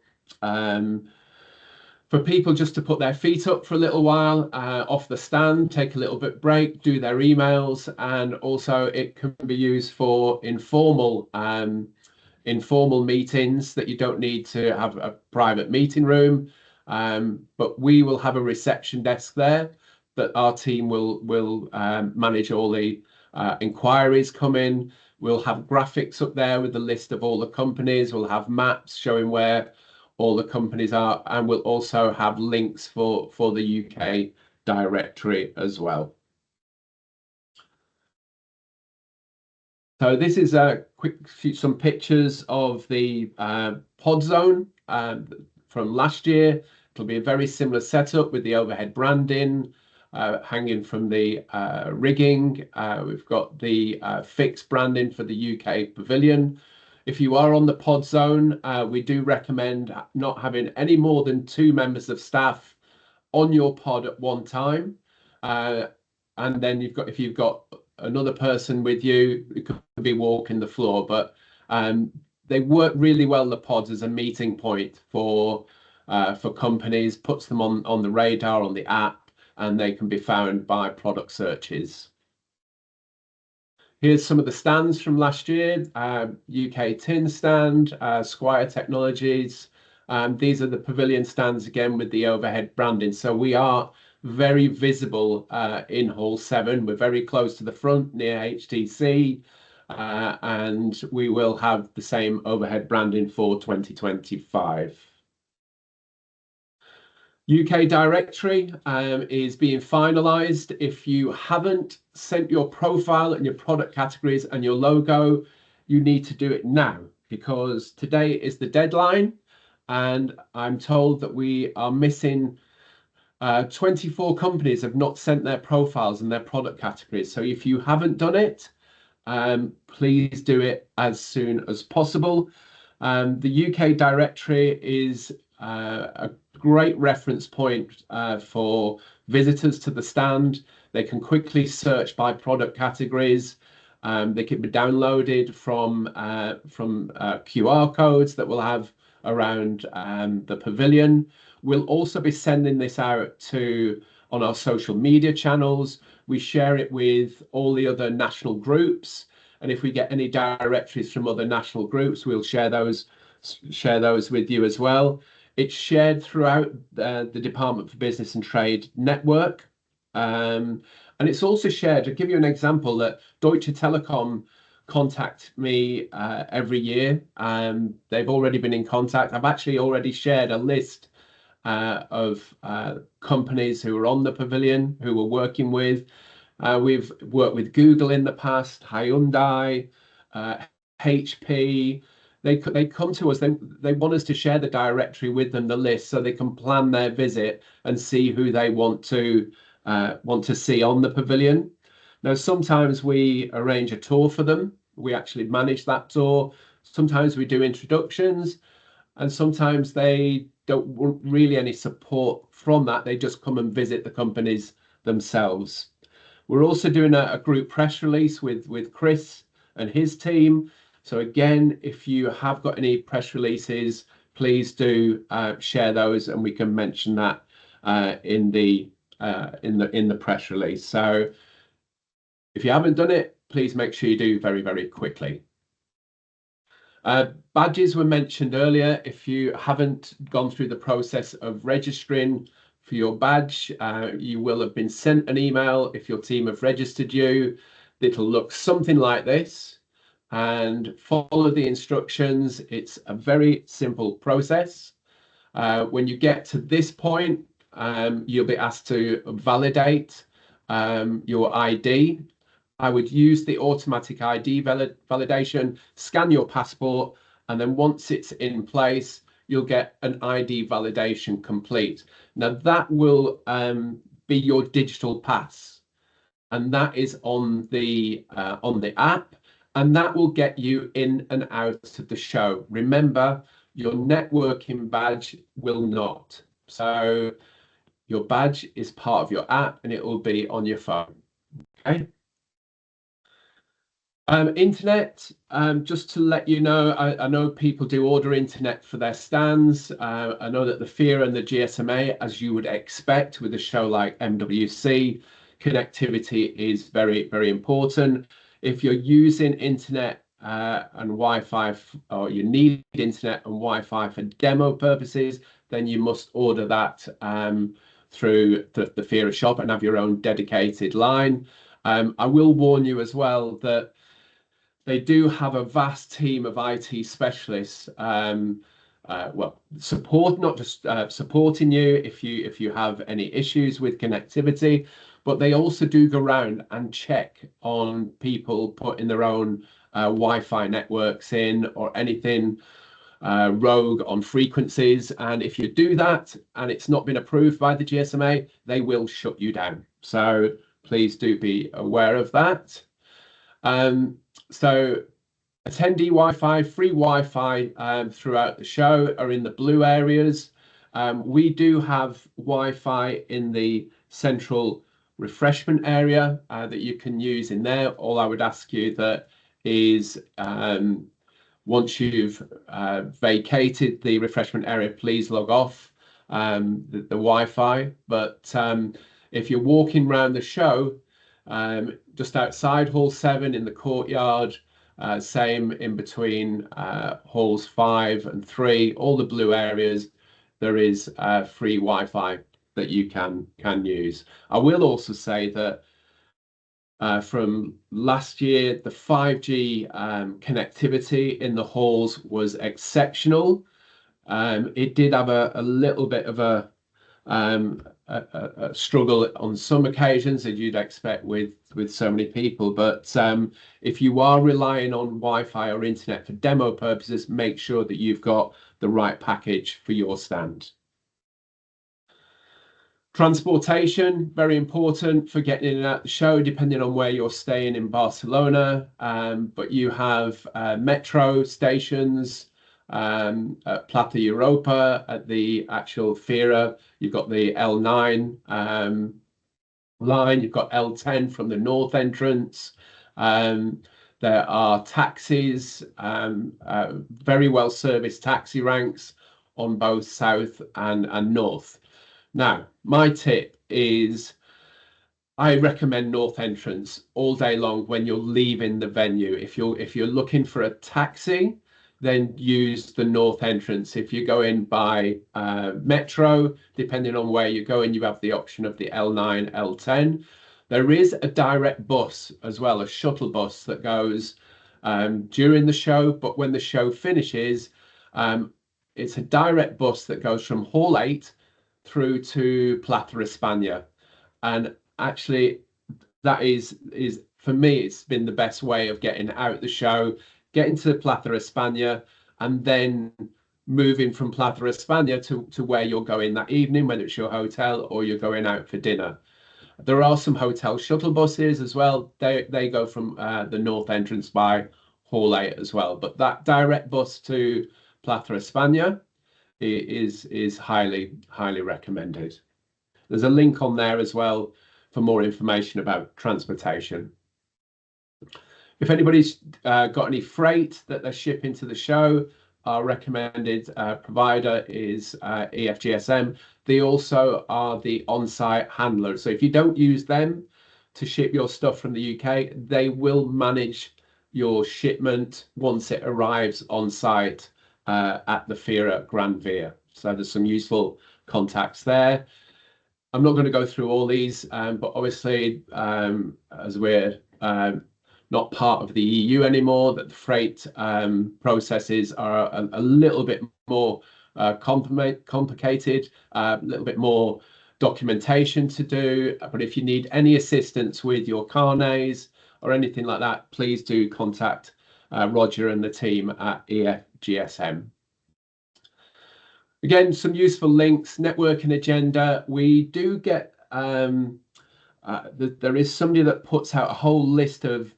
people just to put their feet up for a little while off the stand, take a little bit break, do their emails, and also it can be used for informal meetings that you don't need to have a private meeting room. But we will have a reception desk there that our team will manage all the inquiries come in. We'll have graphics up there with the list of all the companies. We'll have maps showing where all the companies are, and we'll also have links for the UK directory as well. So this is some pictures of the pod zone from last year. It'll be a very similar setup with the overhead branding hanging from the rigging. We've got the fixed branding for the UK pavilion. If you are on the pod zone, we do recommend not having any more than 2 members of staff on your pod at one time. And then if you've got another person with you. It could be walking the floor, but they work really well, the pods, as a meeting point for companies, puts them on the radar, on the app, and they can be found by product searches. Here's some of the stands from last year. UKTIN stand, Squire Technologies. These are the pavilion stands again with the overhead branding. So we are very visible in Hall 7. We're very close to the front near HTC, and we will have the same overhead branding for 2025. UK directory is being finalised. If you haven't sent your profile and your product categories and your logo, you need to do it now, because today is the deadline, and I'm told that we are missing 24 companies have not sent their profiles and their product categories. So if you haven't done it, please do it as soon as possible. The UK directory is a great reference point for visitors to the stand. They can quickly search by product categories. They can be downloaded from QR codes that we'll have around the pavilion. We'll also be sending this out on our social media channels. We share it with all the other national groups, and if we get any directories from other national groups, we'll share those with you as well. It's shared throughout the Department for Business and Trade network, and it's also shared. I'll give you an example that Deutsche Telekom contact me every year. They've already been in contact. I've actually already shared a list of companies who are on the pavilion, who we're working with. We've worked with Google in the past, Hyundai, HP. They come to us. They want us to share the directory with them, the list, so they can plan their visit and see who they want to see on the pavilion. Now, sometimes we arrange a tour for them. We actually manage that tour. Sometimes we do introductions, and sometimes they don't want really any support from that. They just come and visit the companies themselves. We're also doing a group press release with Chris and his team. So again, if you have got any press releases, please do share those, and we can mention that in the press release. So if you haven't done it, please make sure you do very, very quickly. Badges were mentioned earlier. If you haven't gone through the process of registering for your badge, you will have been sent an email if your team have registered you. It'll look something like this, and follow the instructions. It's a very simple process. When you get to this point, you'll be asked to validate your ID. I would use the automatic ID validation, scan your passport, and then once it's in place, you'll get an ID validation complete. Now that will be your digital pass, and that is on the app, and that will get you in and out of the show. Remember, your networking badge will not. So your badge is part of your app, and it will be on your phone. Okay. Internet, just to let you know, I know people do order internet for their stands. I know that the FIA and the GSMA, as you would expect with a show like MWC, connectivity is very, very important. If you're using internet and Wi-Fi, or you need internet and Wi-Fi for demo purposes, then you must order that through the FIA shop and have your own dedicated line. I will warn you as well that they do have a vast team of IT specialists, not just supporting you if you have any issues with connectivity, but they also do go around and check on people putting their own Wi-Fi networks in or anything rogue on frequencies. And if you do that and it's not been approved by the GSMA, they will shut you down. So please do be aware of that. So attendee Wi-Fi, free Wi-Fi throughout the show are in the blue areas. We do have Wi-Fi in the central refreshment area that you can use in there. All I would ask you that is once you've vacated the refreshment area, please log off the Wi-Fi. But if you're walking around the show, just outside Hall 7 in the courtyard, same in between halls 5 and 3, all the blue areas, there is free Wi-Fi that you can use. I will also say that from last year, the 5G connectivity in the halls was exceptional. It did have a little bit of a struggle on some occasions, as you'd expect with so many people. But if you are relying on Wi-Fi or internet for demo purposes, make sure that you've got the right package for your stand. Transportation, very important for getting in and out the show, depending on where you're staying in Barcelona. But you have metro stations at Plaza Europa, at the actual Fira. You've got the L9 line, you've got L10 from the north entrance. There are taxis, very well serviced taxi ranks on both south and north. Now, my tip is I recommend north entrance all day long when you're leaving the venue. If you're looking for a taxi, then use the north entrance. If you go in by metro, depending on where you're going, you have the option of the L9, L10. There is a direct bus as well, a shuttle bus that goes during the show, but when the show finishes, it's a direct bus that goes from Hall 8 through to Plaza España. And actually, that is for me, it's been the best way of getting out the show, getting to Plaza España, and then moving from Plaza España to where you're going that evening, whether it's your hotel or you're going out for dinner. There are some hotel shuttle buses as well. They go from the north entrance by Hall 8 as well. But that direct bus to Plaza España is highly recommended. There's a link on there as well for more information about transportation. If anybody's got any freight that they're shipping to the show, our recommended provider is EFGSM. They also are the on-site handler. So if you don't use them to ship your stuff from the UK, they will manage your shipment once it arrives on site at the Fira Grand Via. So there's some useful contacts there. I'm not going to go through all these, but obviously, as we're not part of the EU anymore, that the freight processes are a little bit more complicated, a little bit more documentation to do. But if you need any assistance with your carnets or anything like that, please do contact Roger and the team at EFGSM. Again, some useful links, networking agenda. We do get, there is somebody that puts out a whole list of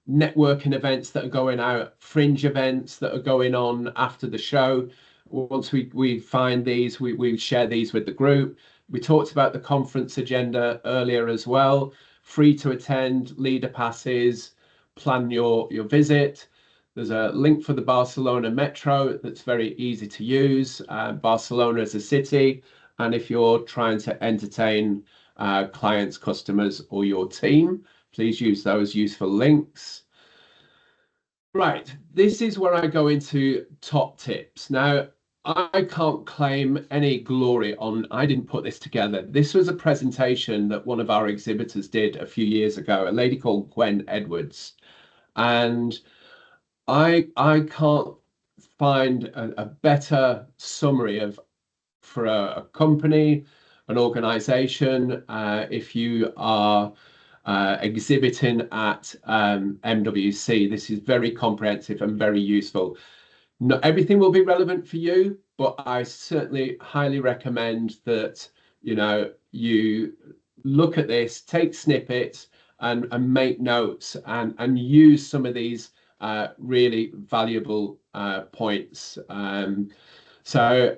networking events that are going out, fringe events that are going on after the show. Once we find these, we share these with the group. We talked about the conference agenda earlier as well. Free to attend, leader passes, plan your visit. There's a link for the Barcelona Metro that's very easy to use. Barcelona is a city, and if you're trying to entertain clients, customers, or your team, please use those useful links. Right, this is where I go into top tips. Now, I can't claim any glory on, I didn't put this together. This was a presentation that one of our exhibitors did a few years ago, a lady called Gwen Edwards. And I can't find a better summary for a company, an organization, if you are exhibiting at MWC. This is very comprehensive and very useful. Not everything will be relevant for you, but I certainly highly recommend that you look at this, take snippets, and make notes and use some of these really valuable points. So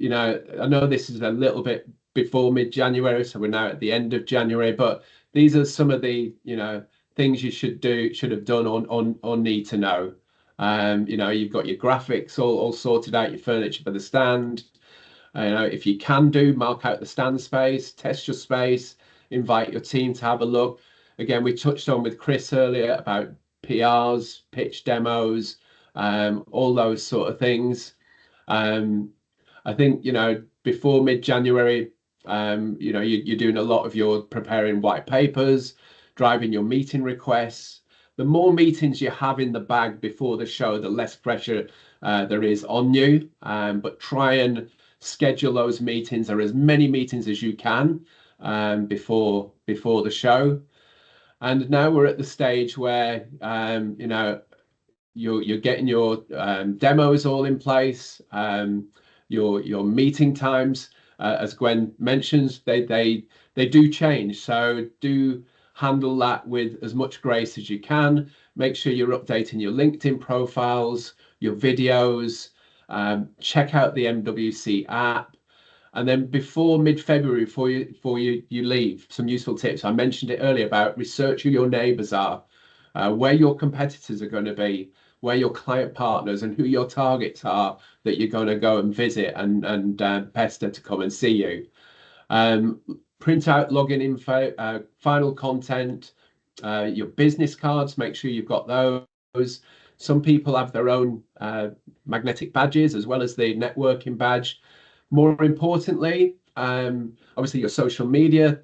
I know this is a little bit before mid-January, so we're now at the end of January. But these are some of the, you know, things you should have done or need to know. You know, you've got your graphics all sorted out, your furniture for the stand. You know, if you can mark out the stand space, test your space, invite your team to have a look. Again, we touched on with Chris earlier about PRs, pitch demos, all those sort of things. I think, you know, before mid-January, you know, you're doing a lot of your preparing white papers, driving your meeting requests. The more meetings you have in the bag before the show, the less pressure there is on you. But try and schedule those meetings, or as many meetings as you can, before the show. And now we're at the stage where, you know, you're getting your demos all in place, your meeting times, as Gwen mentions, they do change. So do handle that with as much grace as you can. Make sure you're updating your LinkedIn profiles, your videos, check out the MWC app. And then before mid-February, before you leave, some useful tips. I mentioned it earlier about research who your neighbours are, where your competitors are going to be, where your client partners and who your targets are that you're going to go and visit and pester to come and see you. Print out login info, final content, your business cards, make sure you've got those. Some people have their own magnetic badges as well as the networking badge. More importantly, obviously your social media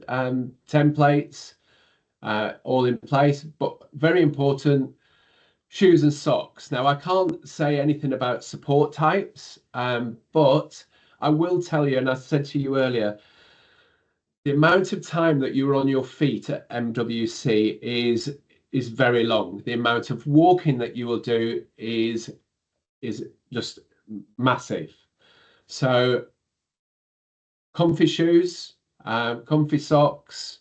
templates, all in place, but very important, shoes and socks. Now, I can't say anything about support types, but I will tell you, and I said to you earlier, the amount of time that you're on your feet at MWC is very long. The amount of walking that you will do is just massive. So comfy shoes, comfy socks,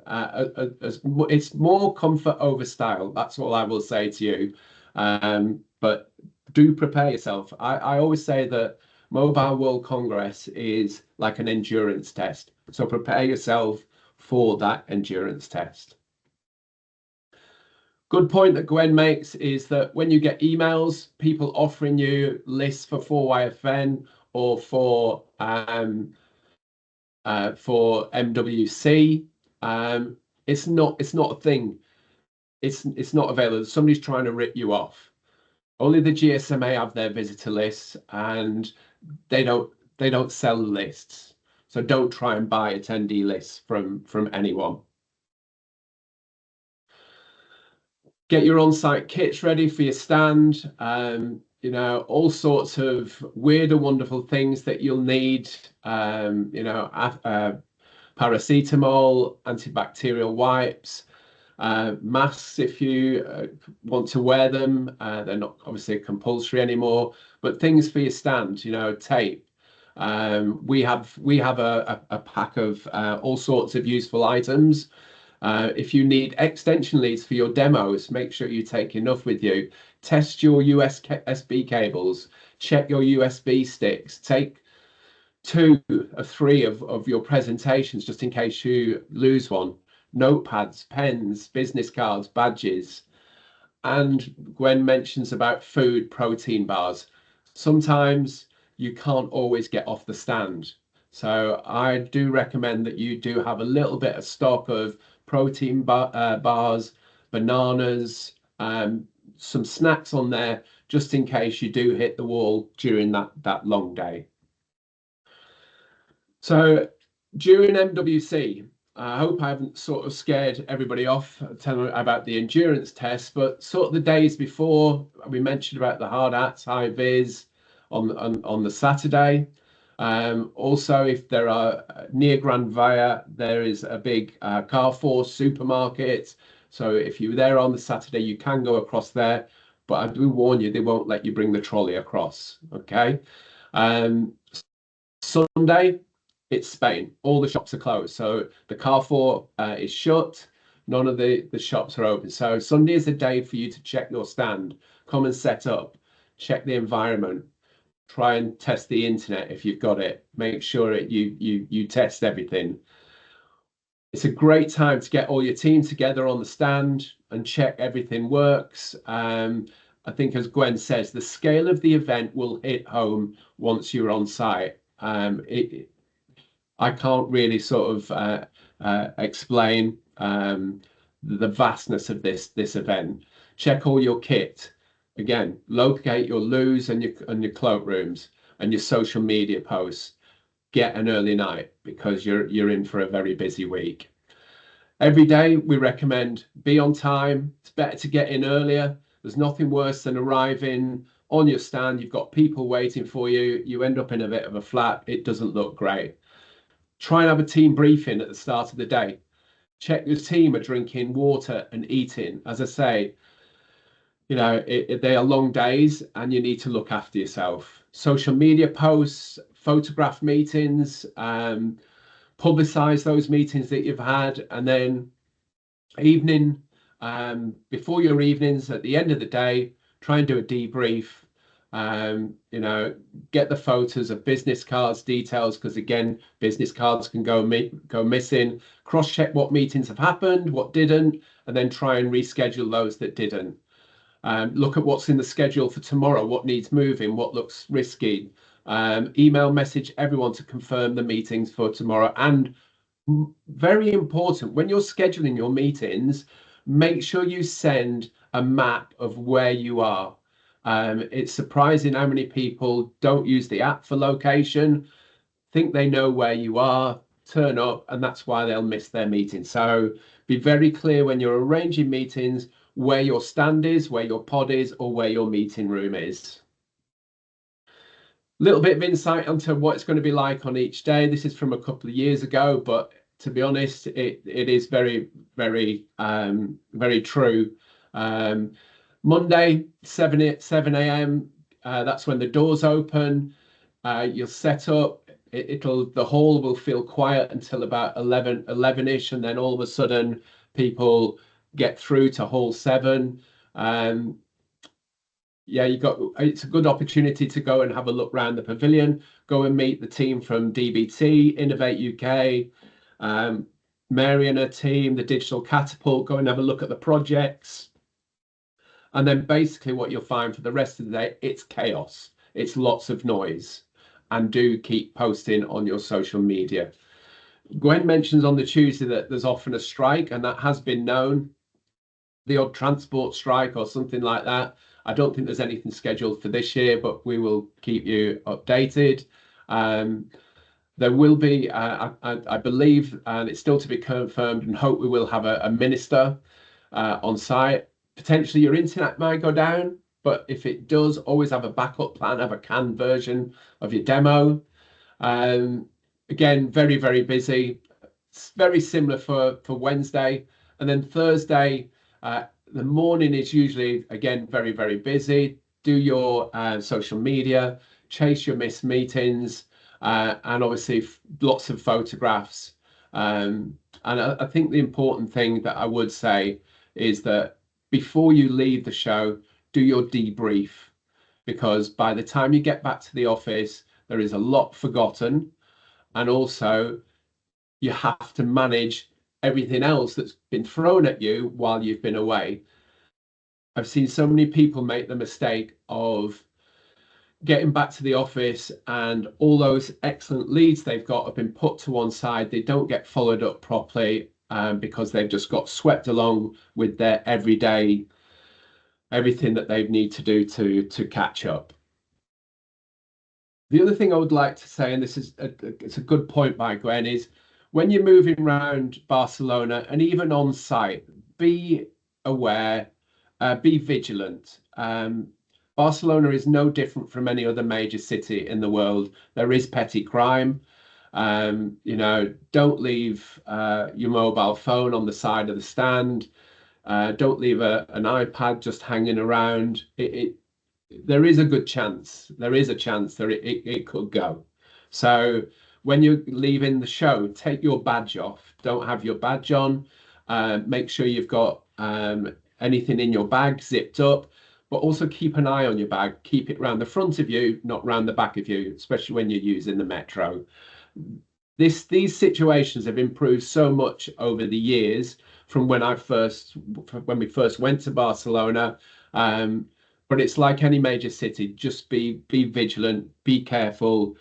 it's more comfort over style. That's all I will say to you. But do prepare yourself. I always say that Mobile World Congress is like an endurance test. So prepare yourself for that endurance test. Good point that Gwen makes is that when you get emails, people offering you lists for 4YFN or for MWC, it's not a thing. It's not available. Somebody's trying to rip you off. Only the GSMA have their visitor lists, and they don't sell lists. So don't try and buy attendee lists from anyone. Get your on-site kits ready for your stand. You know, all sorts of weird and wonderful things that you'll need. You know, paracetamol, antibacterial wipes, masks if you want to wear them. They're not obviously compulsory anymore, but things for your stand, you know, tape. We have a pack of all sorts of useful items. If you need extension leads for your demos, make sure you take enough with you. Test your USB cables, check your USB sticks, take 2 or 3 of your presentations just in case you lose one. Notepads, pens, business cards, badges. And Gwen mentions about food, protein bars. Sometimes you can't always get off the stand. So I do recommend that you do have a little bit of stock of protein bars, bananas, some snacks on there, just in case you do hit the wall during that long day. So during MWC, I hope I haven't sort of scared everybody off telling about the endurance test, but sort of the days before, we mentioned about the hard hats, high vis on the Saturday. Also, if there are near Grand Via, there is a big Carrefour supermarket. So if you're there on the Saturday, you can go across there. But I do warn you, they won't let you bring the trolley across. Okay. Sunday, it's Spain. All the shops are closed. So the Carrefour is shut. None of the shops are open. So Sunday is a day for you to check your stand, come and set up, check the environment. try and test the internet if you've got it. Make sure you test everything. It's a great time to get all your team together on the stand and check everything works. I think, as Gwen says, the scale of the event will hit home once you're on site. I can't really sort of explain the vastness of this event. Check all your kit. Again, locate your loos and your cloakrooms and your social media posts. Get an early night because you're in for a very busy week. Every day we recommend be on time. It's better to get in earlier. There's nothing worse than arriving on your stand. You've got people waiting for you. You end up in a bit of a flat. It doesn't look great. Try and have a team briefing at the start of the day. Check your team are drinking water and eating. As I say, you know, they are long days and you need to look after yourself. Social media posts, photograph meetings, publicize those meetings that you've had, and then evening, before your evenings, at the end of the day, try and do a debrief. You know, get the photos of business cards, details, because again, business cards can go missing. Cross-check what meetings have happened, what didn't, and then try and reschedule those that didn't. Look at what's in the schedule for tomorrow, what needs moving, what looks risky. Email message everyone to confirm the meetings for tomorrow. And very important, when you're scheduling your meetings, make sure you send a map of where you are. It's surprising how many people don't use the app for location, think they know where you are, turn up, and that's why they'll miss their meeting. So be very clear when you're arranging meetings where your stand is, where your pod is, or where your meeting room is. Little bit of insight onto what it's going to be like on each day. This is from a couple of years ago, but to be honest, it is very, very, very true. Monday, 7 a.m. That's when the doors open. You'll set up. The hall will feel quiet until about 11-ish, and then all of a sudden people get through to hall 7. Yeah, it's a good opportunity to go and have a look around the pavilion, go and meet the team from DBT, Innovate UK, Mary and her team, the Digital Catapult, go and have a look at the projects. And then basically what you'll find for the rest of the day, it's chaos. It's lots of noise. And do keep posting on your social media. Gwen mentions on the Tuesday that there's often a strike, and that has been known. The odd transport strike or something like that. I don't think there's anything scheduled for this year, but we will keep you updated. There will be, I believe, and it's still to be confirmed, and hope we will have a minister on site. Potentially your internet might go down, but if it does, always have a backup plan, have a canned version of your demo. Again, very, very busy. It's very similar for Wednesday. And then Thursday, the morning is usually, again, very, very busy. Do your social media, chase your missed meetings, and obviously lots of photographs. And I think the important thing that I would say is that before you leave the show, do your debrief, because by the time you get back to the office, there is a lot forgotten. And also you have to manage everything else that's been thrown at you while you've been away. I've seen so many people make the mistake of getting back to the office and all those excellent leads they've got have been put to one side. They don't get followed up properly because they've just got swept along with their everyday, everything that they need to do to catch up. The other thing I would like to say, and this is it's a good point by Gwen, is when you're moving around Barcelona and even on site, be aware, be vigilant. Barcelona is no different from any other major city in the world. There is petty crime. You know, don't leave your mobile phone on the side of the stand. Don't leave an iPad just hanging around. There is a good chance. There is a chance that it could go. So when you're leaving the show, take your badge off. Don't have your badge on. Make sure you've got anything in your bag zipped up. but also keep an eye on your bag. Keep it round the front of you, not round the back of you, especially when you're using the metro. These situations have improved so much over the years from when we first went to Barcelona. But it's like any major city, just be vigilant, be careful.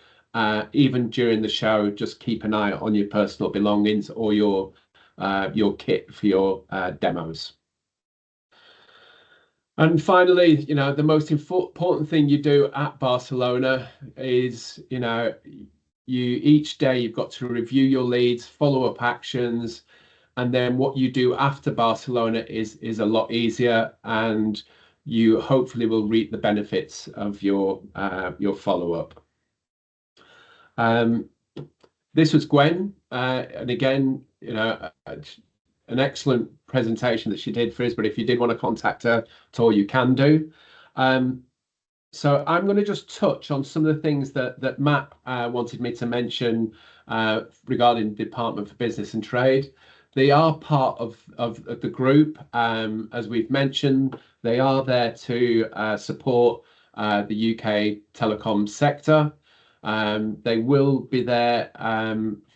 Even during the show, just keep an eye on your personal belongings or your kit for your demos. And finally, the most important thing you do at Barcelona is, each day you've got to review your leads, follow up actions, and then what you do after Barcelona is a lot easier, and you hopefully will reap the benefits of your follow up. This was Gwen, and again, an excellent presentation that she did for us. But if you did want to contact her at all, you can do. So I'm going to just touch on some of the things that Matt wanted me to mention regarding the Department for Business and Trade. They are part of the group. As we've mentioned, they are there to support the UK telecom sector. They will be there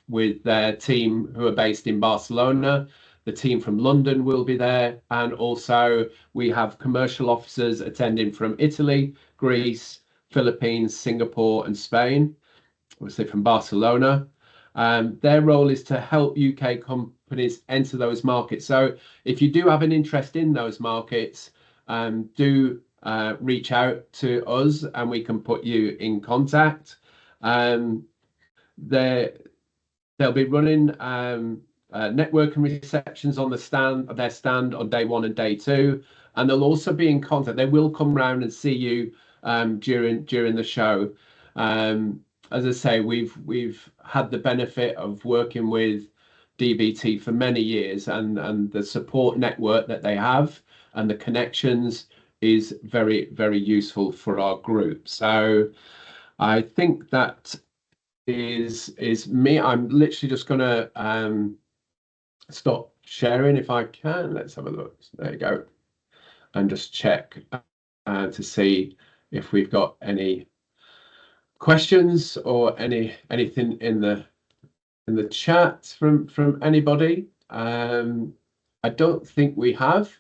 with their team who are based in Barcelona. The team from London will be there, and also we have commercial officers attending from Italy, Greece, Philippines, Singapore, and Spain, obviously from Barcelona. Their role is to help UK companies enter those markets. So if you do have an interest in those markets, do reach out to us and we can put you in contact. They'll be running networking receptions on their stand on day 1 and day 2, and they'll also be in contact. They will come round and see you during the show. As I say, we've had the benefit of working with DBT for many years, and the support network that they have and the connections is very, very useful for our group. So I think that is me. I'm literally just gonna stop sharing if I can. Let's have a look. There you go. And just check to see if we've got any questions or anything in the chat from anybody. I don't think we have.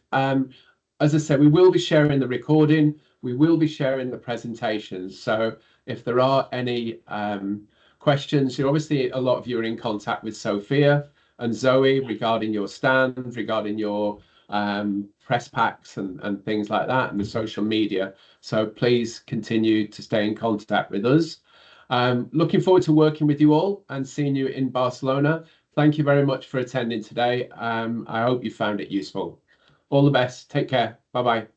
As I said, we will be sharing the recording. We will be sharing the presentations. So if there are any questions, obviously a lot of you are in contact with Sophia and Zoe regarding your stand, regarding your press packs and things like that, and the social media. So please continue to stay in contact with us. Looking forward to working with you all and seeing you in Barcelona. Thank you very much for attending today. I hope you found it useful. All the best. Take care. Bye-bye.